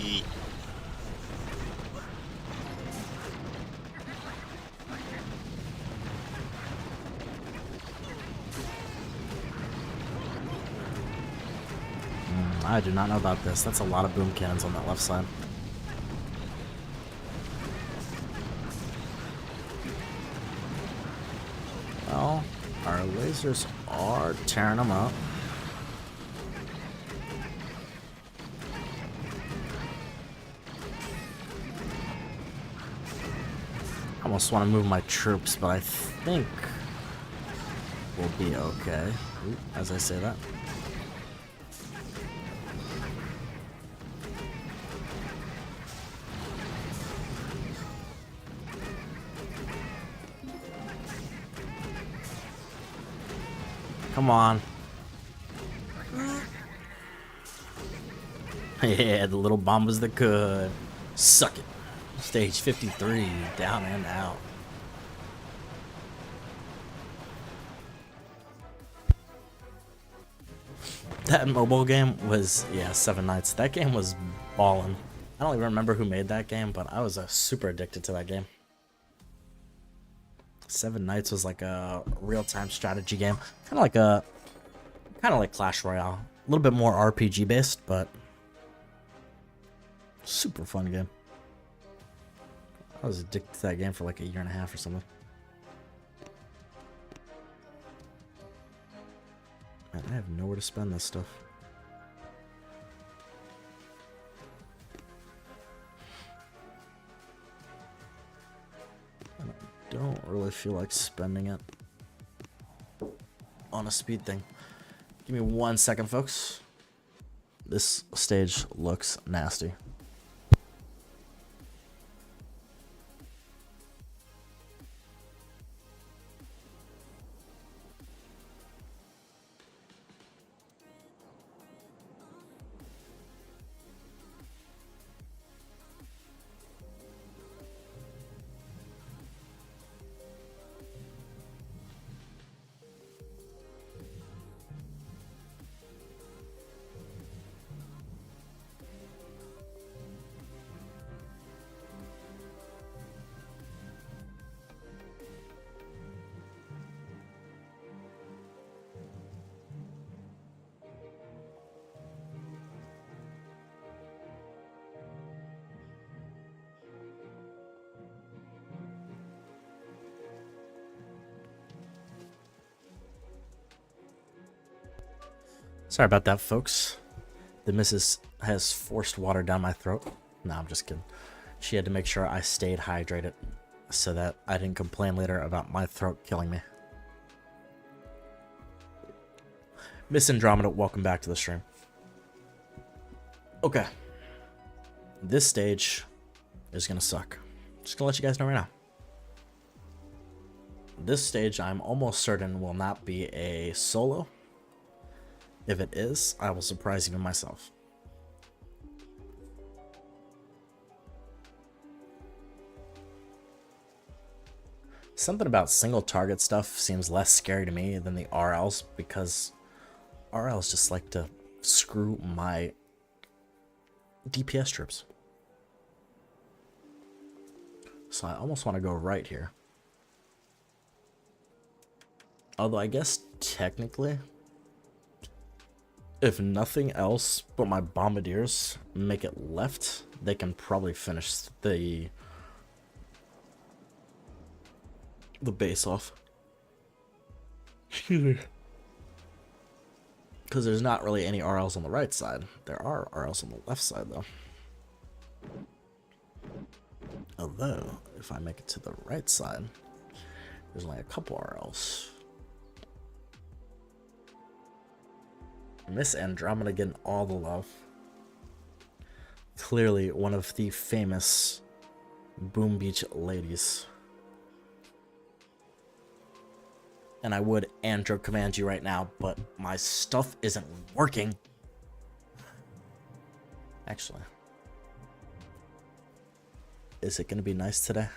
Eat. I do not know about this. That's a lot of boom cannons on that left side. Well, our lasers are tearing them up. I almost want to move my troops, but I think we'll be okay. Ooh, as I say that. Come on. Yeah, the little bombers that could. Suck it. Stage 53, down and out. That mobile game was, yeah, Seven Nights. That game was ballin'. I don't even remember who made that game, but I was super addicted to that game. Seven Nights was like a real-time strategy game, kind of like Clash Royale, a little bit more RPG based, but super fun game. I was addicted to that game for like a year and a half or something. Man, I have nowhere to spend this stuff. I don't really feel like spending it on a speed thing. Give me 1 second, folks. This stage looks nasty. Sorry about that, folks. The missus has forced water down my throat. No, I'm just kidding. She had to make sure I stayed hydrated so that I didn't complain later about my throat killing me. Miss Andromeda, welcome back to the stream. Okay. This stage is gonna suck. Just gonna let you guys know right now. This stage, I'm almost certain, will not be a solo. If it is, I will surprise even myself. Something about single target stuff seems less scary to me than the RLs, because RLs just like to screw my DPS troops. So I almost want to go right here. Although I guess technically, if nothing else but my bombardiers make it left, they can probably finish the base off. Excuse me. Because there's not really any RLs on the right side. There are RLs on the left side, though. Although, if I make it to the right side, there's only a couple RLs. Miss Andromeda getting all the love. Clearly one of the famous Boom Beach ladies. And I would Andro command you right now, but my stuff isn't working. Actually. Is it gonna be nice today?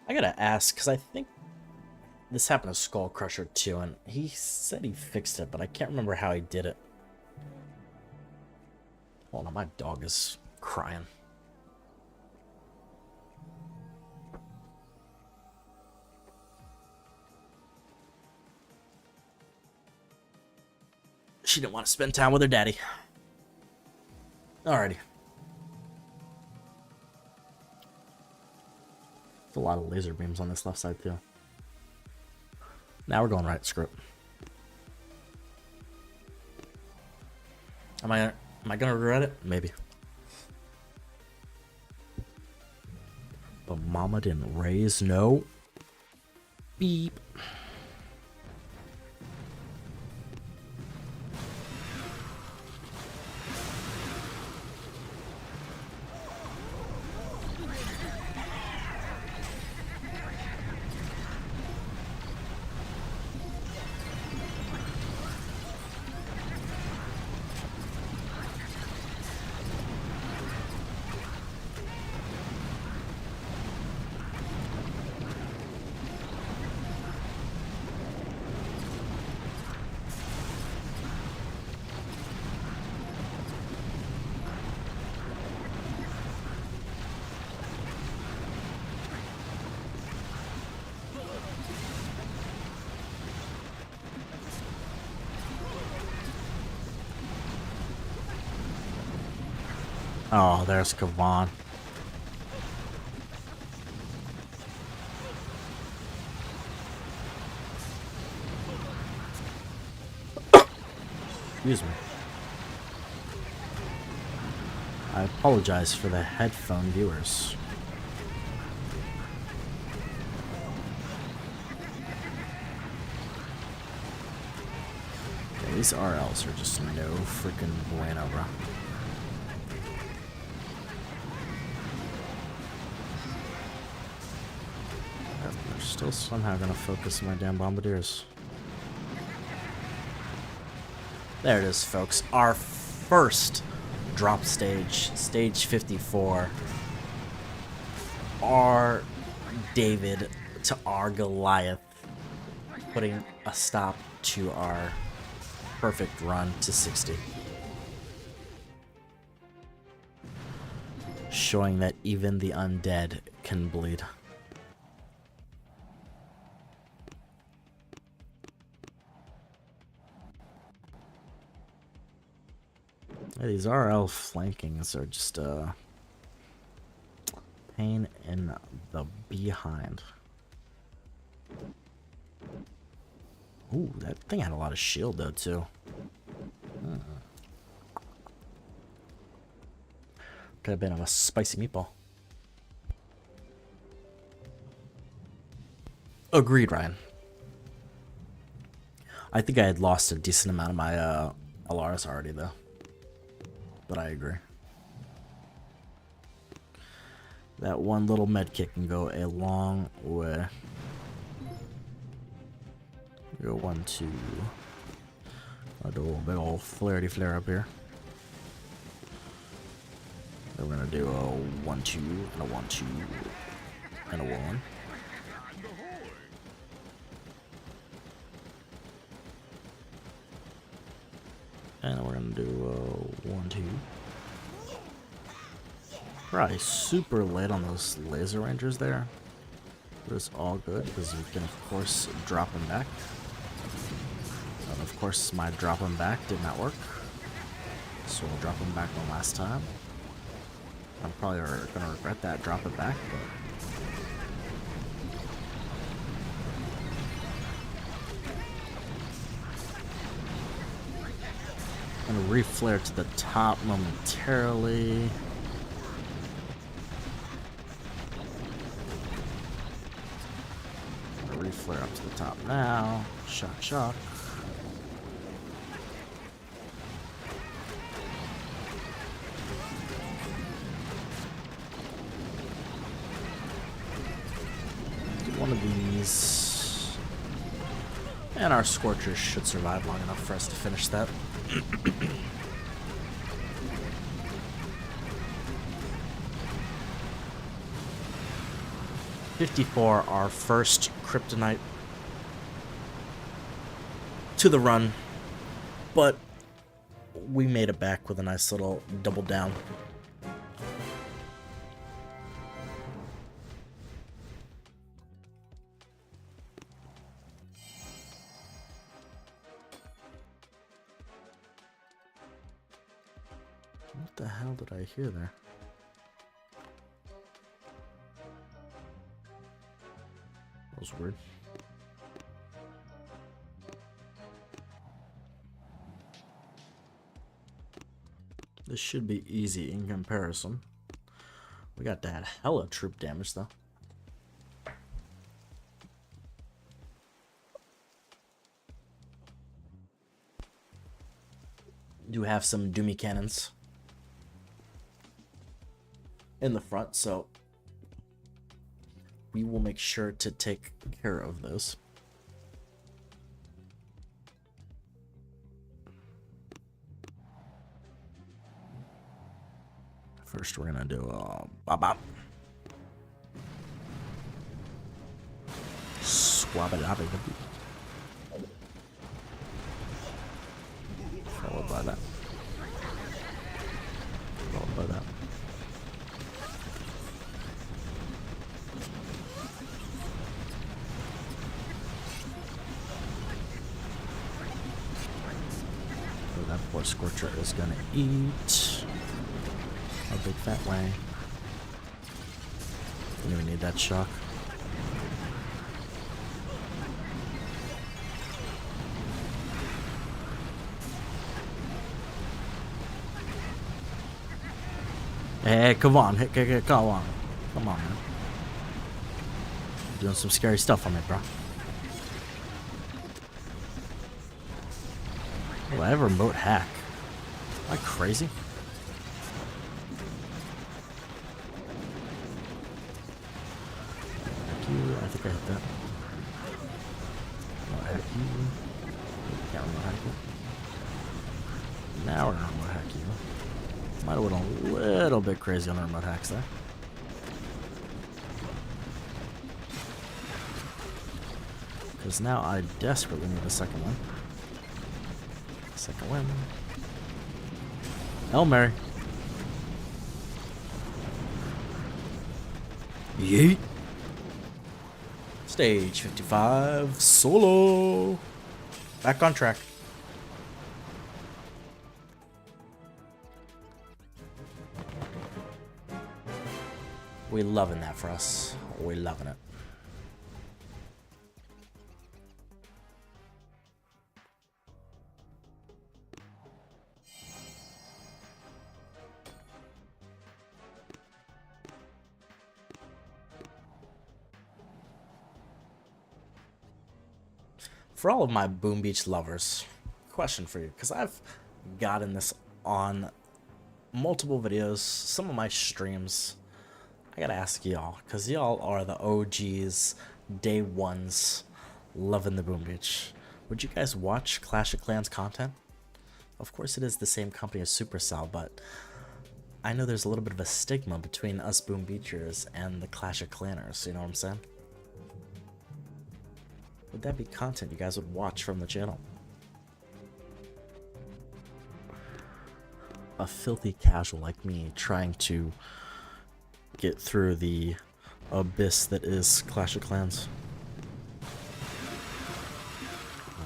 I gotta ask, because I think this happened to Skull Crusher too, and he said he fixed it, but I can't remember how he did it. Hold on, my dog is crying. She didn't want to spend time with her daddy. Alrighty. There's a lot of laser beams on this left side too. Now we're going right, screw it. Am I gonna regret it? Maybe. But mama didn't raise no. Beep. Oh, there's Kavan. Excuse me. I apologize for the headphone viewers. Yeah, these RLs are just no freaking bueno, bro. They're still somehow gonna focus my damn bombardiers. There it is, folks. Our first drop stage, stage 54. Our David to our Goliath, putting a stop to our perfect run to 60. Showing that even the undead can bleed. Yeah, these RL flankings are just pain in the behind. Ooh, that thing had a lot of shield though too. Could have been a spicy meatball. Agreed, Ryan. I think I had lost a decent amount of my Alaris already though. But I agree. That one little med kit can go a long way. Go 1, 2. I'll do a big old flarety flare up here. Then we're gonna do a 1, 2, and a 1, 2, and a 1. And we're gonna do 1, 2. Probably super late on those laser rangers there. But it's all good because we can of course drop them back. And of course my drop them back did not work. So we'll drop them back one last time. I'm probably gonna regret that drop it back, but I'm gonna reflare to the top momentarily. I'm gonna reflare up to the top now. Shock, shock. Do one of these. And our Scorchers should survive long enough for us to finish that. $54, our first kryptonite to the run, but we made it back with a nice little double down. What the hell did I hear there? That was weird. This should be easy in comparison. We got that hella troop damage though. Do have some Doomy cannons in the front, so we will make sure to take care of those. First, we're gonna do bop bop, swabba-dabba, followed by that, followed by that. That poor Scorcher is gonna eat a big fat way. Didn't even need that shock. Hey, come on, hey, come on, man. You're doing some scary stuff on me, bro. Will I have a remote hack? Am I crazy? I think I hit that. Remote hack you. Can't remote hack you. Now we're gonna remote hack you. Might have went a little bit crazy on the remote hacks there. Because now I desperately need a second one. Second win. Hail Mary. Yeet. Stage 55 solo. Back on track. We loving that for us. We loving it. For all of my Boom Beach lovers, question for you, because I've gotten this on multiple videos, some of my streams. I gotta ask y'all, because y'all are the OGs, day ones, loving the Boom Beach. Would you guys watch Clash of Clans content? Of course it is the same company as Supercell, but I know there's a little bit of a stigma between us Boom Beachers and the Clash of Clanners, you know what I'm saying? Would that be content you guys would watch from the channel? A filthy casual like me trying to get through the abyss that is Clash of Clans.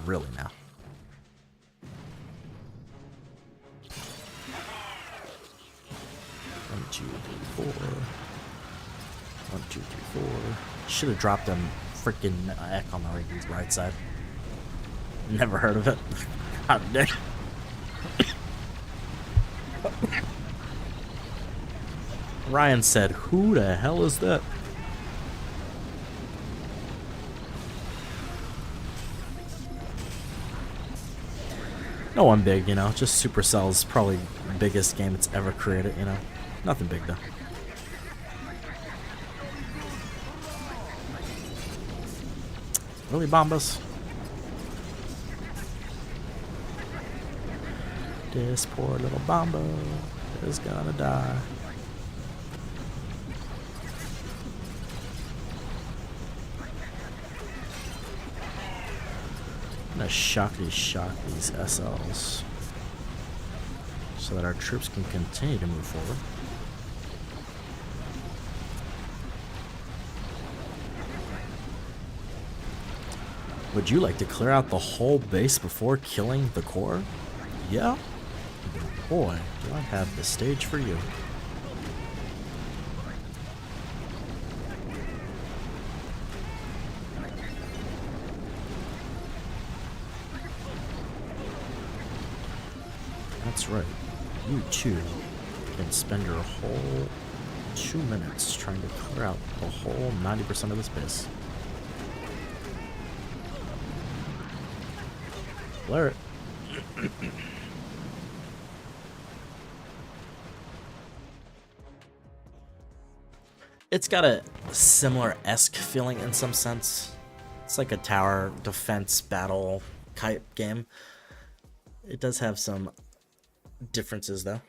Really now. One, two, three, four. 1, 2, 3, 4. Should have dropped him freaking Eck on the right side. Never heard of it. God dang. Ryan said, "Who the hell is that?" No one big, you know. Just Supercell's probably the biggest game it's ever created, you know. Nothing big though. Really, Bombas? This poor little Bombo is gonna die. I'm gonna shock these SLs so that our troops can continue to move forward. Would you like to clear out the whole base before killing the core? Yeah? Boy, do I have the stage for you. That's right. You too can spend your whole 2 minutes trying to clear out the whole 90% of the space. Flare it. It's got a similar-esque feeling in some sense. It's like a tower defense battle type game. It does have some differences though.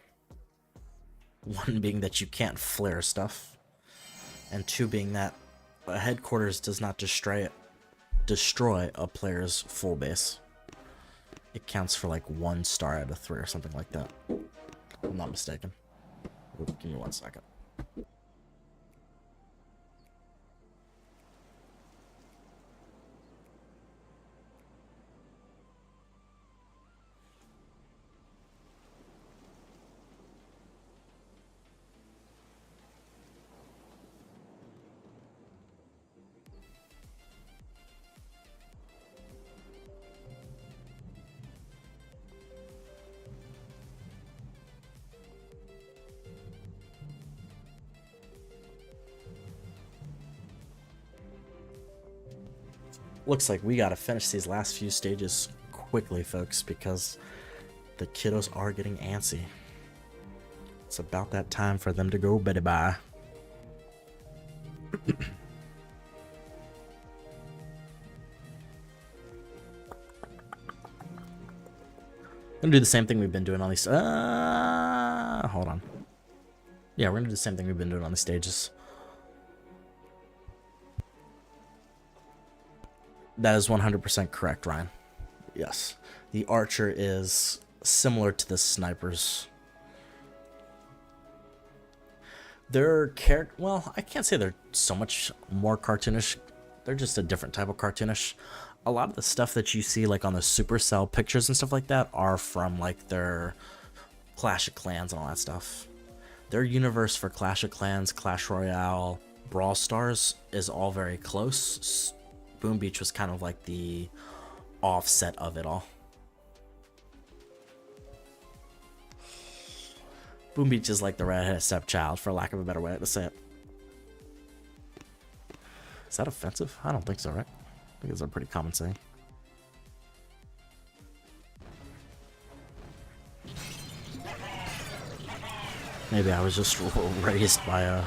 One being that you can't flare stuff, and two being that a headquarters does not destroy a player's full base. It counts for like 1 star out of 3 or something like that. If I'm not mistaken. Give me 1 second. Looks like we gotta finish these last few stages quickly, folks, because the kiddos are getting antsy. It's about that time for them to go bye-bye. Gonna do the same thing we've been doing on these. Hold on. Yeah, we're gonna do the same thing we've been doing on the stages. That is 100% correct, Ryan. Yes. The archer is similar to the snipers. They're well, I can't say they're so much more cartoonish. They're just a different type of cartoonish. A lot of the stuff that you see like on the Supercell pictures and stuff like that are from like their Clash of Clans and all that stuff. Their universe for Clash of Clans, Clash Royale, Brawl Stars is all very close. Boom Beach was kind of like the offset of it all. Boom Beach is like the redheaded stepchild, for lack of a better way to say it. Is that offensive? I don't think so, right? I think it's a pretty common saying. Maybe I was just raised by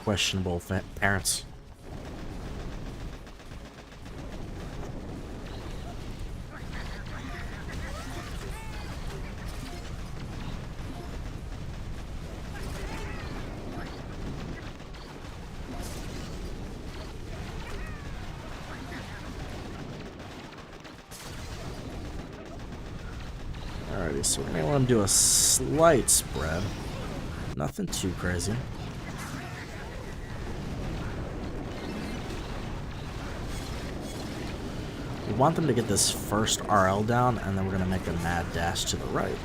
questionable parents. Alrighty, so we're gonna let him do a slight spread. Nothing too crazy. We want them to get this first RL down, and then we're gonna make a mad dash to the right.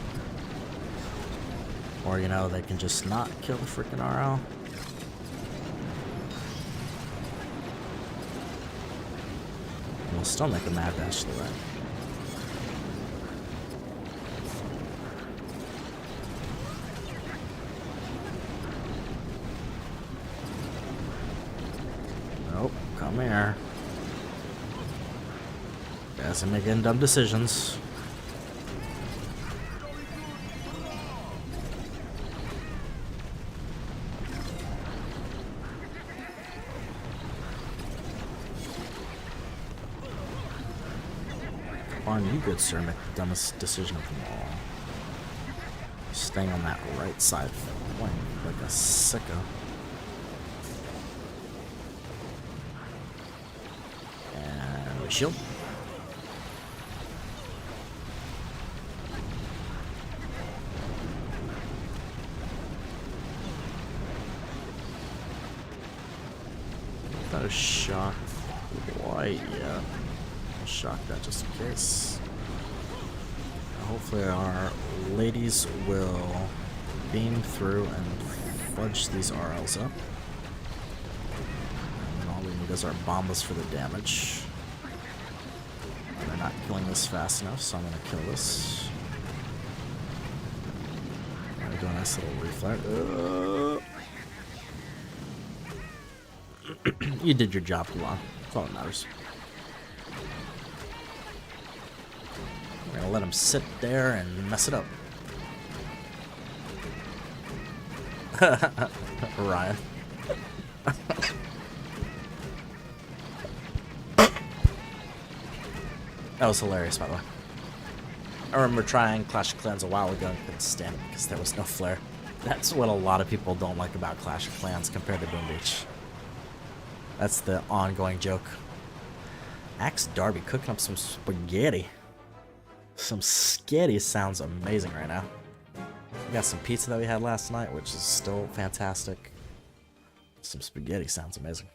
Or, you know, they can just not kill the freaking RL. And we'll still make a mad dash to the right. Nope, come here. Guys are making dumb decisions. Come on, you good sir, make the dumbest decision of them all. staying on that right side flank like a sicko. And we shield. Not a shock quite yet. I'll shock that just in case. Hopefully our ladies will beam through and fudge these RLs up. And then all we need is our bombas for the damage. And they're not killing this fast enough, so I'm gonna kill this. I'm gonna do a nice little reflect. You did your job, Gulan. That's all that matters. We're gonna let him sit there and mess it up. Ryan. That was hilarious, by the way. I remember trying Clash of Clans a while ago and couldn't stand it because there was no flare. That's what a lot of people don't like about Clash of Clans compared to Boom Beach. That's the ongoing joke. Axe Darby cooking up some spaghetti. Some sketty sounds amazing right now. We got some pizza that we had last night, which is still fantastic. Some spaghetti sounds amazing.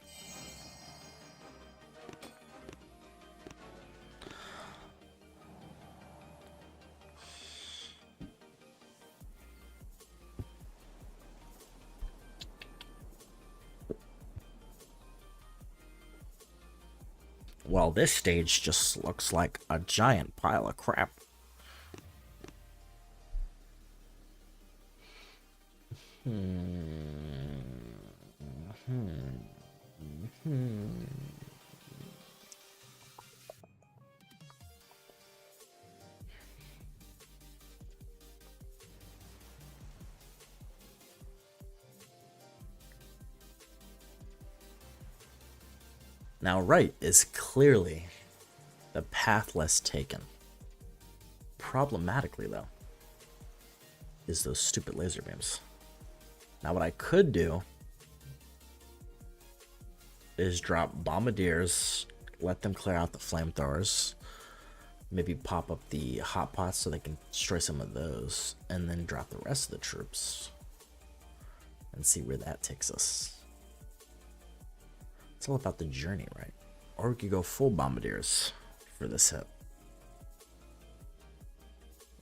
Well, this stage just looks like a giant pile of crap. Now, right is clearly the path less taken. Problematically, though, is those stupid laser beams. Now, what I could do is drop bombardiers, let them clear out the flamethrowers, maybe pop up the hot pots so they can destroy some of those, and then drop the rest of the troops and see where that takes us. It's all about the journey, right? Or we could go full bombardiers for this hit,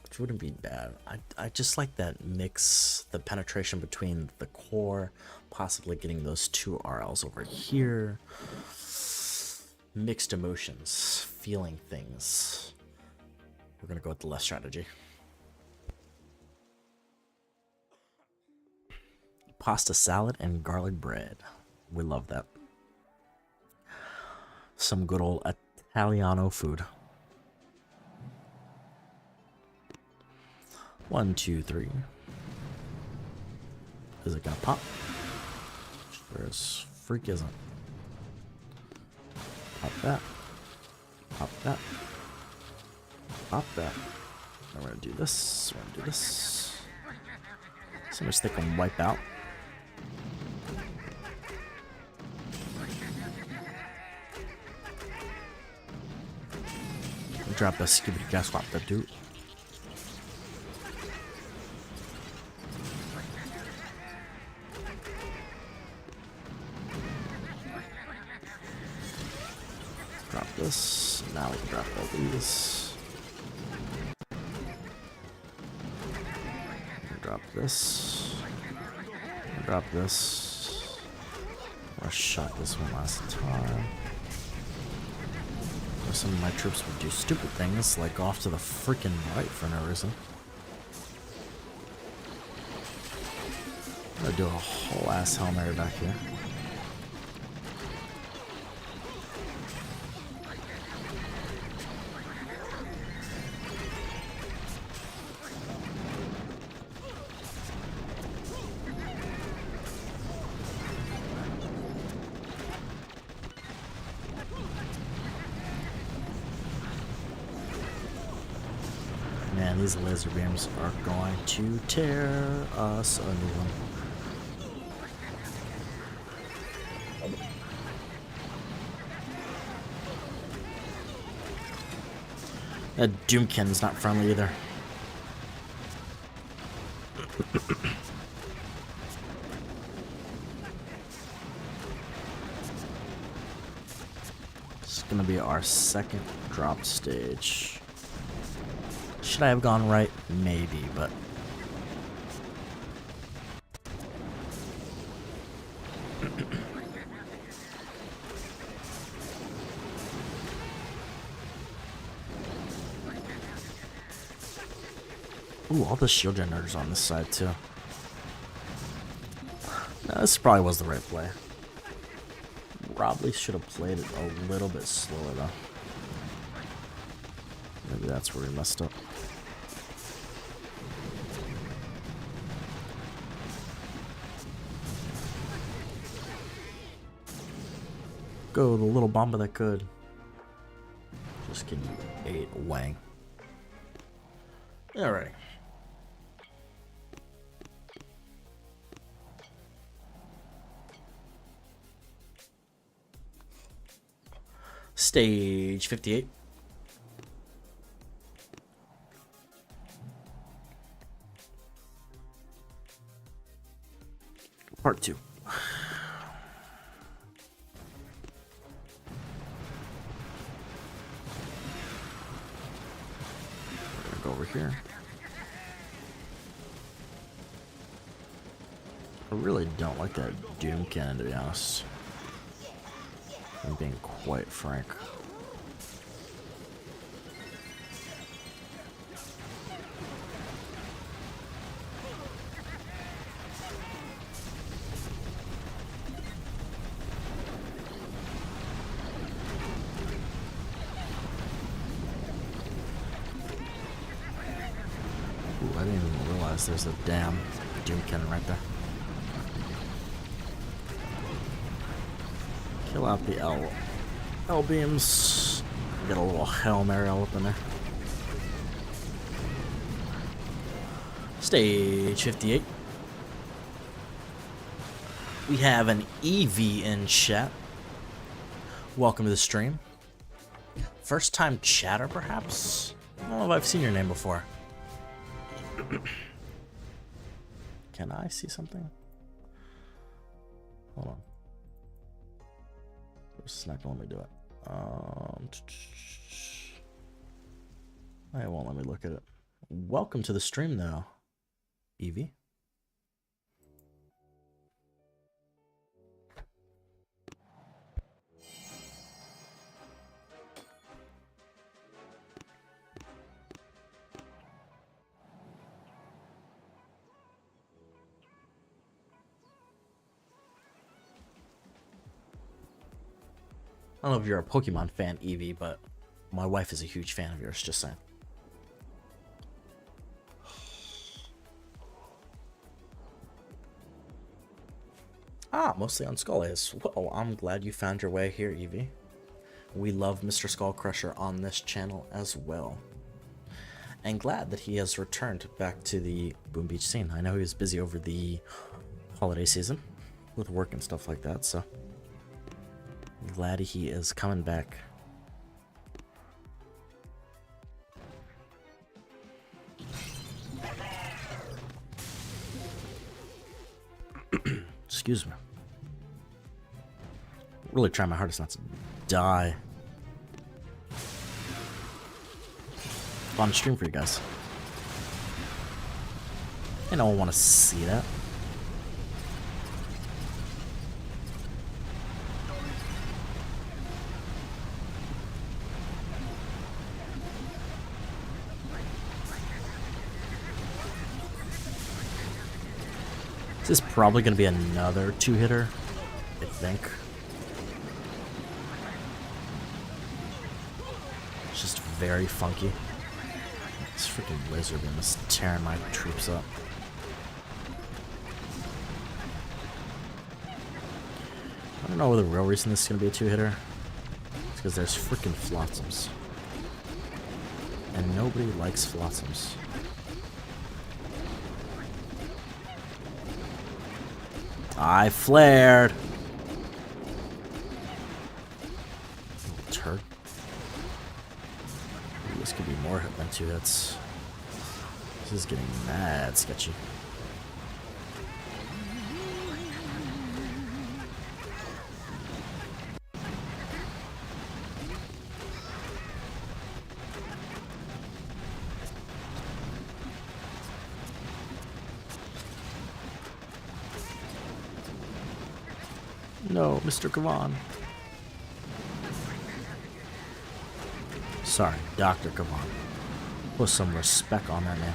which wouldn't be bad. I just like that mix, the penetration between the core, possibly getting those two RLs over here. Mixed emotions, feeling things. We're gonna go with the left strategy. Pasta salad and garlic bread. We love that. Some good old Italiano food. 1, 2, 3. Is it gonna pop? Sure as freak isn't. Pop that. Pop that. Pop that. Then we're gonna do this. We're gonna do this. So much they can wipe out. Drop a skibidi gas swap that dude. Drop this. Now we can drop all these. Drop this. Drop this. I shot this one last time. Some of my troops would do stupid things, like off to the freaking right for no reason. I'm gonna do a whole ass Hail Mary back here. Man, And these laser beams are going to tear us a new one. That Doomkin's not friendly either. This is gonna be our second drop stage. Should I have gone right? Maybe, but... Ooh, all the shield generators on this side, too. No, this probably was the right play. Probably should have played it a little bit slower, though. Maybe that's where we messed up. Go, the little bomba that could. Just kidding, you ate Wang. Alright. Stage 58. Part 2. Go over here. I really don't like that Doom Cannon, to be honest. I'm being quite frank. Ooh, I didn't even realize there's a damn Doom Cannon right there. Kill out the L beams. Get a little Hail Mary all up in there. Stage 58. We have an Eevee in chat. Welcome to the stream. First time chatter, perhaps? I don't know if I've seen your name before. Can I see something? Hold on. It's not gonna let me do it. It won't let me look at it. Welcome to the stream, though, Eevee. I don't know if you're a Pokemon fan, Eevee, but my wife is a huge fan of yours, just saying. Ah, mostly on Skullace. Well, I'm glad you found your way here, Eevee. We love Mr. Skullcrusher on this channel as well. And glad that he has returned back to the Boom Beach scene. I know he was busy over the holiday season with work and stuff like that, so... glad he is coming back. Excuse me. Really trying my hardest not to die. Fun stream for you guys. I don't want to see that. This is probably going to be another two-hitter, I think. It's just very funky. This freaking laser beam is tearing my troops up. I don't know the real reason this is going to be a two-hitter. It's because there's freaking Flotsams. and nobody likes Flotsams. I flared! Little turd. Ooh, this could be more hit than 2 hits. This is getting mad sketchy. No, Mr. Kavan. Sorry, Dr. Kavan. Put some respect on that name.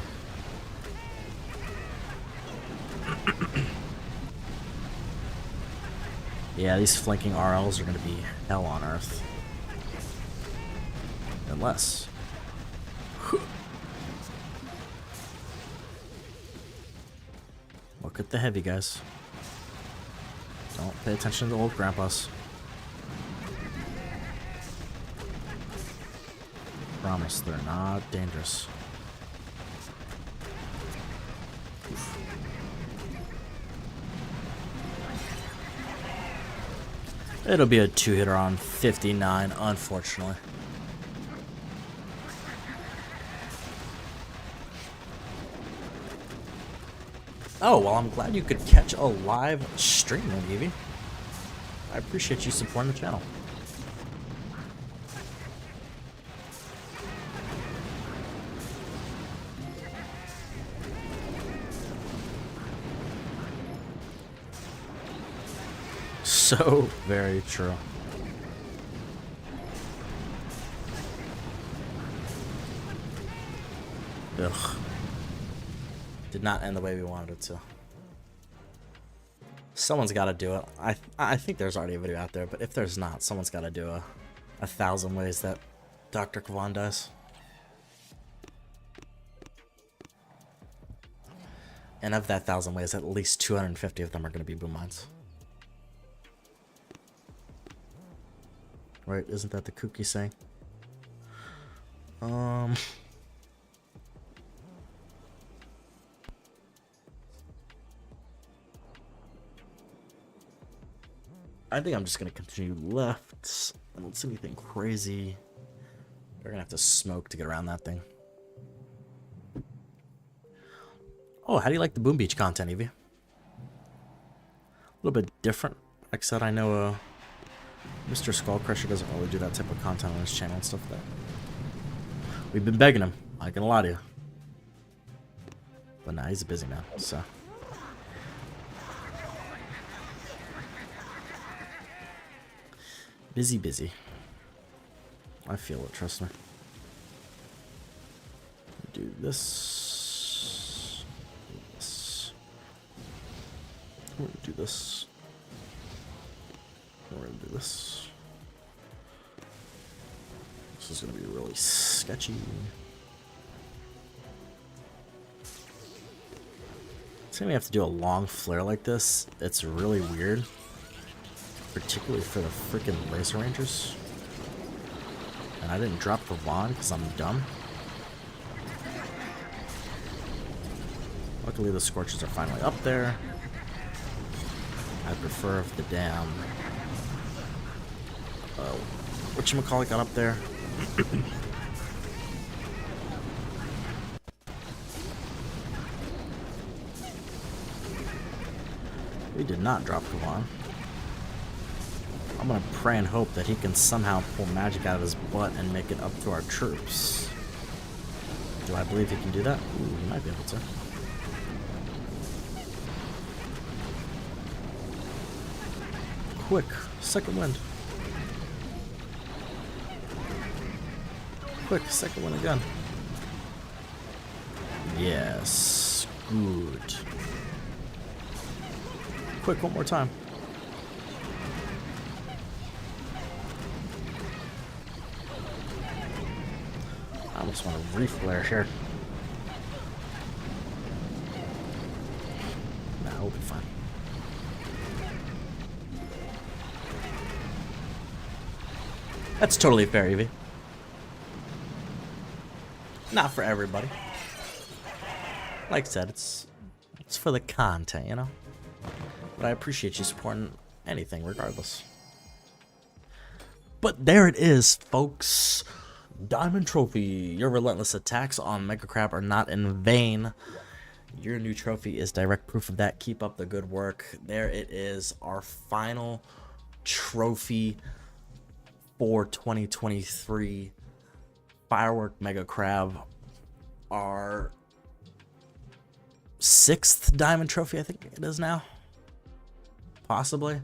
Yeah, these flanking RLs are going to be hell on earth. Unless... Look at the heavy guys. Don't pay attention to old grandpas. Promise, they're not dangerous. Oof. It'll be a 2-hitter on 59, unfortunately. Oh, well, I'm glad you could catch a live stream, Evie. I appreciate you supporting the channel. So very true. Ugh. Did not end the way we wanted it to. Someone's got to do it. I think there's already a video out there, but if there's not, someone's got to do a 1,000 ways that Dr. Kavan dies. And of that 1,000 ways, at least 250 of them are going to be boom mines. Right? Isn't that the kooky saying? I think I'm just gonna continue left. I don't see anything crazy. We're gonna have to smoke to get around that thing. Oh, how do you like the Boom Beach content, Evie? A little bit different. Like I said, I know Mr. Skullcrusher doesn't really do that type of content on his channel and stuff like that. We've been begging him, I ain't gonna lie to you. But nah, he's a busy man, so. Busy. I feel it, trust me. Do this. We're gonna do this. We're gonna do this. This is gonna be really sketchy. Anytime you have to do a long flare like this, it's really weird. Particularly for the freaking Laser Rangers. And I didn't drop the wand because I'm dumb. Luckily the Scorches are finally up there. I prefer if the damn whatchamacallit got up there. We did not drop the wand. I'm gonna pray and hope that he can somehow pull magic out of his butt and make it up to our troops. Do I believe he can do that? Ooh, he might be able to. Quick, second wind. Quick, second wind again. Yes, good. Quick, one more time. I almost want to reflare here. Nah, we'll be fine. That's totally fair, Evie. Not for everybody. Like I said, it's for the content, you know? But I appreciate you supporting anything regardless. But there it is, folks. Diamond Trophy. Your relentless attacks on Mega Crab are not in vain. Your new trophy is direct proof of that. Keep up the good work. There it is, our final trophy for 2023. Firework Mega Crab. Our 6th diamond trophy, I think it is now. Possibly.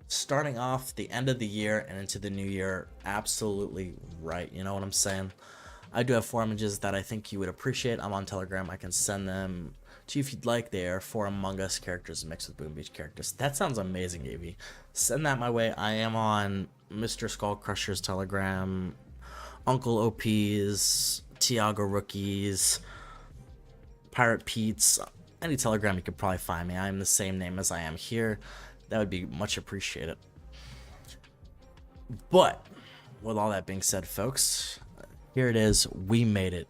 Starting off the end of the year and into the new year, absolutely right. You know what I'm saying? I do have 4 images that I think you would appreciate. I'm on Telegram. I can send them to you if you'd like. They are 4 Among Us characters mixed with Boom Beach characters. That sounds amazing, Evie. Send that my way. I am on Mr. Skull Crusher's Telegram, Uncle OP's, Tiago Rookies, Pirate Pete's, any Telegram you could probably find me. I am the same name as I am here. That would be much appreciated. But with all that being said, folks, here it is. We made it.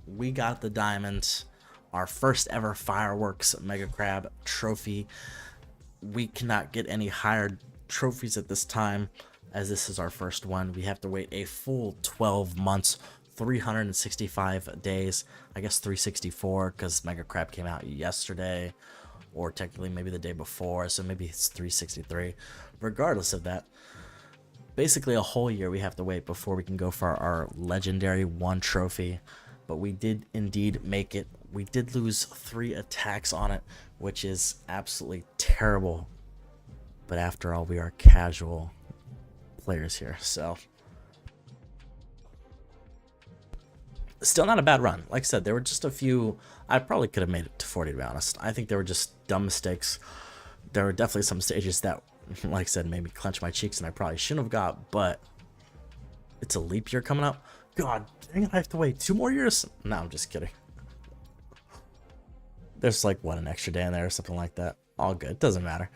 We got the diamond, our first ever Fireworks Mega Crab trophy. We cannot get any higher trophies at this time, as this is our first one. We have to wait a full 12 months, 365 days. I guess 364 because Mega Crab came out yesterday, or technically maybe the day before, so maybe it's 363. Regardless of that, basically a whole year we have to wait before we can go for our legendary 1 trophy. But we did indeed make it. We did lose 3 attacks on it, which is absolutely terrible. But after all, we are casual players here, so still not a bad run. Like I said, there were just a few. I probably could have made it to 40, to be honest. I think they were just dumb mistakes. There were definitely some stages that, like I said, made me clench my cheeks and I probably shouldn't have got, but it's a leap year coming up. God dang it, I have to wait 2 more years? No, I'm just kidding. There's like, what, an extra day in there or something like that. All good, doesn't matter.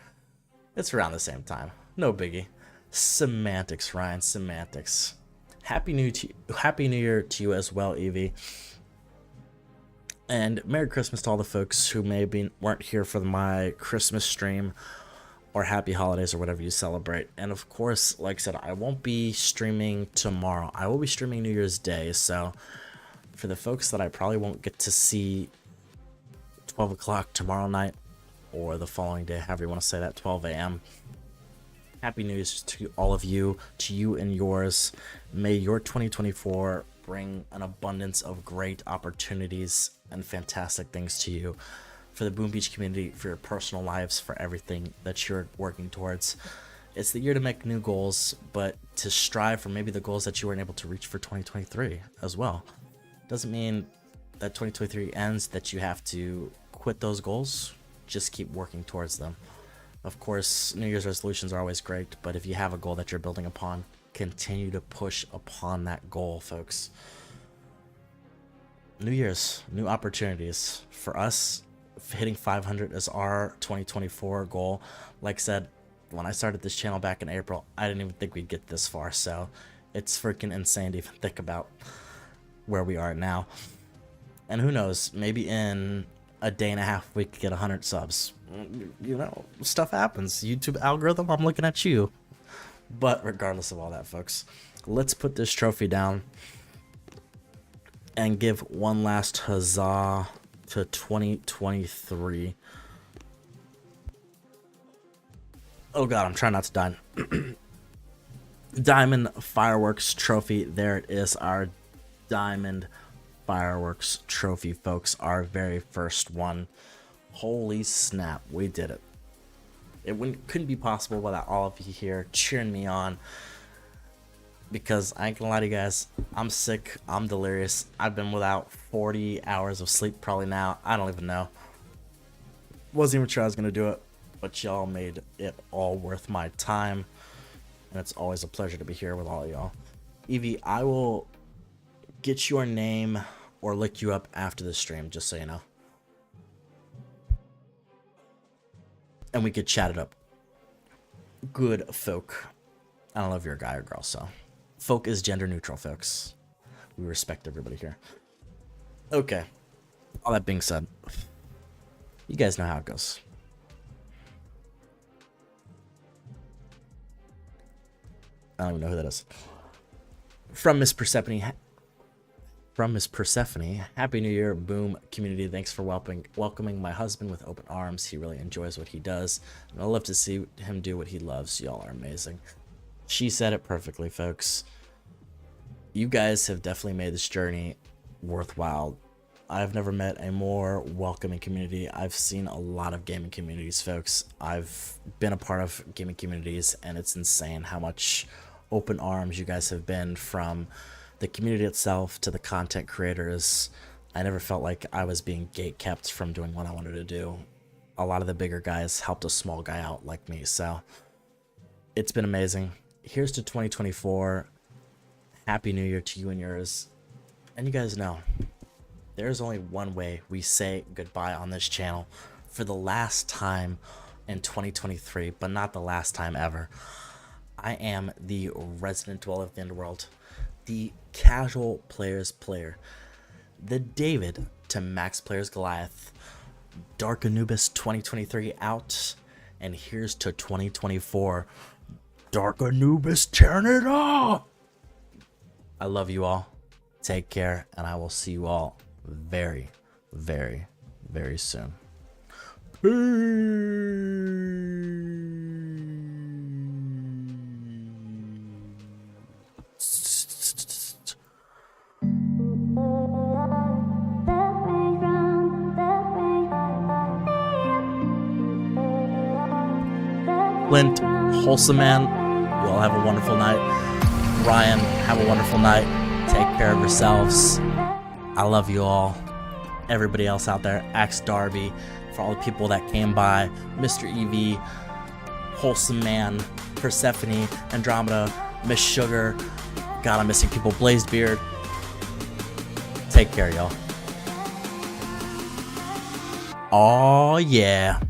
It's around the same time. No biggie. Semantics, Ryan, semantics. Happy New Year to you as well, Evie. And Merry Christmas to all the folks who maybe weren't here for my Christmas stream, or happy holidays, or whatever you celebrate. And of course, like I said, I won't be streaming tomorrow. I will be streaming New Year's Day. So for the folks that I probably won't get to see 12 o'clock tomorrow night, or the following day, however you want to say that, 12 a.m. Happy New Year's to all of you, to you and yours. May your 2024 bring an abundance of great opportunities and fantastic things to you, for the Boom Beach community, for your personal lives, for everything that you're working towards. It's the year to make new goals, but to strive for maybe the goals that you weren't able to reach for 2023 as well. Doesn't mean that 2023 ends, that you have to quit those goals. Just keep working towards them. Of course, New Year's resolutions are always great, but if you have a goal that you're building upon, continue to push upon that goal, folks. New Year's, new opportunities. For us, hitting 500 is our 2024 goal. Like I said, when I started this channel back in April, I didn't even think we'd get this far, so it's freaking insane to even think about where we are now. And who knows, maybe in a day and a half we could get 100 subs. You know, stuff happens. YouTube algorithm, I'm looking at you. But regardless of all that, folks, let's put this trophy down and give one last huzzah to 2023. Oh god, I'm trying not to die. Diamond Fireworks trophy. There it is, our Diamond Fireworks trophy, folks. Our very first one. Holy snap, we did it. It couldn't be possible without all of you here cheering me on. Because I ain't gonna lie to you guys, I'm sick, I'm delirious. I've been without 40 hours of sleep probably now. I don't even know. Wasn't even sure I was gonna do it, but y'all made it all worth my time. And it's always a pleasure to be here with all y'all. Evie, I will get your name or look you up after the stream, just so you know. And we could chat it up. Good folk. I don't know if you're a guy or girl, so. Folk is gender neutral, folks. We respect everybody here. Okay. All that being said, you guys know how it goes. I don't even know who that is. From Miss Persephone, Happy New Year, Boom community. Thanks for welcoming my husband with open arms. He really enjoys what he does, and I love to see him do what he loves. Y'all are amazing. She said it perfectly, folks. You guys have definitely made this journey worthwhile. I've never met a more welcoming community. I've seen a lot of gaming communities, folks. I've been a part of gaming communities, and it's insane how much open arms you guys have been, from the community itself to the content creators. I never felt like I was being gatekept from doing what I wanted to do. A lot of the bigger guys helped a small guy out like me, so it's been amazing. Here's to 2024. Happy New Year to you and yours. And you guys know, there's only one way we say goodbye on this channel for the last time in 2023, but not the last time ever. I am the resident dweller of the underworld, the casual player's player, the David to Max Player's Goliath. Dark Anubis 2023 out, and here's to 2024. Dark Anubis tearing it up! I love you all. Take care, and I will see you all very, very, very soon. Clint, Wholesome Man, you all have a wonderful night. Ryan, have a wonderful night. Take care of yourselves. I love you all. Everybody else out there, Axe Darby, for all the people that came by, Mr. EV, Wholesome Man, Persephone, Andromeda, Miss Sugar. God, I'm missing people. Blazed Beard. Take care, y'all. Oh yeah.